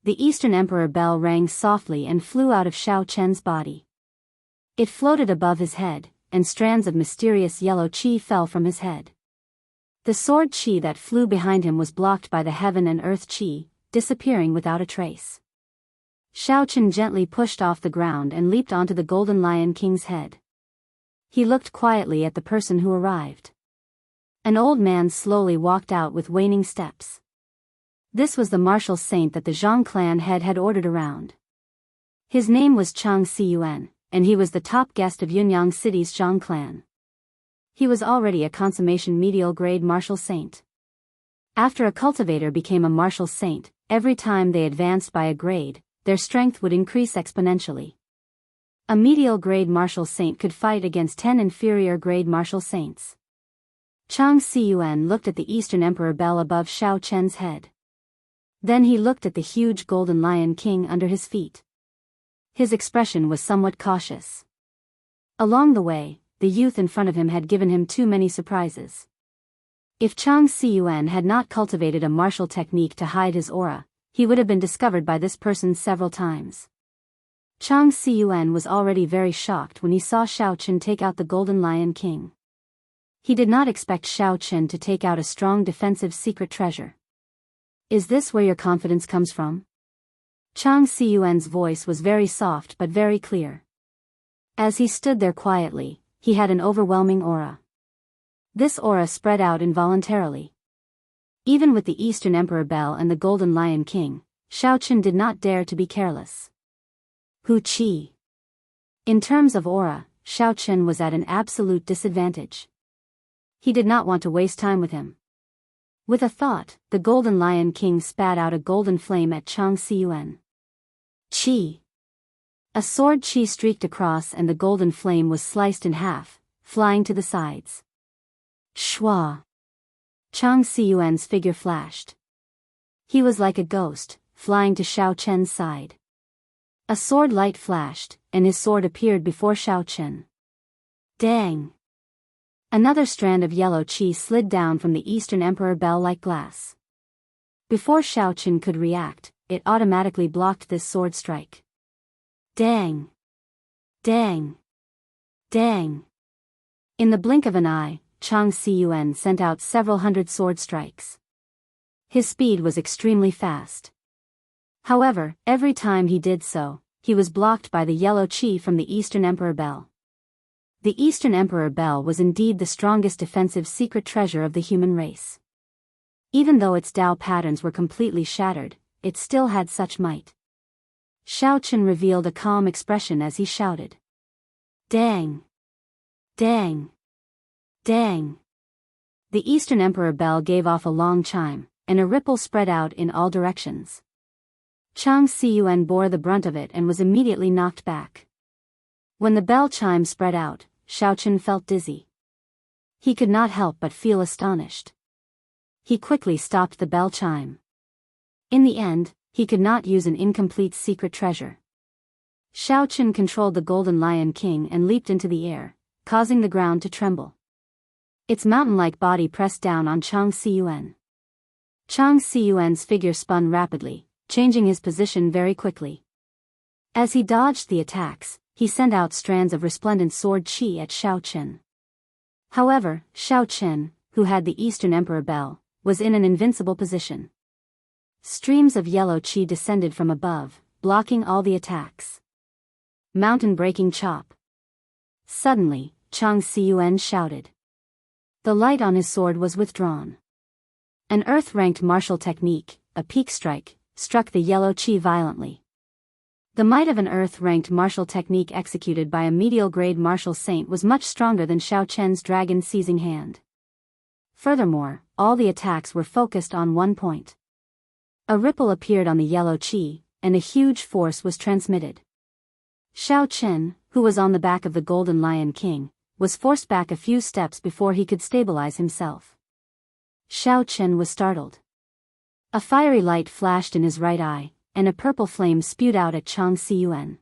The Eastern Emperor bell rang softly and flew out of Xiao Chen's body. It floated above his head, and strands of mysterious yellow chi fell from his head. The sword chi that flew behind him was blocked by the heaven and earth chi, disappearing without a trace. Xiao Chen gently pushed off the ground and leaped onto the Golden Lion King's head. He looked quietly at the person who arrived. An old man slowly walked out with waning steps. This was the martial saint that the Zhang clan head had ordered around. His name was Chang Siyuan, and he was the top guest of Yunyang City's Zhang clan. He was already a consummation medial grade martial saint. After a cultivator became a martial saint, every time they advanced by a grade, their strength would increase exponentially. A medial-grade martial saint could fight against 10 inferior-grade martial saints. Chang Siyuan looked at the Eastern Emperor bell above Xiao Chen's head. Then he looked at the huge golden lion king under his feet. His expression was somewhat cautious. Along the way, the youth in front of him had given him too many surprises. If Chang Siyuan had not cultivated a martial technique to hide his aura, he would have been discovered by this person several times. Chang Siyuan was already very shocked when he saw Xiao Chen take out the golden lion king. He did not expect Xiao Chen to take out a strong defensive secret treasure. Is this where your confidence comes from? Chang Siyuan's voice was very soft but very clear. As he stood there quietly, he had an overwhelming aura. This aura spread out involuntarily. Even with the Eastern Emperor Bell and the Golden Lion King, Xiao Chen did not dare to be careless. Hu Qi. In terms of aura, Xiao Chen was at an absolute disadvantage. He did not want to waste time with him. With a thought, the Golden Lion King spat out a golden flame at Chang Siyuan. Qi. A sword qi streaked across and the golden flame was sliced in half, flying to the sides. Shua. Chang Siyuan's figure flashed. He was like a ghost, flying to Xiao Chen's side. A sword light flashed, and his sword appeared before Xiao Chen. Dang! Another strand of yellow qi slid down from the Eastern Emperor bell like glass. Before Xiao Chen could react, it automatically blocked this sword strike. Dang! Dang! Dang! In the blink of an eye, Chang Siyuan sent out several hundred sword strikes. His speed was extremely fast. However, every time he did so, he was blocked by the yellow qi from the Eastern Emperor bell. The Eastern Emperor bell was indeed the strongest defensive secret treasure of the human race. Even though its Tao patterns were completely shattered, it still had such might. Xiao Chen revealed a calm expression as he shouted. Dang! Dang! Dang! The Eastern Emperor bell gave off a long chime, and a ripple spread out in all directions. Chang Siyuan bore the brunt of it and was immediately knocked back. When the bell chime spread out, Xiao Chen felt dizzy. He could not help but feel astonished. He quickly stopped the bell chime. In the end, he could not use an incomplete secret treasure. Xiao Chen controlled the Golden Lion King and leaped into the air, causing the ground to tremble. Its mountain-like body pressed down on Chang Siyuan. Chang Siyuan's figure spun rapidly, changing his position very quickly. As he dodged the attacks, he sent out strands of resplendent sword qi at Xiao Chen. However, Xiao Chen, who had the Eastern Emperor bell, was in an invincible position. Streams of yellow qi descended from above, blocking all the attacks. Mountain-breaking chop. Suddenly, Chang Siyuan shouted. The light on his sword was withdrawn. An earth-ranked martial technique, a peak strike, struck the yellow qi violently. The might of an earth-ranked martial technique executed by a medial-grade martial saint was much stronger than Xiao Chen's dragon-seizing hand. Furthermore, all the attacks were focused on one point. A ripple appeared on the yellow qi, and a huge force was transmitted. Xiao Chen, who was on the back of the Golden Lion King, was forced back a few steps before he could stabilize himself. Xiao Chen was startled. A fiery light flashed in his right eye, and a purple flame spewed out at Chang Siyuan.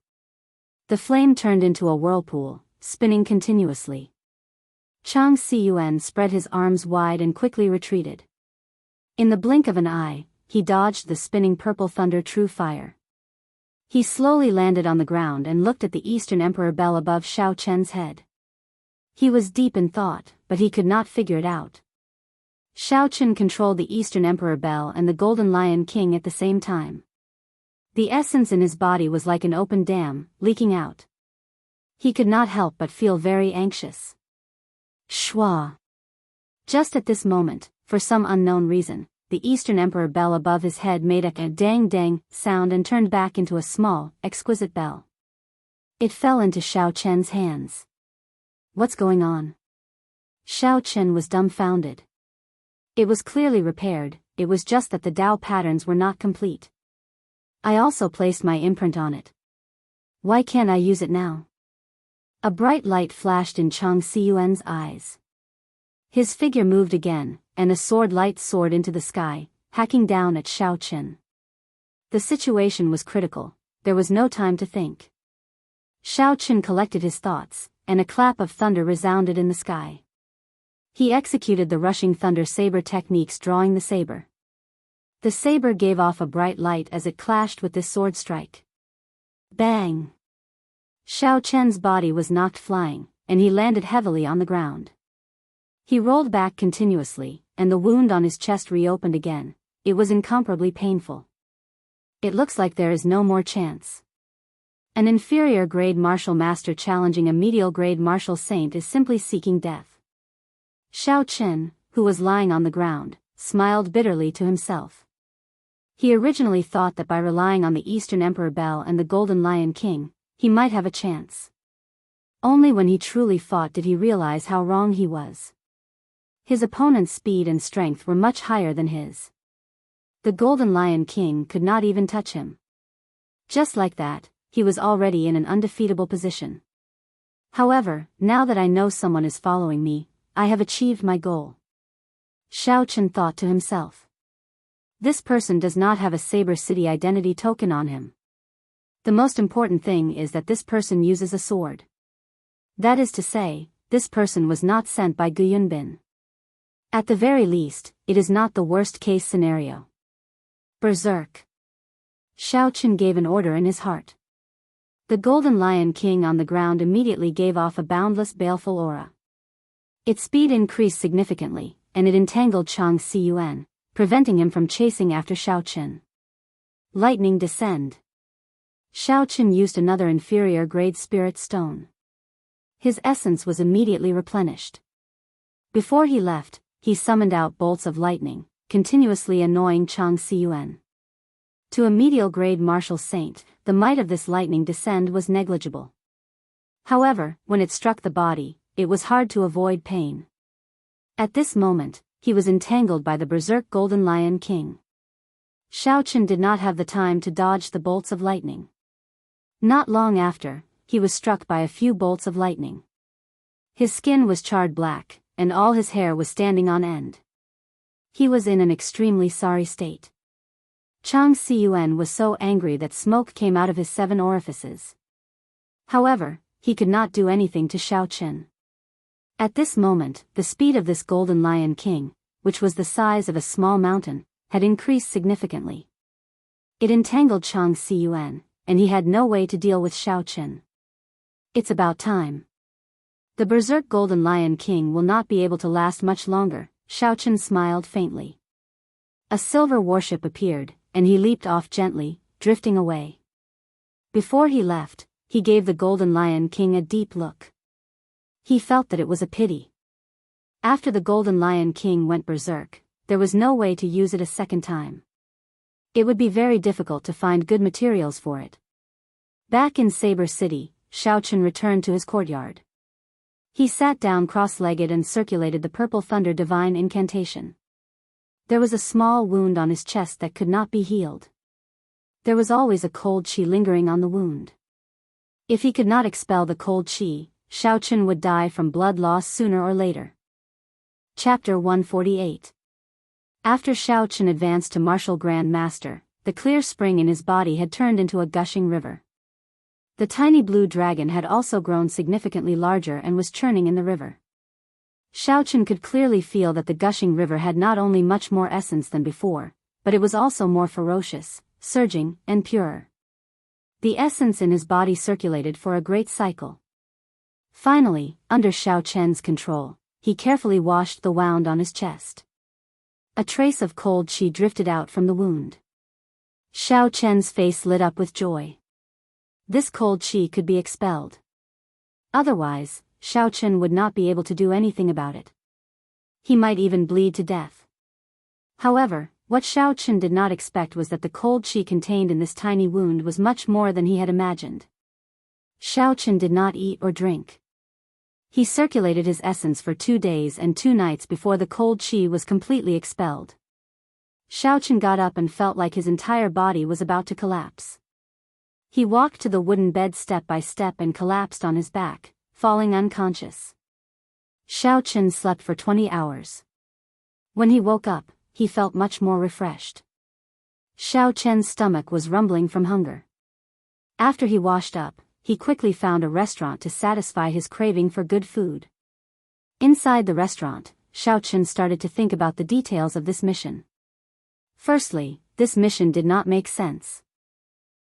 The flame turned into a whirlpool, spinning continuously. Chang Siyuan spread his arms wide and quickly retreated. In the blink of an eye, he dodged the spinning purple thunder true fire. He slowly landed on the ground and looked at the Eastern Emperor bell above Xiao Chen's head. He was deep in thought, but he could not figure it out. Xiao Chen controlled the Eastern Emperor bell and the Golden Lion King at the same time. The essence in his body was like an open dam, leaking out. He could not help but feel very anxious. Shua. Just at this moment, for some unknown reason, the Eastern Emperor bell above his head made a dang-dang sound and turned back into a small, exquisite bell. It fell into Xiao Chen's hands. What's going on? Xiao Chen was dumbfounded. It was clearly repaired, it was just that the Tao patterns were not complete. I also placed my imprint on it. Why can't I use it now? A bright light flashed in Chang Siyuan's eyes. His figure moved again, and a sword light soared into the sky, hacking down at Xiao Qin. The situation was critical. There was no time to think. Xiao Qin collected his thoughts, and a clap of thunder resounded in the sky. He executed the rushing thunder saber techniques, drawing the saber. The saber gave off a bright light as it clashed with this sword strike. Bang! Xiao Chen's body was knocked flying, and he landed heavily on the ground. He rolled back continuously, and the wound on his chest reopened again. It was incomparably painful. It looks like there is no more chance. An inferior grade martial master challenging a medial grade martial saint is simply seeking death. Xiao Chen, who was lying on the ground, smiled bitterly to himself. He originally thought that by relying on the Eastern Emperor Bell and the Golden Lion King, he might have a chance. Only when he truly fought did he realize how wrong he was. His opponent's speed and strength were much higher than his. The Golden Lion King could not even touch him. Just like that, he was already in an undefeatable position. However, now that I know someone is following me, I have achieved my goal. Xiao Chen thought to himself. This person does not have a Saber City identity token on him. The most important thing is that this person uses a sword. That is to say, this person was not sent by Gu Yunbin. At the very least, it is not the worst-case scenario. Berserk! Xiao Chen gave an order in his heart. The Golden Lion King on the ground immediately gave off a boundless baleful aura. Its speed increased significantly, and it entangled Chang Siyuan, preventing him from chasing after Xiao Chen. Lightning descend. Xiao Chen used another inferior grade spirit stone. His essence was immediately replenished. Before he left, he summoned out bolts of lightning, continuously annoying Chang Siyuan. To a medial grade martial saint, the might of this lightning descend was negligible. However, when it struck the body, it was hard to avoid pain. At this moment, he was entangled by the berserk Golden Lion King. Xiao Chen did not have the time to dodge the bolts of lightning. Not long after, he was struck by a few bolts of lightning. His skin was charred black, and all his hair was standing on end. He was in an extremely sorry state. Chang Siyuan was so angry that smoke came out of his 7 orifices. However, he could not do anything to Xiao Chen. At this moment, the speed of this Golden Lion King, which was the size of a small mountain, had increased significantly. It entangled Chang Siyuan, and he had no way to deal with Xiao Chen. It's about time. The berserk Golden Lion King will not be able to last much longer. Xiao Chen smiled faintly. A silver warship appeared, and he leaped off gently, drifting away. Before he left, he gave the Golden Lion King a deep look. He felt that it was a pity. After the Golden Lion King went berserk, there was no way to use it a second time. It would be very difficult to find good materials for it. Back in Saber City, Xiao Chen returned to his courtyard. He sat down cross-legged and circulated the Purple Thunder Divine Incantation. There was a small wound on his chest that could not be healed. There was always a cold qi lingering on the wound. If he could not expel the cold qi, Xiao Chen would die from blood loss sooner or later. Chapter 148. After Xiao Chen advanced to Martial Grand Master, the clear spring in his body had turned into a gushing river. The tiny blue dragon had also grown significantly larger and was churning in the river. Xiao Chen could clearly feel that the gushing river had not only much more essence than before, but it was also more ferocious, surging, and purer. The essence in his body circulated for a great cycle. Finally, under Xiao Chen's control, he carefully washed the wound on his chest. A trace of cold qi drifted out from the wound. Xiao Chen's face lit up with joy. This cold qi could be expelled. Otherwise, Xiao Chen would not be able to do anything about it. He might even bleed to death. However, what Xiao Chen did not expect was that the cold qi contained in this tiny wound was much more than he had imagined. Xiao Chen did not eat or drink. He circulated his essence for 2 days and 2 nights before the cold qi was completely expelled. Xiao Chen got up and felt like his entire body was about to collapse. He walked to the wooden bed step by step and collapsed on his back, falling unconscious. Xiao Chen slept for 20 hours. When he woke up, he felt much more refreshed. Xiao Chen's stomach was rumbling from hunger. After he washed up, he quickly found a restaurant to satisfy his craving for good food. Inside the restaurant, Xiao Chen started to think about the details of this mission. Firstly, this mission did not make sense.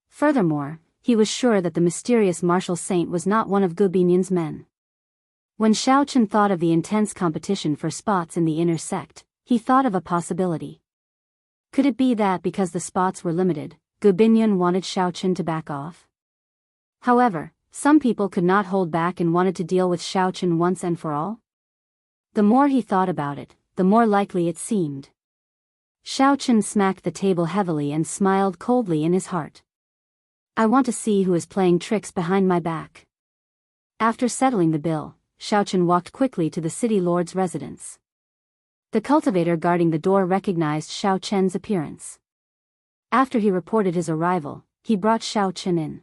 Furthermore, he was sure that the mysterious martial saint was not one of Gu Binyun's men. When Xiao Chen thought of the intense competition for spots in the inner sect, he thought of a possibility. Could it be that because the spots were limited, Gu Binyun wanted Xiao Chen to back off? However, some people could not hold back and wanted to deal with Xiao Chen once and for all. The more he thought about it, the more likely it seemed. Xiao Chen smacked the table heavily and smiled coldly in his heart. I want to see who is playing tricks behind my back. After settling the bill, Xiao Chen walked quickly to the city lord's residence. The cultivator guarding the door recognized Xiao Chen's appearance. After he reported his arrival, he brought Xiao Chen in.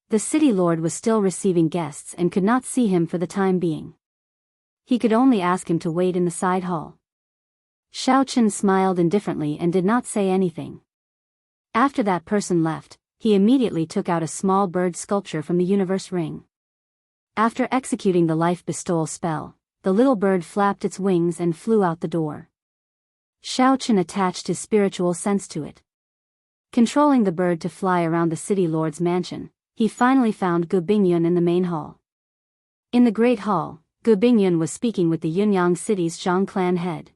The city lord was still receiving guests and could not see him for the time being. He could only ask him to wait in the side hall. Xiao Chen smiled indifferently and did not say anything. After that person left, he immediately took out a small bird sculpture from the universe ring. After executing the life bestowal spell, the little bird flapped its wings and flew out the door. Xiao Chen attached his spiritual sense to it. Controlling the bird to fly around the city lord's mansion, he finally found Gu Bingyun in the main hall. In the great hall, Gu Bingyun was speaking with the Yunyang city's Zhang clan head.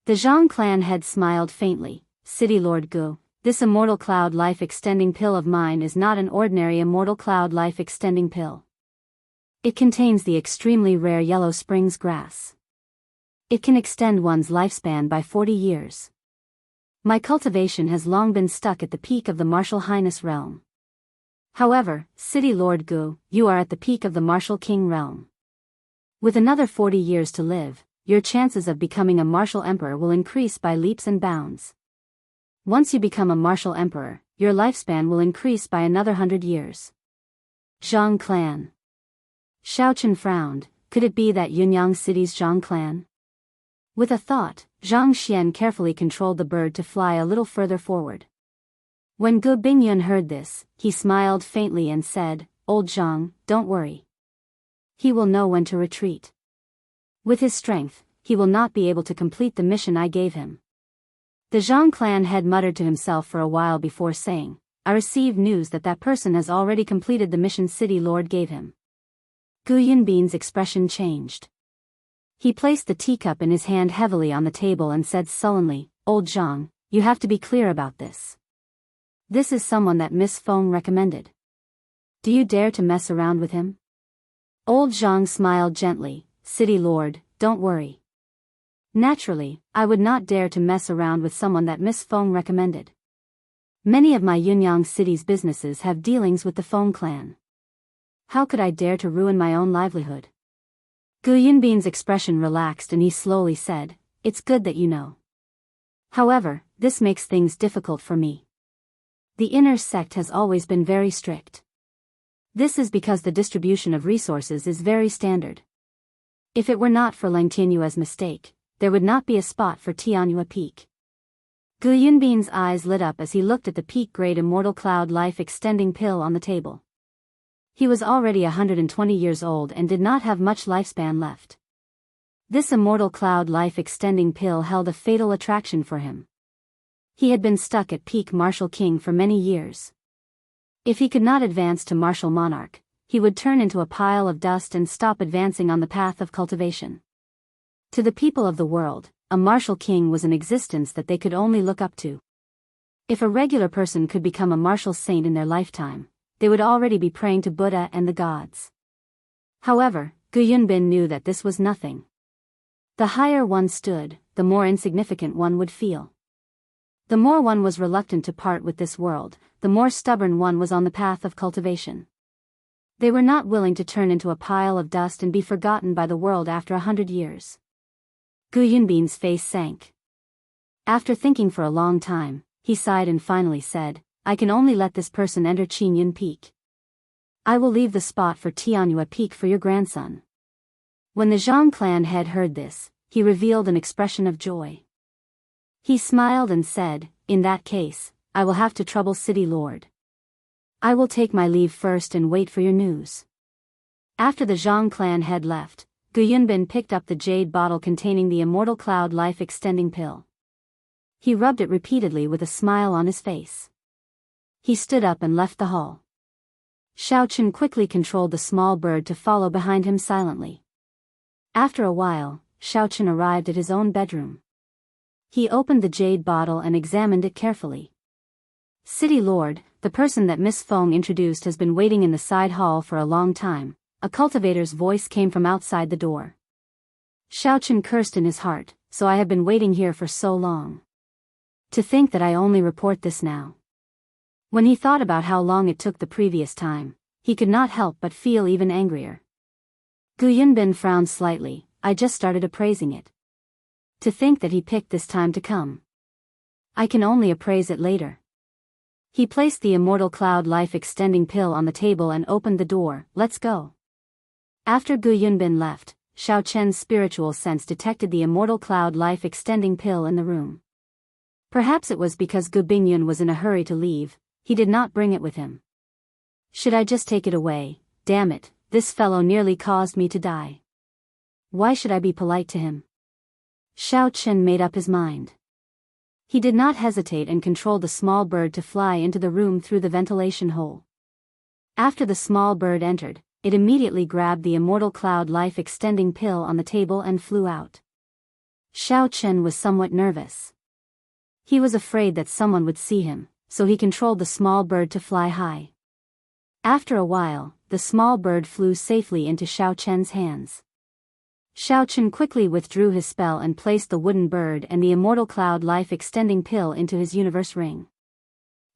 The Zhang clan head smiled faintly. City Lord Gu, this immortal cloud life extending pill of mine is not an ordinary immortal cloud life extending pill. It contains the extremely rare yellow springs grass. It can extend one's lifespan by 40 years. My cultivation has long been stuck at the peak of the martial highness realm. However, City Lord Gu, you are at the peak of the martial king realm. With another 40 years to live, your chances of becoming a martial emperor will increase by leaps and bounds. Once you become a martial emperor, your lifespan will increase by another 100 years. Zhang clan. Xiao Chen frowned. Could it be that Yunyang City's Zhang clan? With a thought, Zhang Xian carefully controlled the bird to fly a little further forward. When Gu Bingyun heard this, he smiled faintly and said, Old Zhang, don't worry. He will know when to retreat. With his strength, he will not be able to complete the mission I gave him. The Zhang clan head muttered to himself for a while before saying, I received news that that person has already completed the mission City Lord gave him. Gu Yunbin's expression changed. He placed the teacup in his hand heavily on the table and said sullenly, Old Zhang, you have to be clear about this. This is someone that Miss Feng recommended. Do you dare to mess around with him? Old Zhang smiled gently, City Lord, don't worry. Naturally, I would not dare to mess around with someone that Miss Feng recommended. Many of my Yunyang City's businesses have dealings with the Feng clan. How could I dare to ruin my own livelihood? Gu Yunbin's expression relaxed and he slowly said, It's good that you know. However, this makes things difficult for me. The inner sect has always been very strict. This is because the distribution of resources is very standard. If it were not for Lang Tianyue's mistake, there would not be a spot for Tianyue Peak. Gu Yunbin's eyes lit up as he looked at the peak-grade immortal cloud life extending pill on the table. He was already 120 years old and did not have much lifespan left. This immortal cloud life extending pill held a fatal attraction for him. He had been stuck at peak martial king for many years. If he could not advance to martial monarch, he would turn into a pile of dust and stop advancing on the path of cultivation. To the people of the world, a martial king was an existence that they could only look up to. If a regular person could become a martial saint in their lifetime, they would already be praying to Buddha and the gods. However, Gu Yunbin knew that this was nothing. The higher one stood, the more insignificant one would feel. The more one was reluctant to part with this world, the more stubborn one was on the path of cultivation. They were not willing to turn into a pile of dust and be forgotten by the world after 100 years. Gu Yunbin's face sank. After thinking for a long time, he sighed and finally said, I can only let this person enter Qingyun Peak. I will leave the spot for Tianhua Peak for your grandson. When the Zhang clan head heard this, he revealed an expression of joy. He smiled and said, in that case, I will have to trouble City Lord. I will take my leave first and wait for your news. After the Zhang clan head left, Gu Yunbin picked up the jade bottle containing the Immortal Cloud life-extending pill. He rubbed it repeatedly with a smile on his face. He stood up and left the hall. Xiao Chen quickly controlled the small bird to follow behind him silently. After a while, Xiao Chen arrived at his own bedroom. He opened the jade bottle and examined it carefully. City Lord, the person that Miss Feng introduced has been waiting in the side hall for a long time. A cultivator's voice came from outside the door. Xiao Chen cursed in his heart, so I have been waiting here for so long. To think that I only report this now. When he thought about how long it took the previous time, he could not help but feel even angrier. Gu Yunbin frowned slightly. I just started appraising it. To think that he picked this time to come. I can only appraise it later. He placed the Immortal Cloud life-extending pill on the table and opened the door. Let's go. After Gu Yunbin left, Xiao Chen's spiritual sense detected the Immortal Cloud life-extending pill in the room. Perhaps it was because Gu Bingyun was in a hurry to leave, he did not bring it with him. Should I just take it away? Damn it, this fellow nearly caused me to die. Why should I be polite to him? Xiao Chen made up his mind. He did not hesitate and controlled the small bird to fly into the room through the ventilation hole. After the small bird entered, it immediately grabbed the Immortal Cloud life-extending pill on the table and flew out. Xiao Chen was somewhat nervous. He was afraid that someone would see him, so he controlled the small bird to fly high. After a while, the small bird flew safely into Xiao Chen's hands. Xiao Chen quickly withdrew his spell and placed the wooden bird and the Immortal Cloud life-extending pill into his universe ring.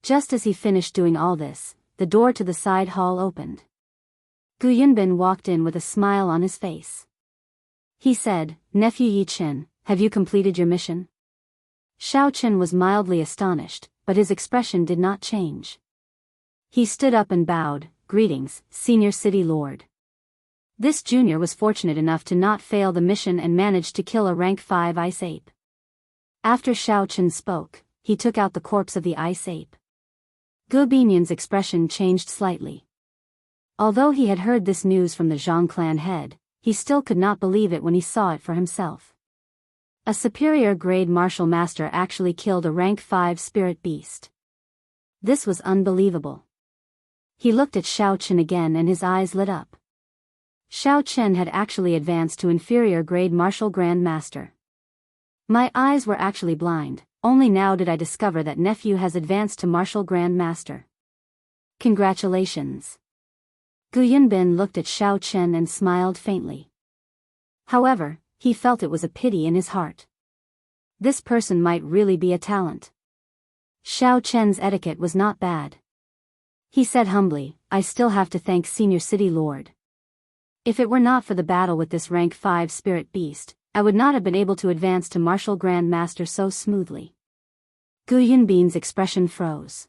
Just as he finished doing all this, the door to the side hall opened. Gu Yunbin walked in with a smile on his face. He said, Nephew Yi Chen, have you completed your mission? Xiao Chen was mildly astonished, but his expression did not change. He stood up and bowed. Greetings, Senior City Lord. This junior was fortunate enough to not fail the mission and managed to kill a rank 5 ice ape. After Xiao Chen spoke, he took out the corpse of the ice ape. Gu Binyun's expression changed slightly. Although he had heard this news from the Zhang clan head, he still could not believe it when he saw it for himself. A superior grade martial master actually killed a rank 5 spirit beast. This was unbelievable. He looked at Xiao Chen again and his eyes lit up. Xiao Chen had actually advanced to inferior grade martial grand master. My eyes were actually blind, only now did I discover that nephew has advanced to martial grand master. Congratulations. Gu Yunbin looked at Xiao Chen and smiled faintly. However, he felt it was a pity in his heart. This person might really be a talent. Xiao Chen's etiquette was not bad. He said humbly, I still have to thank Senior City Lord. If it were not for the battle with this rank 5 spirit beast, I would not have been able to advance to martial grand master so smoothly. Gu Yunbin's expression froze.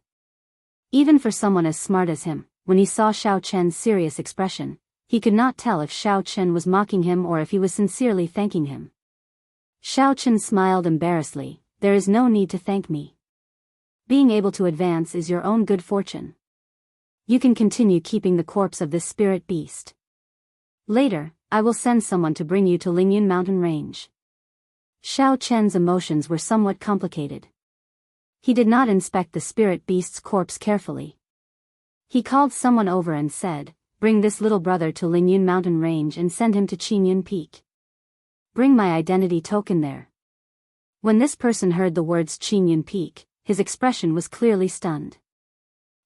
Even for someone as smart as him, when he saw Xiao Chen's serious expression, he could not tell if Xiao Chen was mocking him or if he was sincerely thanking him. Xiao Chen smiled embarrassedly, there is no need to thank me. Being able to advance is your own good fortune. You can continue keeping the corpse of this spirit beast. Later, I will send someone to bring you to Lingyun Mountain Range. Xiao Chen's emotions were somewhat complicated. He did not inspect the spirit beast's corpse carefully. He called someone over and said, bring this little brother to Lingyun Mountain Range and send him to Qingyun Peak. Bring my identity token there. When this person heard the words Qingyun Peak, his expression was clearly stunned.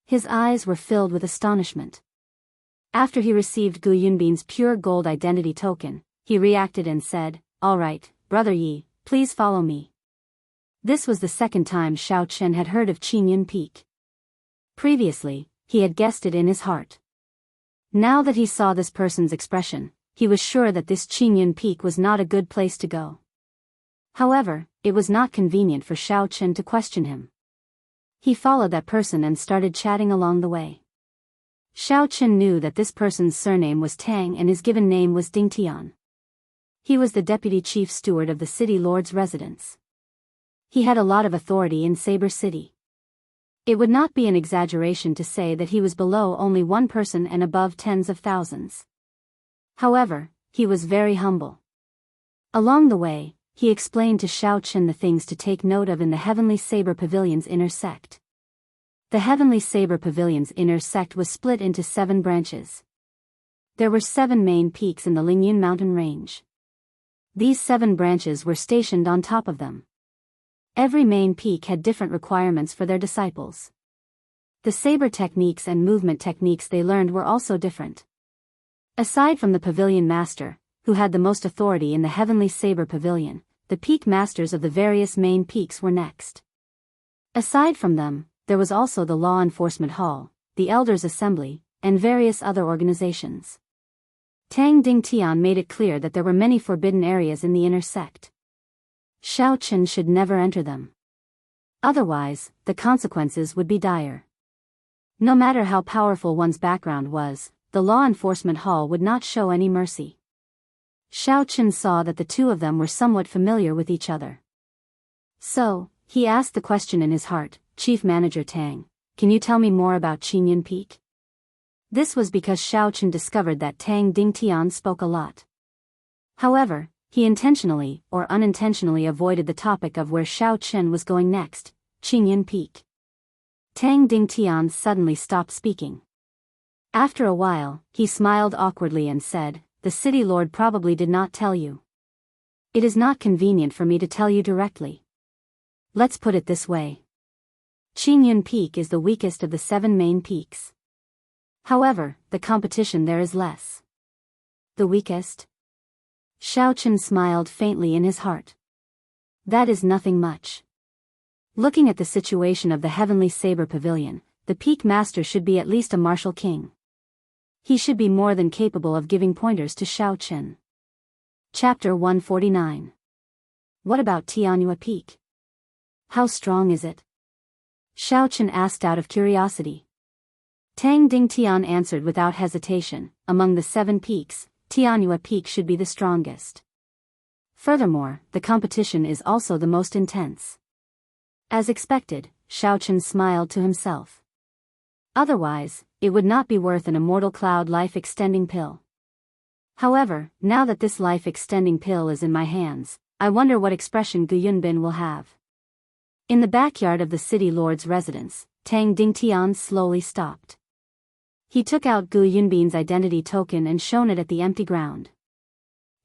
His eyes were filled with astonishment. After he received Gu Yunbin's pure gold identity token, he reacted and said, all right, Brother Yi, please follow me. This was the second time Xiao Chen had heard of Qingyun Peak. Previously, he had guessed it in his heart. Now that he saw this person's expression, he was sure that this Qingyun Peak was not a good place to go. However, it was not convenient for Xiao Chen to question him. He followed that person and started chatting along the way. Xiao Qin knew that this person's surname was Tang and his given name was Ding Tian. He was the deputy chief steward of the city lord's residence. He had a lot of authority in Saber City. It would not be an exaggeration to say that he was below only one person and above tens of thousands. However, he was very humble. Along the way, he explained to Xiao Qin the things to take note of in the Heavenly Saber Pavilion's inner sect. The Heavenly Saber Pavilion's inner sect was split into 7 branches. There were 7 main peaks in the Lingyun mountain range. These 7 branches were stationed on top of them. Every main peak had different requirements for their disciples. The saber techniques and movement techniques they learned were also different. Aside from the pavilion master, who had the most authority in the Heavenly Saber Pavilion, the peak masters of the various main peaks were next. Aside from them, there was also the Law Enforcement Hall, the Elders' Assembly, and various other organizations. Tang Ding Tian made it clear that there were many forbidden areas in the inner sect. Xiao Qin should never enter them. Otherwise, the consequences would be dire. No matter how powerful one's background was, the Law Enforcement Hall would not show any mercy. Xiao Qin saw that the two of them were somewhat familiar with each other. So, he asked the question in his heart, Chief Manager Tang, can you tell me more about Qingyun Peak? This was because Xiao Qin discovered that Tang Ding Tian spoke a lot. However, he intentionally or unintentionally avoided the topic of where Xiao Qin was going next, Qingyun Peak. Tang Ding Tian suddenly stopped speaking. After a while, he smiled awkwardly and said, the city lord probably did not tell you. It is not convenient for me to tell you directly. Let's put it this way. Qingyun Peak is the weakest of the 7 main peaks. However, the competition there is less. The weakest? Xiao Qin smiled faintly in his heart. That is nothing much. Looking at the situation of the Heavenly Saber Pavilion, the peak master should be at least a martial king. He should be more than capable of giving pointers to Xiao Qin. Chapter 149. What about Tianyua Peak? How strong is it? Xiao Qin asked out of curiosity. Tang Ding Tian answered without hesitation, among the 7 peaks, Tianyua Peak should be the strongest. Furthermore, the competition is also the most intense. As expected, Xiao Qin smiled to himself. Otherwise, it would not be worth an Immortal Cloud life-extending pill. However, now that this life-extending pill is in my hands, I wonder what expression Gu Yunbin will have. In the backyard of the city lord's residence, Tang Ding Tian slowly stopped. He took out Gu Yunbin's identity token and shone it at the empty ground.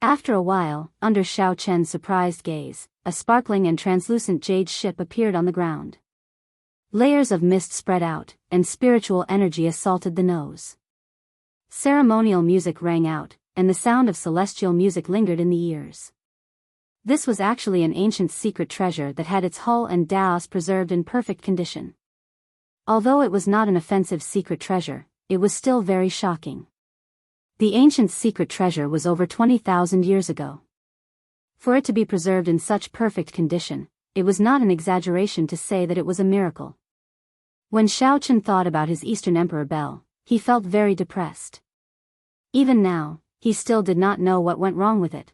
After a while, under Xiao Qian's surprised gaze, a sparkling and translucent jade ship appeared on the ground. Layers of mist spread out, and spiritual energy assaulted the nose. Ceremonial music rang out, and the sound of celestial music lingered in the ears. This was actually an ancient secret treasure that had its hull and dais preserved in perfect condition. Although it was not an offensive secret treasure, it was still very shocking. The ancient secret treasure was over 20,000 years ago. For it to be preserved in such perfect condition, it was not an exaggeration to say that it was a miracle. When Xiao Qin thought about his Eastern Emperor Bel, he felt very depressed. Even now, he still did not know what went wrong with it.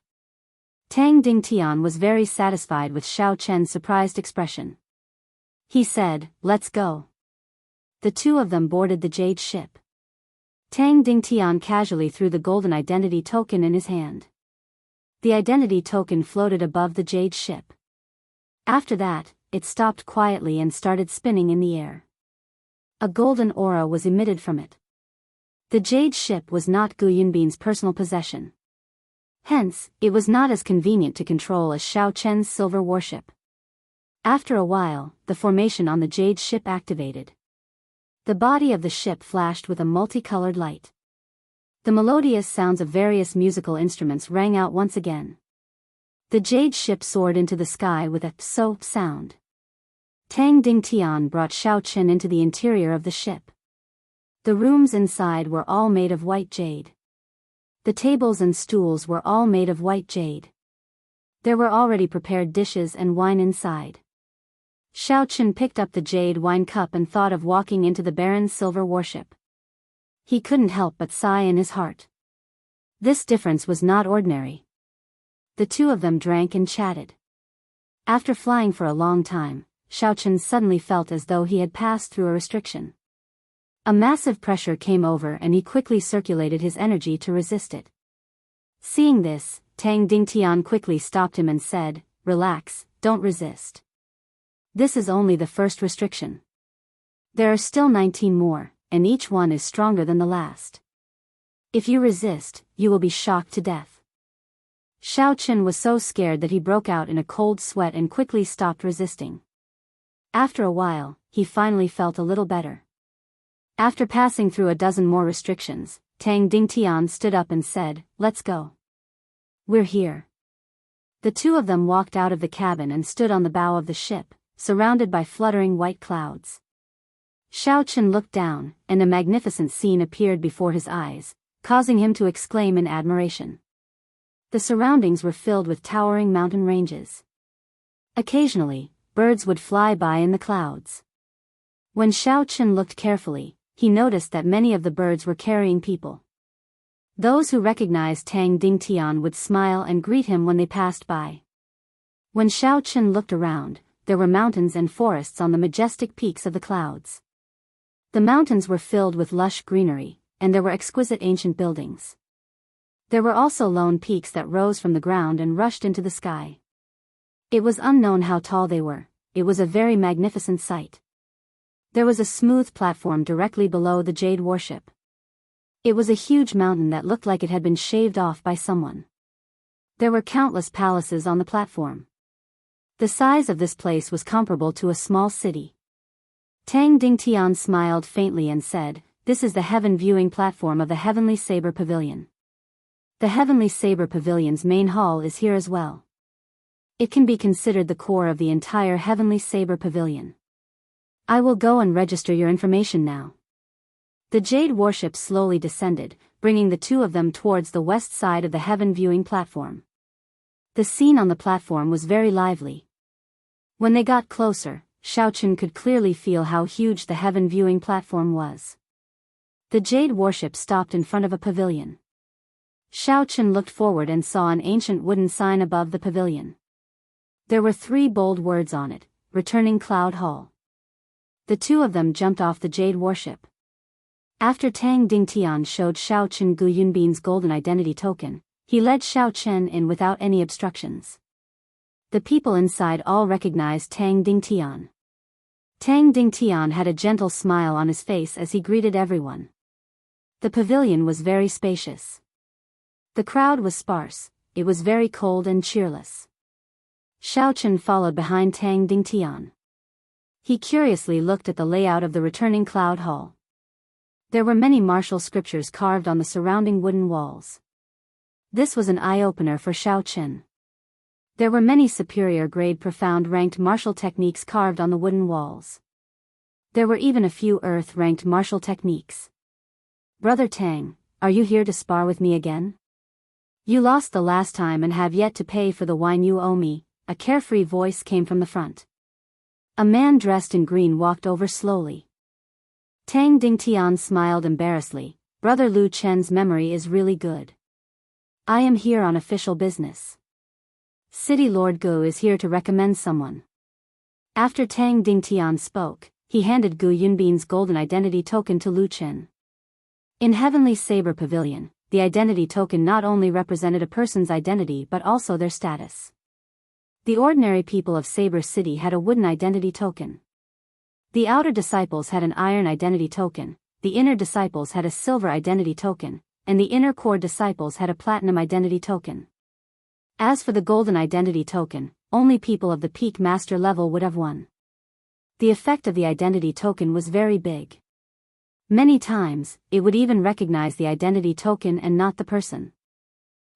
Tang Ding Tian was very satisfied with Xiao Qian's surprised expression. He said, let's go. The two of them boarded the jade ship. Tang Ding Tian casually threw the golden identity token in his hand. The identity token floated above the jade ship. After that, it stopped quietly and started spinning in the air. A golden aura was emitted from it. The jade ship was not Gu Yunbin's personal possession. Hence, it was not as convenient to control as Xiao Qian's silver warship. After a while, the formation on the jade ship activated. The body of the ship flashed with a multicolored light. The melodious sounds of various musical instruments rang out once again. The jade ship soared into the sky with a "so" sound. Tang Ding Tian brought Xiao Qin into the interior of the ship. The rooms inside were all made of white jade. The tables and stools were all made of white jade. There were already prepared dishes and wine inside. Xiao Qin picked up the jade wine cup and thought of walking into the Baron's silver warship. He couldn't help but sigh in his heart. This difference was not ordinary. The two of them drank and chatted. After flying for a long time, Xiaochen suddenly felt as though he had passed through a restriction. A massive pressure came over and he quickly circulated his energy to resist it. Seeing this, Tang Dingtian quickly stopped him and said, "Relax, don't resist. This is only the first restriction. There are still 19 more, and each one is stronger than the last. If you resist, you will be shocked to death." Xiaochen was so scared that he broke out in a cold sweat and quickly stopped resisting. After a while, he finally felt a little better. After passing through a dozen more restrictions, Tang Dingtian stood up and said, "Let's go. We're here." The two of them walked out of the cabin and stood on the bow of the ship, surrounded by fluttering white clouds. Xiaochen looked down, and a magnificent scene appeared before his eyes, causing him to exclaim in admiration. The surroundings were filled with towering mountain ranges. Occasionally, birds would fly by in the clouds. When Xiaochen looked carefully, he noticed that many of the birds were carrying people. Those who recognized Tang Dingtian would smile and greet him when they passed by. When Xiaochen looked around, there were mountains and forests on the majestic peaks of the clouds. The mountains were filled with lush greenery, and there were exquisite ancient buildings. There were also lone peaks that rose from the ground and rushed into the sky. It was unknown how tall they were. It was a very magnificent sight. There was a smooth platform directly below the jade warship. It was a huge mountain that looked like it had been shaved off by someone. There were countless palaces on the platform. The size of this place was comparable to a small city. Tang Dingtian smiled faintly and said, "This is the heaven viewing platform of the Heavenly Saber Pavilion. The Heavenly Saber Pavilion's main hall is here as well. It can be considered the core of the entire Heavenly Saber Pavilion. I will go and register your information now." The jade warship slowly descended, bringing the two of them towards the west side of the heaven viewing platform. The scene on the platform was very lively. When they got closer, Xiaochen could clearly feel how huge the heaven viewing platform was. The jade warship stopped in front of a pavilion. Xiaochen looked forward and saw an ancient wooden sign above the pavilion. There were 3 bold words on it: "Returning Cloud Hall." The two of them jumped off the jade warship. After Tang Dingtian showed Xiaochen Gu Yunbin's golden identity token, he led Xiaochen in without any obstructions. The people inside all recognized Tang Dingtian. Tang Dingtian had a gentle smile on his face as he greeted everyone. The pavilion was very spacious. The crowd was sparse. It was very cold and cheerless. Xiaochen followed behind Tang Dingtian. He curiously looked at the layout of the returning cloud hall. There were many martial scriptures carved on the surrounding wooden walls. This was an eye-opener for Xiaochen. There were many superior-grade profound-ranked martial techniques carved on the wooden walls. There were even a few earth-ranked martial techniques. "Brother Tang, are you here to spar with me again? You lost the last time and have yet to pay for the wine you owe me," a carefree voice came from the front. A man dressed in green walked over slowly. Tang Dingtian smiled embarrassedly. "Brother Lu Chen's memory is really good. I am here on official business. City Lord Gu is here to recommend someone." After Tang Dingtian spoke, he handed Gu Yunbin's golden identity token to Lu Chen. In Heavenly Saber Pavilion, the identity token not only represented a person's identity but also their status. The ordinary people of Saber City had a wooden identity token. The outer disciples had an iron identity token, the inner disciples had a silver identity token, and the inner core disciples had a platinum identity token. As for the golden identity token, only people of the peak master level would have one. The effect of the identity token was very big. Many times, it would even recognize the identity token and not the person.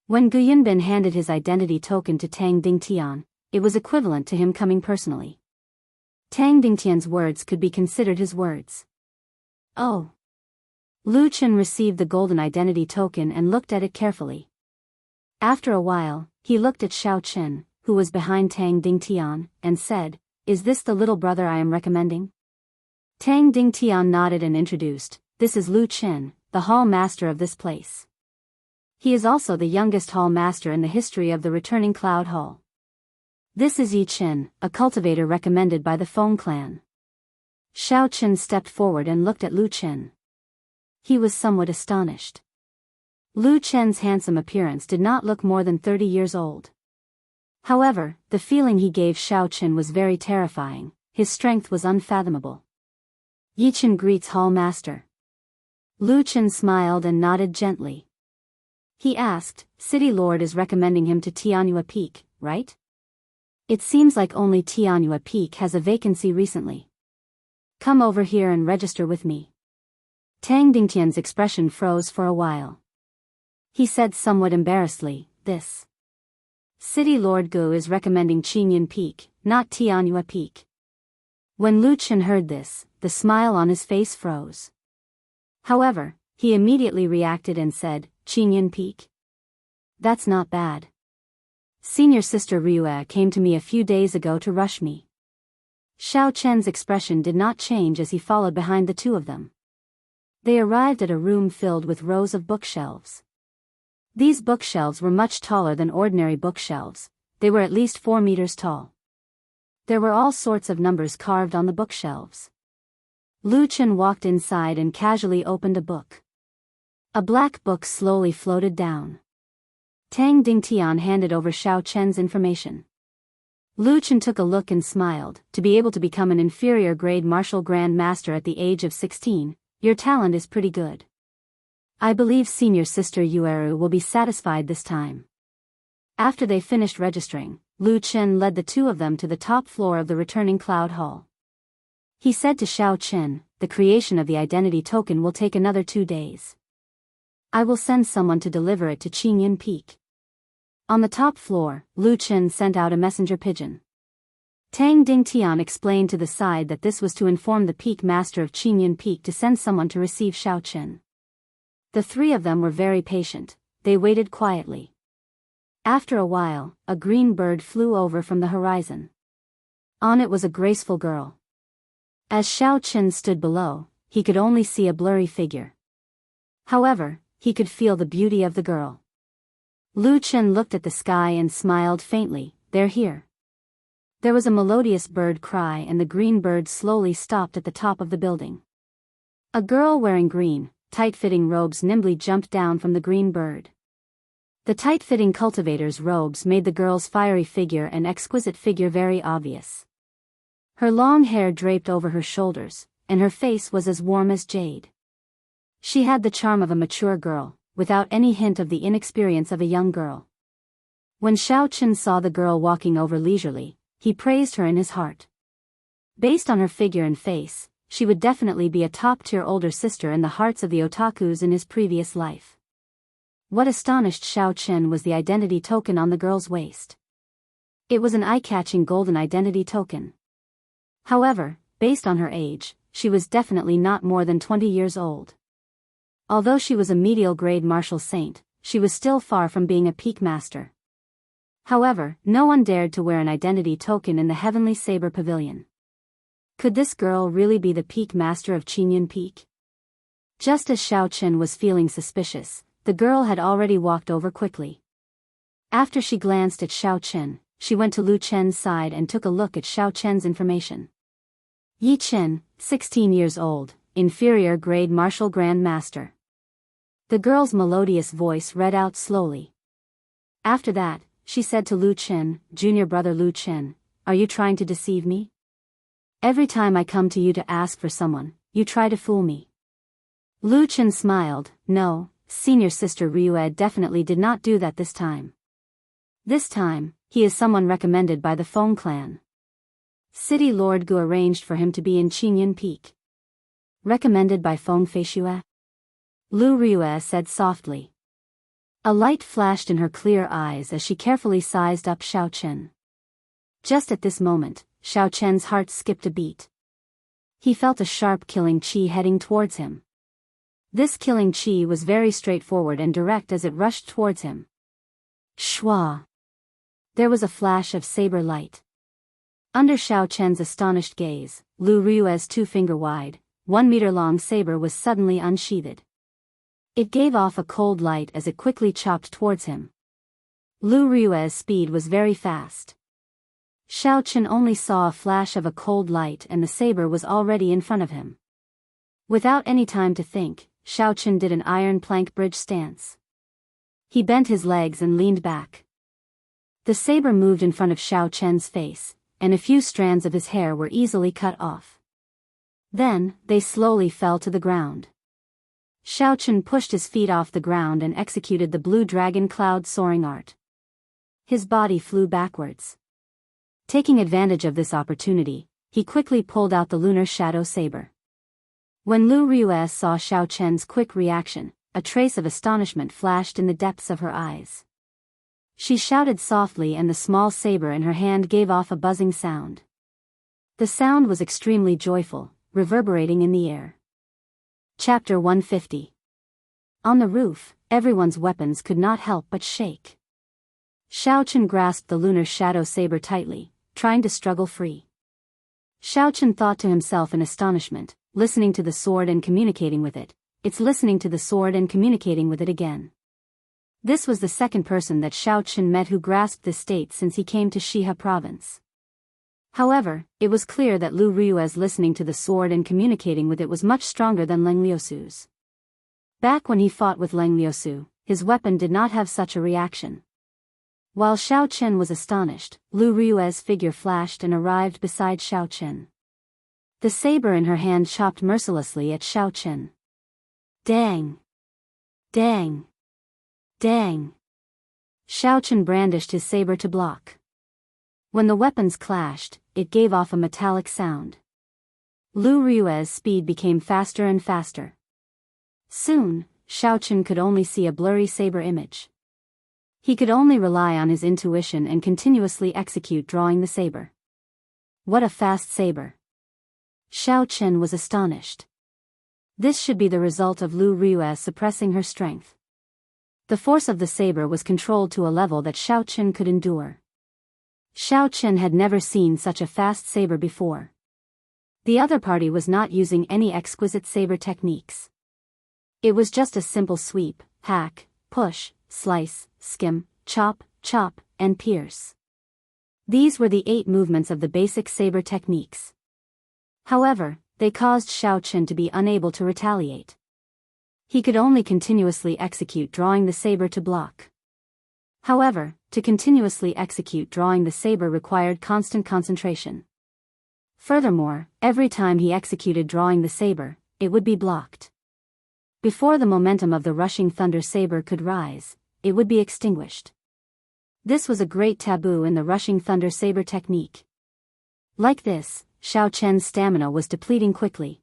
When Gu Yunbin handed his identity token to Tang Dingtian, it was equivalent to him coming personally. Tang Dingtian's words could be considered his words. "Oh." Lu Chen received the golden identity token and looked at it carefully. After a while, he looked at Xiaochen, who was behind Tang Dingtian, and said, "Is this the little brother I am recommending?" Tang Dingtian nodded and introduced, "This is Lu Chen, the hall master of this place. He is also the youngest hall master in the history of the returning Cloud Hall. This is Yi Chen, a cultivator recommended by the Feng clan. Xiao Chen stepped forward and looked at Lu Chen. He was somewhat astonished. Lu Chen's handsome appearance did not look more than 30 years old. However, the feeling he gave Xiao Chen was very terrifying. His strength was unfathomable. Yi Chen greets Hall Master. Lu Chen smiled and nodded gently. He asked, City Lord is recommending him to Tianhua Peak, right? It seems like only Tianhua Peak has a vacancy recently. Come over here and register with me. Tang Dingtian's expression froze for a while. He said somewhat embarrassedly, this City Lord Gu is recommending Qingyun Peak, not Tianhua Peak. When Lu Chen heard this, the smile on his face froze. However, he immediately reacted and said, Qingyun Peak? That's not bad. Senior Sister Ryue came to me a few days ago to rush me. Xiao Chen's expression did not change as he followed behind the two of them. They arrived at a room filled with rows of bookshelves. These bookshelves were much taller than ordinary bookshelves. They were at least 4 meters tall. There were all sorts of numbers carved on the bookshelves. Lu Chen walked inside and casually opened a book. A black book slowly floated down. Tang Dingtian handed over Xiao Chen's information. Lu Chen took a look and smiled. To be able to become an inferior grade martial grand master at the age of 16, your talent is pretty good. I believe Senior Sister Yueru will be satisfied this time. After they finished registering, Lu Chen led the two of them to the top floor of the returning Cloud Hall. He said to Xiao Chen, the creation of the identity token will take another 2 days. I will send someone to deliver it to Qingyun Peak. On the top floor, Lu Chen sent out a messenger pigeon. Tang Dingtian explained to the side that this was to inform the Peak Master of Qingyun Peak to send someone to receive Xiao Chen. The three of them were very patient. They waited quietly. After a while, a green bird flew over from the horizon. On it was a graceful girl. As Xiao Chen stood below, he could only see a blurry figure. However, he could feel the beauty of the girl. Lu Chen looked at the sky and smiled faintly. They're here. There was a melodious bird cry and the green bird slowly stopped at the top of the building. A girl wearing green, tight-fitting robes nimbly jumped down from the green bird. The tight-fitting cultivator's robes made the girl's fiery figure and exquisite figure very obvious. Her long hair draped over her shoulders, and her face was as warm as jade. She had the charm of a mature girl, without any hint of the inexperience of a young girl. When Xiao Chen saw the girl walking over leisurely, he praised her in his heart. Based on her figure and face, she would definitely be a top-tier older sister in the hearts of the otakus in his previous life. What astonished Xiao Chen was the identity token on the girl's waist. It was an eye-catching golden identity token. However, based on her age, she was definitely not more than 20 years old. Although she was a medial grade martial saint, she was still far from being a peak master. However, no one dared to wear an identity token in the Heavenly Saber Pavilion. Could this girl really be the peak master of Qingyun Peak? Just as Xiao Chen was feeling suspicious, the girl had already walked over quickly. After she glanced at Xiao Chen, she went to Lu Chen's side and took a look at Xiao Chen's information. Yi Chen, 16 years old, inferior grade martial grand master. The girl's melodious voice read out slowly. After that, she said to Lu Chen, Junior brother Lu Chen, are you trying to deceive me? Every time I come to you to ask for someone, you try to fool me. Lu Chen smiled. No, Senior Sister Ryue definitely did not do that this time. This time, he is someone recommended by the Feng clan. City Lord Gu arranged for him to be in Qingyun Peak. Recommended by Feng Feishue? Lu Ryue said softly. A light flashed in her clear eyes as she carefully sized up Xiao Chen. Just at this moment, Xiao Chen's heart skipped a beat. He felt a sharp killing chi heading towards him. This killing chi was very straightforward and direct as it rushed towards him. Shwa! There was a flash of saber light. Under Xiao Chen's astonished gaze, Lu Ryue's 2-finger-wide, 1-meter-long saber was suddenly unsheathed. It gave off a cold light as it quickly chopped towards him. Lu Rui's speed was very fast. Xiao Chen only saw a flash of a cold light and the saber was already in front of him. Without any time to think, Xiao Chen did an iron plank bridge stance. He bent his legs and leaned back. The saber moved in front of Xiao Chen's face, and a few strands of his hair were easily cut off. Then, they slowly fell to the ground. Xiao Chen pushed his feet off the ground and executed the blue dragon cloud soaring art. His body flew backwards. Taking advantage of this opportunity, he quickly pulled out the lunar shadow saber. When Lu Rui saw Xiao Chen's quick reaction, a trace of astonishment flashed in the depths of her eyes. She shouted softly and the small saber in her hand gave off a buzzing sound. The sound was extremely joyful, reverberating in the air. Chapter 150. On the roof, everyone's weapons could not help but shake. Xiao Chen grasped the lunar shadow saber tightly, trying to struggle free. Xiao Chen thought to himself in astonishment, listening to the sword and communicating with it. It's listening to the sword and communicating with it again. This was the second person that Xiao Chen met who grasped this state since he came to Shiha province. However, it was clear that Lu Rui's listening to the sword and communicating with it was much stronger than Leng Liusu's. Back when he fought with Leng Liusu, his weapon did not have such a reaction. While Xiao Chen was astonished, Lu Rui's figure flashed and arrived beside Xiao Chen. The saber in her hand chopped mercilessly at Xiao Chen. Dang! Dang! Dang! Xiao Chen brandished his saber to block. When the weapons clashed, it gave off a metallic sound. Lu Rui's speed became faster and faster. Soon, Xiao Chen could only see a blurry saber image. He could only rely on his intuition and continuously execute drawing the saber. What a fast saber! Xiao Chen was astonished. This should be the result of Lu Rui suppressing her strength. The force of the saber was controlled to a level that Xiao Chen could endure. Xiao Chen had never seen such a fast saber before. The other party was not using any exquisite saber techniques. It was just a simple sweep, hack, push, slice, skim, chop, chop, and pierce. These were the 8 movements of the basic saber techniques. However, they caused Xiao Chen to be unable to retaliate. He could only continuously execute drawing the saber to block. However, to continuously execute drawing the saber required constant concentration. Furthermore, every time he executed drawing the saber, it would be blocked. Before the momentum of the rushing thunder saber could rise, it would be extinguished. This was a great taboo in the rushing thunder saber technique. Like this, Xiao Chen's stamina was depleting quickly.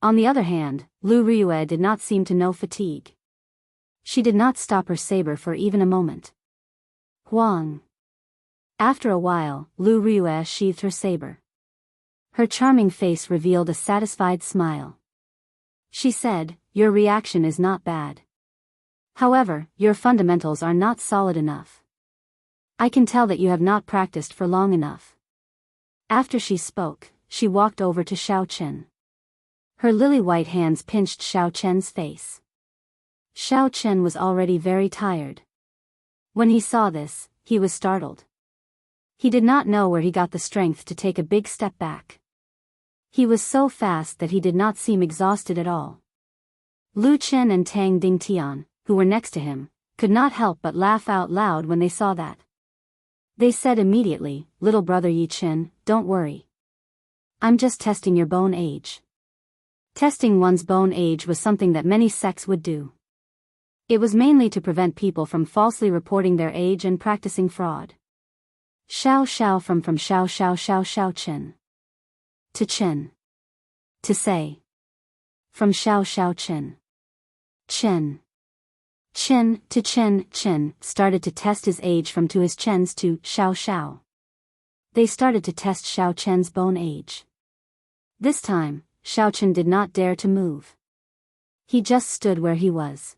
On the other hand, Lu Rui did not seem to know fatigue. She did not stop her saber for even a moment. Huang. After a while, Lu Rui sheathed her saber. Her charming face revealed a satisfied smile. She said, "Your reaction is not bad. However, your fundamentals are not solid enough. I can tell that you have not practiced for long enough." After she spoke, she walked over to Xiao Chen. Her lily-white hands pinched Xiao Chen's face. Xiao Chen was already very tired. When he saw this, he was startled. He did not know where he got the strength to take a big step back. He was so fast that he did not seem exhausted at all. Lu Chen and Tang Dingtian, who were next to him, could not help but laugh out loud when they saw that. They said immediately, "Little brother Yi Chen, don't worry. I'm just testing your bone age." Testing one's bone age was something that many sects would do. It was mainly to prevent people from falsely reporting their age and practicing fraud. Xiao Xiao from Xiao Xiao Xiao Xiao Chen. To Chen. To say. From Xiao Xiao Chen. Chen. Chen to Chen started to test his age from to his Chens to Xiao Xiao. They started to test Xiao Chen's bone age. This time, Xiao Chen did not dare to move. He just stood where he was.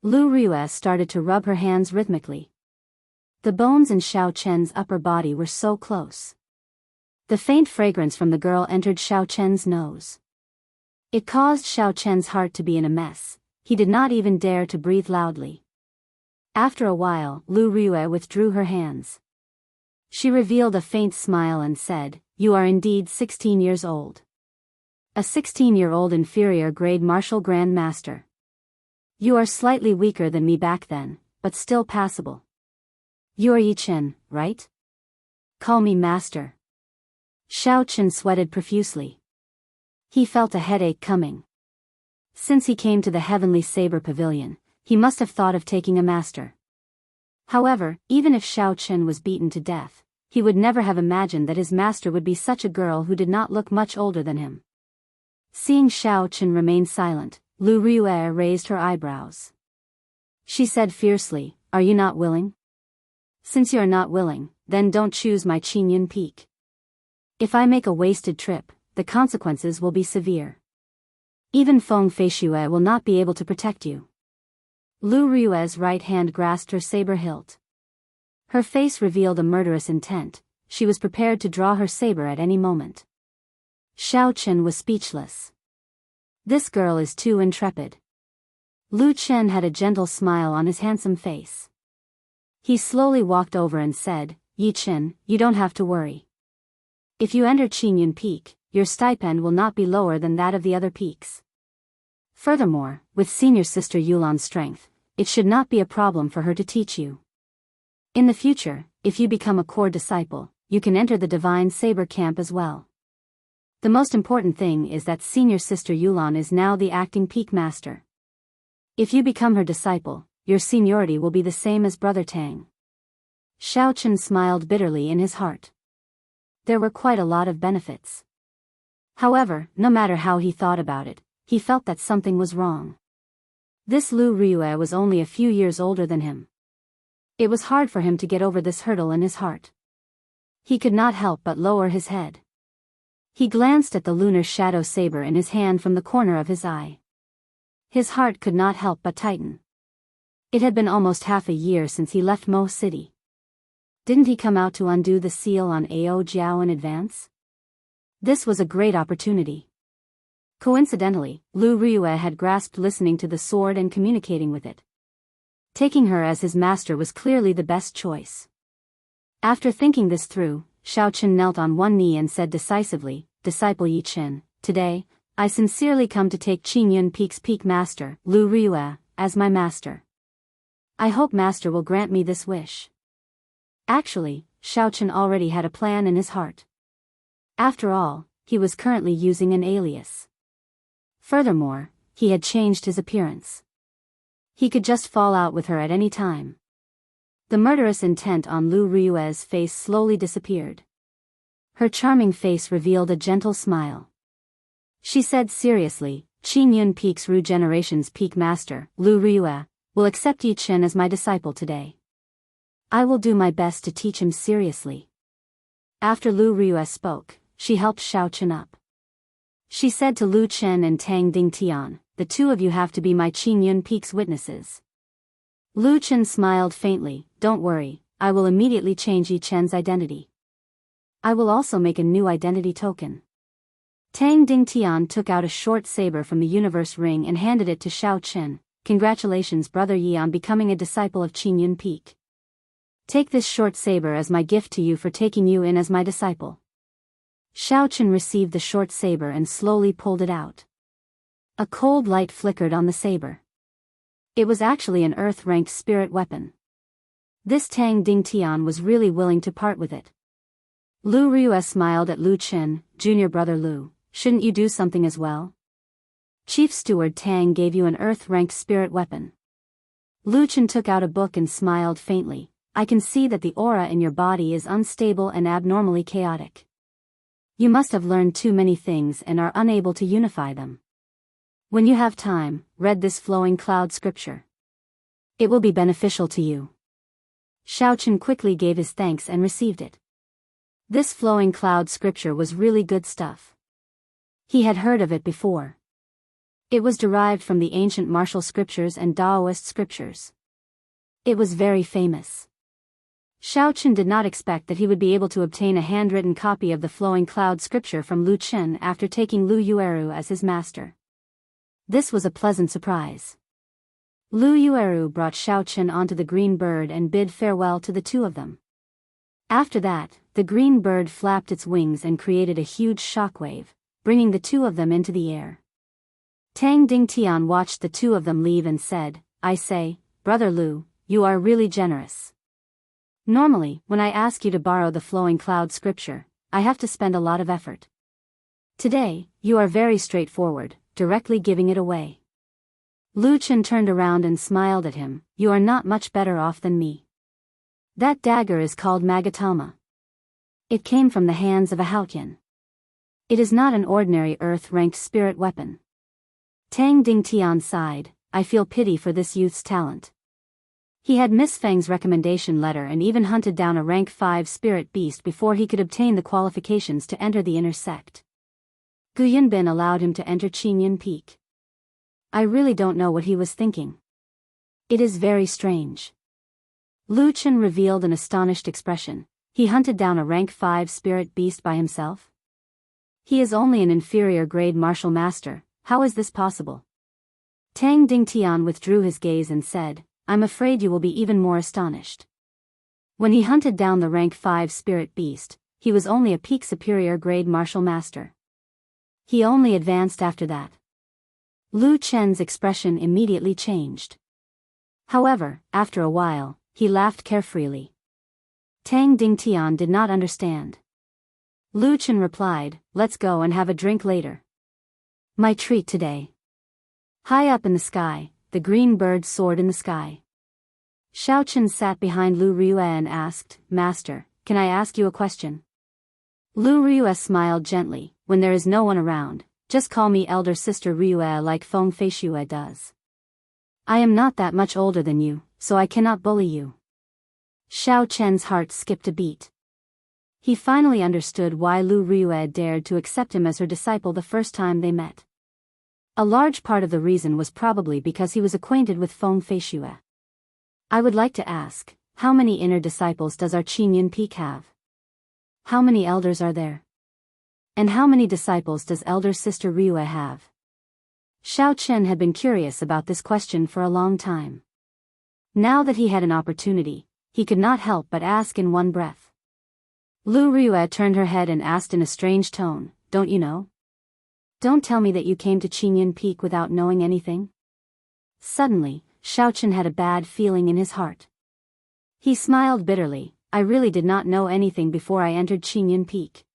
Lu Rui started to rub her hands rhythmically. The bones in Xiao Chen's upper body were so close. The faint fragrance from the girl entered Xiao Chen's nose. It caused Xiao Chen's heart to be in a mess, he did not even dare to breathe loudly. After a while, Lu Rue withdrew her hands. She revealed a faint smile and said, "You are indeed 16 years old. A 16-year-old inferior grade martial grand master. You are slightly weaker than me back then, but still passable. You are Yi Chen, right? Call me master." Xiao Chen sweated profusely. He felt a headache coming. Since he came to the Heavenly Saber Pavilion, he must have thought of taking a master. However, even if Xiao Chen was beaten to death, he would never have imagined that his master would be such a girl who did not look much older than him. Seeing Xiao Chen remain silent, Lu Rue raised her eyebrows. She said fiercely, "Are you not willing? Since you are not willing, then don't choose my Qingyun Peak. If I make a wasted trip, the consequences will be severe. Even Feng Feishue will not be able to protect you." Lu Rue's right hand grasped her saber hilt. Her face revealed a murderous intent. She was prepared to draw her saber at any moment. Xiao Chen was speechless. This girl is too intrepid. Lu Chen had a gentle smile on his handsome face. He slowly walked over and said, "Yi Chen, you don't have to worry. If you enter Qingyun Peak, your stipend will not be lower than that of the other peaks. Furthermore, with senior sister Yulan's strength, it should not be a problem for her to teach you. In the future, if you become a core disciple, you can enter the Divine Saber Camp as well. The most important thing is that senior sister Yulan is now the acting peak master. If you become her disciple, your seniority will be the same as Brother Tang." Xiao Chen smiled bitterly in his heart. There were quite a lot of benefits. However, no matter how he thought about it, he felt that something was wrong. This Lu Rue was only a few years older than him. It was hard for him to get over this hurdle in his heart. He could not help but lower his head. He glanced at the lunar shadow saber in his hand from the corner of his eye. His heart could not help but tighten. It had been almost half a year since he left Mo City. Didn't he come out to undo the seal on Ao Jiao in advance? This was a great opportunity. Coincidentally, Lu Rue had grasped listening to the sword and communicating with it. Taking her as his master was clearly the best choice. After thinking this through, Xiao Chen knelt on one knee and said decisively, "Disciple Yi Chen, today, I sincerely come to take Qingyun Peak's peak master, Lu Rue, as my master. I hope master will grant me this wish." Actually, Xiao Chen already had a plan in his heart. After all, he was currently using an alias. Furthermore, he had changed his appearance. He could just fall out with her at any time. The murderous intent on Lu Rue's face slowly disappeared. Her charming face revealed a gentle smile. She said seriously, "Qingyun Peak's Regeneration's peak master, Lu Rue, will accept Yi Chen as my disciple today. I will do my best to teach him seriously." After Lu Rue spoke, she helped Xiao Chen up. She said to Lu Chen and Tang Dingtian, "The two of you have to be my Qingyun Peak's witnesses." Lu Chen smiled faintly, "Don't worry, I will immediately change Yi Chen's identity. I will also make a new identity token." Tang Dingtian took out a short saber from the universe ring and handed it to Xiao Chen. "Congratulations Brother Yi on becoming a disciple of Qingyun Peak. Take this short saber as my gift to you for taking you in as my disciple." Xiao Chen received the short saber and slowly pulled it out. A cold light flickered on the saber. It was actually an earth-ranked spirit weapon. This Tang Dingtian was really willing to part with it. Lu Rue smiled at Lu Chen, "Junior brother Lu, shouldn't you do something as well? Chief Steward Tang gave you an earth-ranked spirit weapon." Lu Chen took out a book and smiled faintly. "I can see that the aura in your body is unstable and abnormally chaotic. You must have learned too many things and are unable to unify them. When you have time, read this flowing cloud scripture. It will be beneficial to you." Xiao Chen quickly gave his thanks and received it. This flowing cloud scripture was really good stuff. He had heard of it before. It was derived from the ancient martial scriptures and Taoist scriptures. It was very famous. Xiao Chen did not expect that he would be able to obtain a handwritten copy of the flowing cloud scripture from Lu Chen after taking Lu Yueru as his master. This was a pleasant surprise. Lu Yueru brought Xiaochen onto the green bird and bid farewell to the two of them. After that, the green bird flapped its wings and created a huge shockwave, bringing the two of them into the air. Tang Dingtian watched the two of them leave and said, "I say, Brother Lu, you are really generous. Normally, when I ask you to borrow the flowing cloud scripture, I have to spend a lot of effort. Today, you are very straightforward, directly giving it away." Lu Chen turned around and smiled at him. "You are not much better off than me. That dagger is called Magatama. It came from the hands of a Haotian. It is not an ordinary earth-ranked spirit weapon." Tang Dingtian sighed. "I feel pity for this youth's talent. He had Miss Feng's recommendation letter and even hunted down a rank 5 spirit beast before he could obtain the qualifications to enter the inner sect. Gu Yunbin allowed him to enter Qingyun Peak. I really don't know what he was thinking. It is very strange." Lu Chen revealed an astonished expression. "He hunted down a rank 5 spirit beast by himself? He is only an inferior grade martial master, how is this possible?" Tang Dingtian withdrew his gaze and said, "I'm afraid you will be even more astonished. When he hunted down the rank 5 spirit beast, he was only a peak superior grade martial master. He only advanced after that." Lu Chen's expression immediately changed. However, after a while, he laughed carefreely. Tang Dingtian did not understand. Lu Chen replied, "Let's go and have a drink later. My treat today." High up in the sky, the green bird soared in the sky. Xiaochen sat behind Lu Riyue and asked, "Master, can I ask you a question?" Lu Riyue smiled gently, "When there is no one around, just call me elder sister Riyue like Feng Feishue does. I am not that much older than you, so I cannot bully you." Xiao Chen's heart skipped a beat. He finally understood why Lu Riyue dared to accept him as her disciple the first time they met. A large part of the reason was probably because he was acquainted with Feng Feishue. "I would like to ask, how many inner disciples does our Qingyun Peak have? How many elders are there? And how many disciples does elder sister Riyue have?" Xiao Chen had been curious about this question for a long time. Now that he had an opportunity, he could not help but ask in one breath. Lu Riyue turned her head and asked in a strange tone, "Don't you know? Don't tell me that you came to Qingyun Peak without knowing anything." Suddenly, Xiao Chen had a bad feeling in his heart. He smiled bitterly. "I really did not know anything before I entered Qingyun Peak."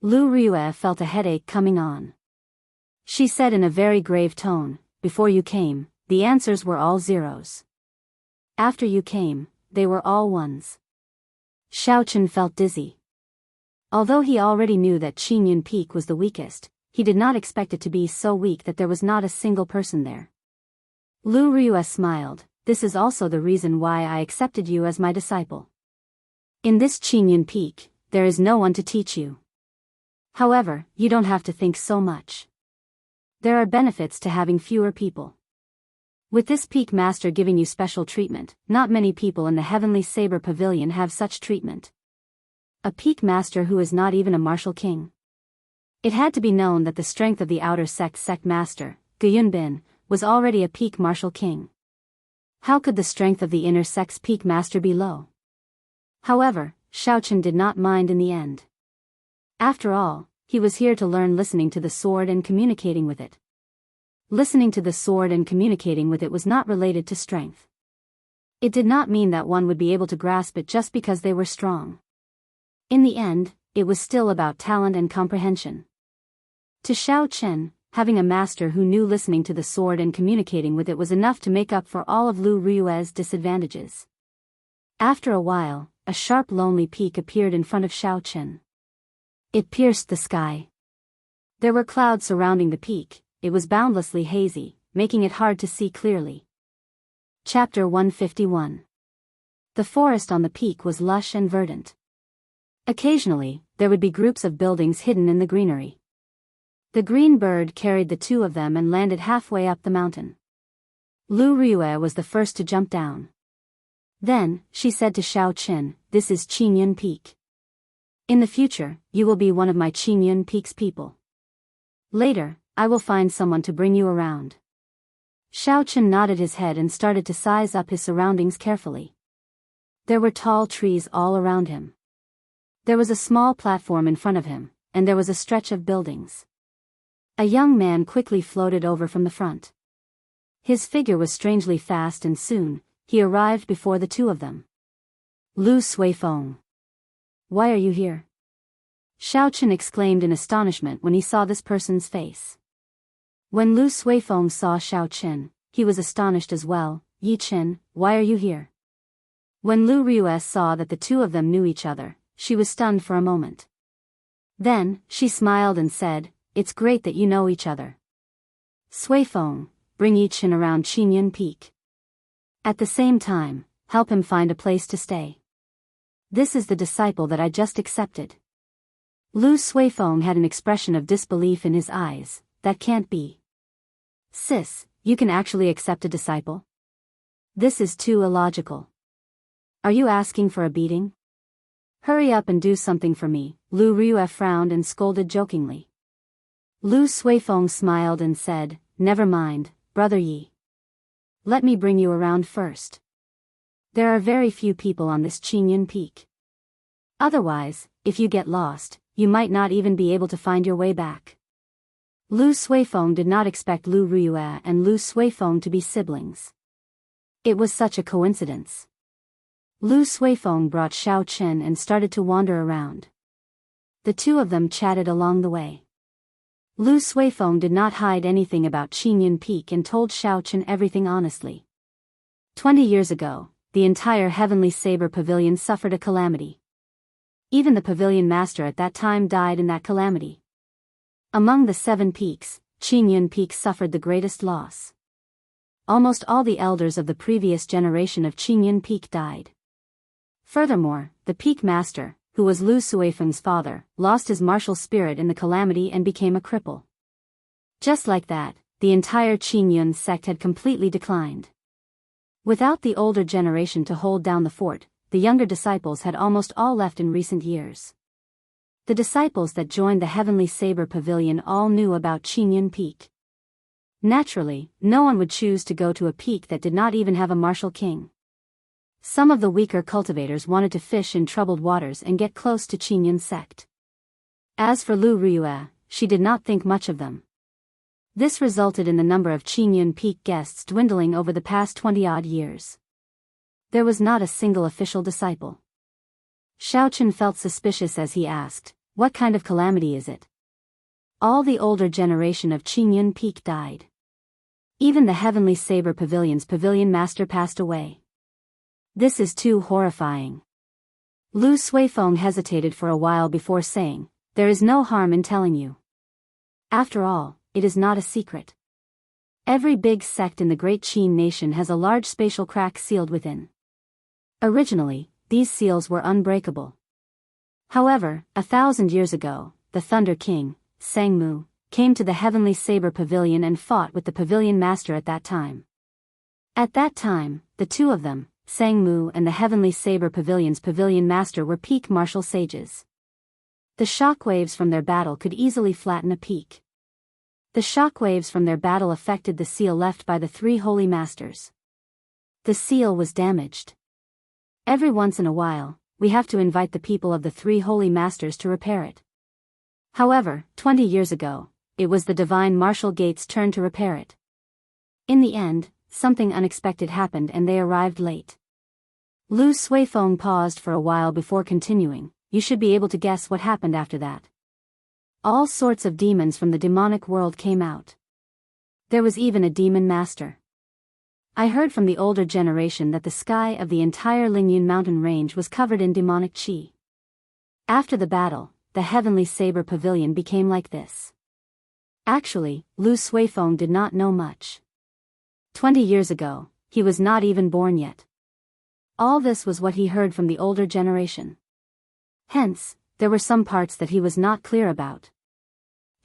Lu Riyue felt a headache coming on. She said in a very grave tone, "Before you came, the answers were all zeros. After you came, they were all ones." Xiao Chen felt dizzy. Although he already knew that Qingyun Peak was the weakest, he did not expect it to be so weak that there was not a single person there. Lu Riyue smiled, "This is also the reason why I accepted you as my disciple. In this Qingyun Peak, there is no one to teach you. However, you don't have to think so much. There are benefits to having fewer people. With this peak master giving you special treatment, not many people in the Heavenly Saber Pavilion have such treatment. A peak master who is not even a martial king." It had to be known that the strength of the outer sect master, Gu Yunbin, was already a peak martial king. How could the strength of the inner sect's peak master be low? However, Xiao Chen did not mind in the end. After all, he was here to learn listening to the sword and communicating with it. Listening to the sword and communicating with it was not related to strength. It did not mean that one would be able to grasp it just because they were strong. In the end, it was still about talent and comprehension. To Xiao Chen, having a master who knew listening to the sword and communicating with it was enough to make up for all of Lu Riyue's disadvantages. After a while, a sharp lonely peak appeared in front of Xiao Chen. It pierced the sky. There were clouds surrounding the peak. It was boundlessly hazy, making it hard to see clearly. Chapter 151. The forest on the peak was lush and verdant. Occasionally, there would be groups of buildings hidden in the greenery. The green bird carried the two of them and landed halfway up the mountain. Lu Riyue was the first to jump down. Then, she said to Xiao Chen, "This is Qingyun Peak. In the future, you will be one of my Qingyun Peak's people. Later, I will find someone to bring you around." Xiao Chen nodded his head and started to size up his surroundings carefully. There were tall trees all around him. There was a small platform in front of him, and there was a stretch of buildings. A young man quickly floated over from the front. His figure was strangely fast and soon, he arrived before the two of them. Lu Suifeng. Why are you here? Xiao Chen exclaimed in astonishment when he saw this person's face. When Lu Suifeng saw Xiao Chen, he was astonished as well. Yi Chen, why are you here? When Lu Rues saw that the two of them knew each other, she was stunned for a moment. Then, she smiled and said, it's great that you know each other. Suifeng, bring Yi Chen around Qingyun Peak. At the same time, help him find a place to stay. This is the disciple that I just accepted. Lu Suifeng had an expression of disbelief in his eyes. That can't be. Sis, you can actually accept a disciple? This is too illogical. Are you asking for a beating? Hurry up and do something for me, Lu Rue frowned and scolded jokingly. Lu Suifeng smiled and said, never mind, brother Yi. Let me bring you around first. There are very few people on this Qingyun Peak. Otherwise, if you get lost, you might not even be able to find your way back. Lu Suifeng did not expect Lu Rue and Lu Suifeng to be siblings. It was such a coincidence. Lu Suifeng brought Xiao Chen and started to wander around. The two of them chatted along the way. Lu Suifeng did not hide anything about Qingyun Peak and told Xiao Chen everything honestly. 20 years ago, the entire Heavenly Saber Pavilion suffered a calamity. Even the pavilion master at that time died in that calamity. Among the 7 peaks, Qingyun Peak suffered the greatest loss. Almost all the elders of the previous generation of Qingyun Peak died. Furthermore, the peak master, who was Lu Suifeng's father, lost his martial spirit in the calamity and became a cripple. Just like that, the entire Qingyun sect had completely declined. Without the older generation to hold down the fort, the younger disciples had almost all left in recent years. The disciples that joined the Heavenly Saber Pavilion all knew about Qingyun Peak. Naturally, no one would choose to go to a peak that did not even have a martial king. Some of the weaker cultivators wanted to fish in troubled waters and get close to Qingyun sect. As for Lu Rue, she did not think much of them. This resulted in the number of Qingyun Peak guests dwindling over the past 20-odd years. There was not a single official disciple. Xiao Chen felt suspicious as he asked, what kind of calamity is it? All the older generation of Qingyun Peak died. Even the Heavenly Saber Pavilion's pavilion master passed away. This is too horrifying. Lu Suifeng hesitated for a while before saying, there is no harm in telling you. After all, it is not a secret. Every big sect in the Great Qin nation has a large spatial crack sealed within. Originally, these seals were unbreakable. However, 1,000 years ago, the Thunder King, Sangmu, came to the Heavenly Saber Pavilion and fought with the pavilion master at that time. At that time, the two of them, Sangmu and the Heavenly Saber Pavilion's pavilion master were peak martial sages. The shockwaves from their battle could easily flatten a peak. The shockwaves from their battle affected the seal left by the 3 holy masters. The seal was damaged. Every once in a while, we have to invite the people of the 3 holy masters to repair it. However, 20 years ago, it was the divine martial gate's turn to repair it. In the end, something unexpected happened and they arrived late. Lu Suifeng paused for a while before continuing, you should be able to guess what happened after that. All sorts of demons from the demonic world came out. There was even a demon master. I heard from the older generation that the sky of the entire Lingyun mountain range was covered in demonic qi. After the battle, the Heavenly Saber Pavilion became like this. Actually, Lu Suifeng did not know much. 20 years ago, he was not even born yet. All this was what he heard from the older generation. Hence, there were some parts that he was not clear about.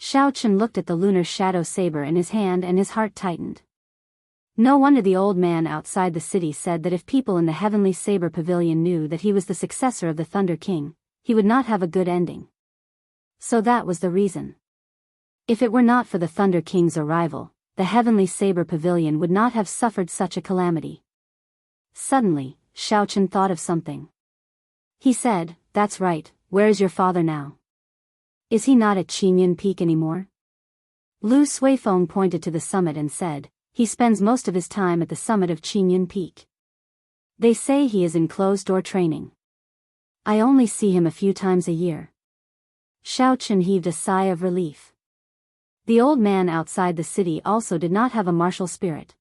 Xiao Chen looked at the lunar shadow saber in his hand and his heart tightened. No wonder the old man outside the city said that if people in the Heavenly Saber Pavilion knew that he was the successor of the Thunder King, he would not have a good ending. So that was the reason. If it were not for the Thunder King's arrival, the Heavenly Saber Pavilion would not have suffered such a calamity. Suddenly, Xiaochen thought of something. He said, "That's right, where is your father now? Is he not at Qingyun Peak anymore?" Lu Suifeng pointed to the summit and said, "He spends most of his time at the summit of Qingyun Peak. They say he is in closed-door training. I only see him a few times a year." Xiaochen heaved a sigh of relief. The old man outside the city also did not have a martial spirit.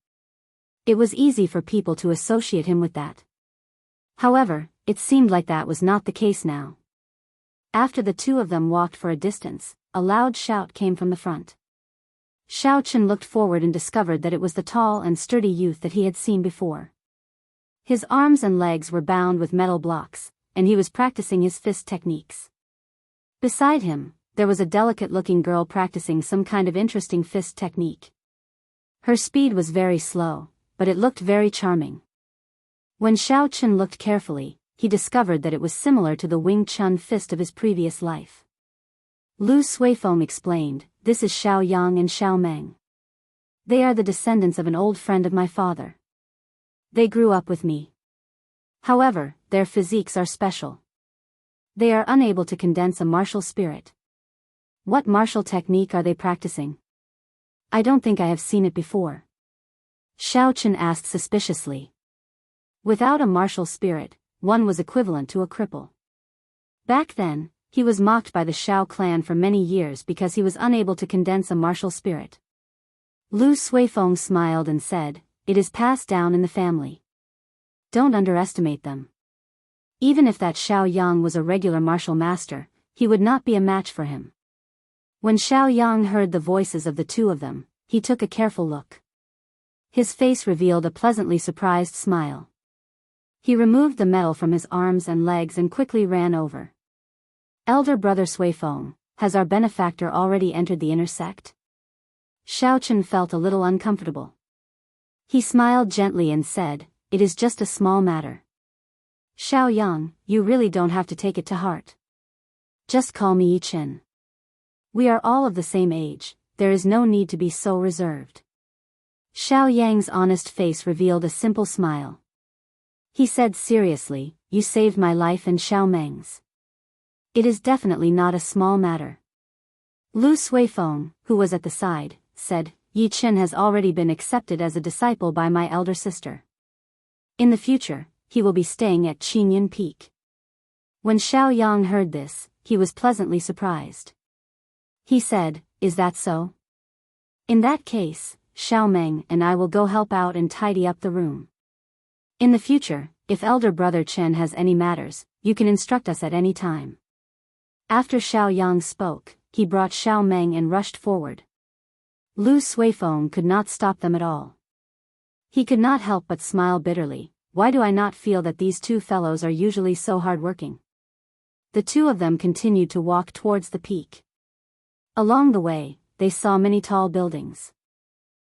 It was easy for people to associate him with that. However, it seemed like that was not the case now. After the two of them walked for a distance, a loud shout came from the front. Xiaochen looked forward and discovered that it was the tall and sturdy youth that he had seen before. His arms and legs were bound with metal blocks, and he was practicing his fist techniques. Beside him, there was a delicate-looking girl practicing some kind of interesting fist technique. Her speed was very slow, but it looked very charming. When Xiaochen looked carefully, he discovered that it was similar to the Wing Chun fist of his previous life. Lu Suifeng explained, "This is Xiao Yang and Xiao Meng. They are the descendants of an old friend of my father. They grew up with me. However, their physiques are special. They are unable to condense a martial spirit." "What martial technique are they practicing? I don't think I have seen it before," Xiaochen asked suspiciously. Without a martial spirit, one was equivalent to a cripple. Back then, he was mocked by the Xiao clan for many years because he was unable to condense a martial spirit. Lu Suifeng smiled and said, "It is passed down in the family. Don't underestimate them. Even if that Xiao Yang was a regular martial master, he would not be a match for him." When Xiao Yang heard the voices of the two of them, he took a careful look. His face revealed a pleasantly surprised smile. He removed the metal from his arms and legs and quickly ran over. "Elder brother Suifeng, has our benefactor already entered the inner sect?" Xiaochen felt a little uncomfortable. He smiled gently and said, "It is just a small matter. Xiao Yang, you really don't have to take it to heart. Just call me Yichen. We are all of the same age, there is no need to be so reserved." Xiao Yang's honest face revealed a simple smile. He said seriously, "You saved my life and Xiao Meng's. It is definitely not a small matter." Lu Suifeng, who was at the side, said, "Yi Chen has already been accepted as a disciple by my elder sister. In the future, he will be staying at Qingyun Peak." When Xiao Yang heard this, he was pleasantly surprised. He said, "Is that so? In that case, Xiao Meng and I will go help out and tidy up the room. In the future, if elder brother Chen has any matters, you can instruct us at any time." After Xiao Yang spoke, he brought Xiao Meng and rushed forward. Lu Suifeng could not stop them at all. He could not help but smile bitterly. Why do I not feel that these two fellows are usually so hard-working? The two of them continued to walk towards the peak. Along the way, they saw many tall buildings.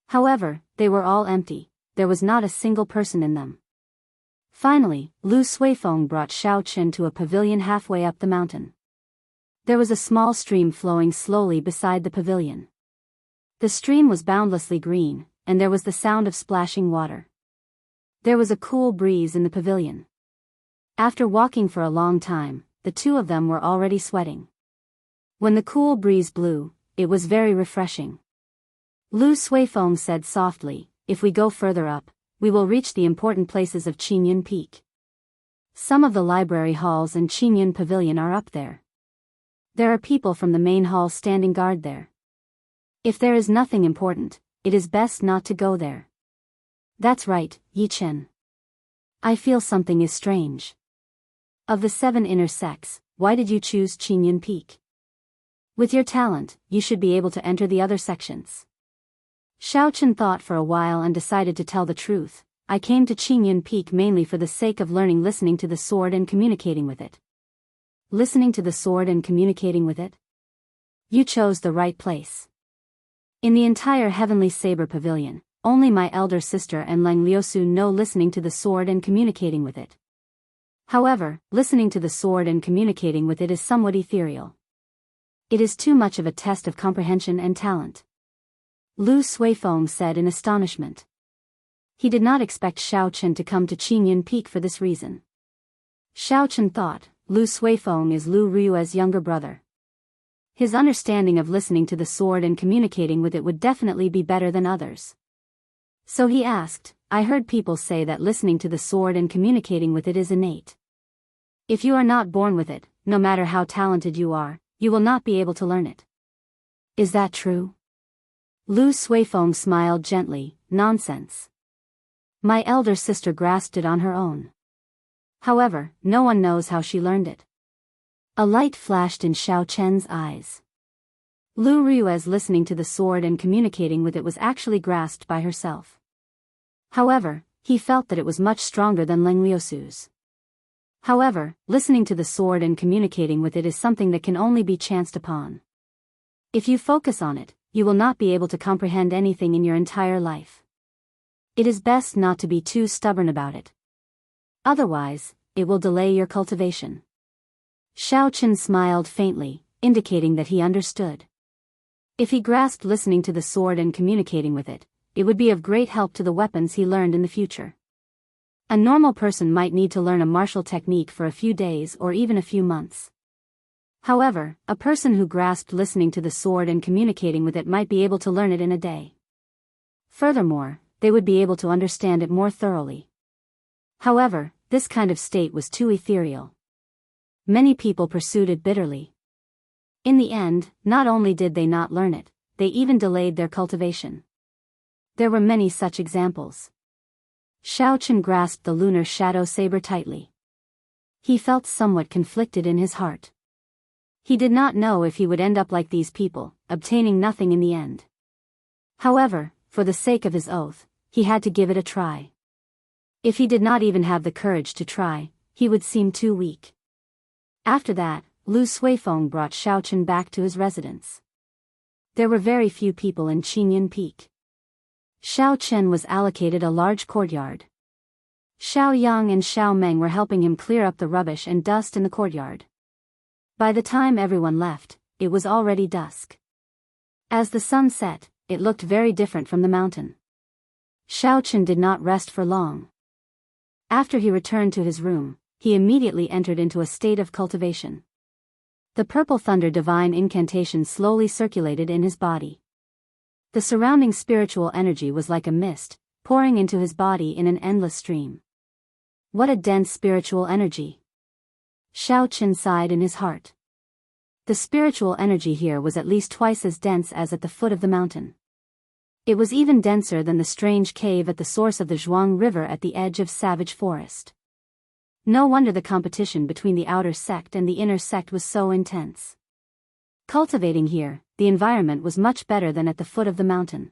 However, they were all empty, there was not a single person in them. Finally, Lu Suifeng brought Xiaochen to a pavilion halfway up the mountain. There was a small stream flowing slowly beside the pavilion. The stream was boundlessly green, and there was the sound of splashing water. There was a cool breeze in the pavilion. After walking for a long time, the two of them were already sweating. When the cool breeze blew, it was very refreshing. Lu Suifeng said softly, "If we go further up, we will reach the important places of Qingyun Peak. Some of the library halls and Qingyun Pavilion are up there. There are people from the main hall standing guard there. If there is nothing important, it is best not to go there." "That's right, Yi Chen. I feel something is strange. Of the 7 inner sects, why did you choose Qingyun Peak? With your talent, you should be able to enter the other sections." Xiaochen thought for a while and decided to tell the truth. "I came to Qingyun Peak mainly for the sake of learning listening to the sword and communicating with it." "Listening to the sword and communicating with it? You chose the right place. In the entire Heavenly Saber Pavilion, only my elder sister and Leng Liusu know listening to the sword and communicating with it. However, listening to the sword and communicating with it is somewhat ethereal. It is too much of a test of comprehension and talent. Lu Suifeng said in astonishment. He did not expect Xiao Chen to come to Qingyun Peak for this reason. Xiao Chen thought, Lu Suifeng is Lu Rui's younger brother. His understanding of listening to the sword and communicating with it would definitely be better than others. So he asked, I heard people say that listening to the sword and communicating with it is innate. If you are not born with it, no matter how talented you are, you will not be able to learn it. Is that true? Lu Suifeng smiled gently. Nonsense. My elder sister grasped it on her own. However, no one knows how she learned it. A light flashed in Xiao Chen's eyes. Lu Rui's listening to the sword and communicating with it was actually grasped by herself. However, he felt that it was much stronger than Leng Liusu's. However, listening to the sword and communicating with it is something that can only be chanced upon. If you focus on it, you will not be able to comprehend anything in your entire life. It is best not to be too stubborn about it. Otherwise, it will delay your cultivation. Xiao Chen smiled faintly, indicating that he understood. If he grasped listening to the sword and communicating with it, it would be of great help to the weapons he learned in the future. A normal person might need to learn a martial technique for a few days or even a few months. However, a person who grasped listening to the sword and communicating with it might be able to learn it in a day. Furthermore, they would be able to understand it more thoroughly. However, this kind of state was too ethereal. Many people pursued it bitterly. In the end, not only did they not learn it, they even delayed their cultivation. There were many such examples. Xiao Chen grasped the lunar shadow saber tightly. He felt somewhat conflicted in his heart. He did not know if he would end up like these people, obtaining nothing in the end. However, for the sake of his oath, he had to give it a try. If he did not even have the courage to try, he would seem too weak. After that, Lu Suifeng brought Xiao Chen back to his residence. There were very few people in Qingyun Peak. Xiao Chen was allocated a large courtyard. Xiao Yang and Xiao Meng were helping him clear up the rubbish and dust in the courtyard. By the time everyone left, it was already dusk. As the sun set, it looked very different from the mountain. Xiao Chen did not rest for long. After he returned to his room, he immediately entered into a state of cultivation. The purple thunder divine incantation slowly circulated in his body. The surrounding spiritual energy was like a mist, pouring into his body in an endless stream. What a dense spiritual energy! Xiao Chen sighed in his heart. The spiritual energy here was at least twice as dense as at the foot of the mountain. It was even denser than the strange cave at the source of the Zhuang River at the edge of Savage Forest. No wonder the competition between the outer sect and the inner sect was so intense. Cultivating here, the environment was much better than at the foot of the mountain.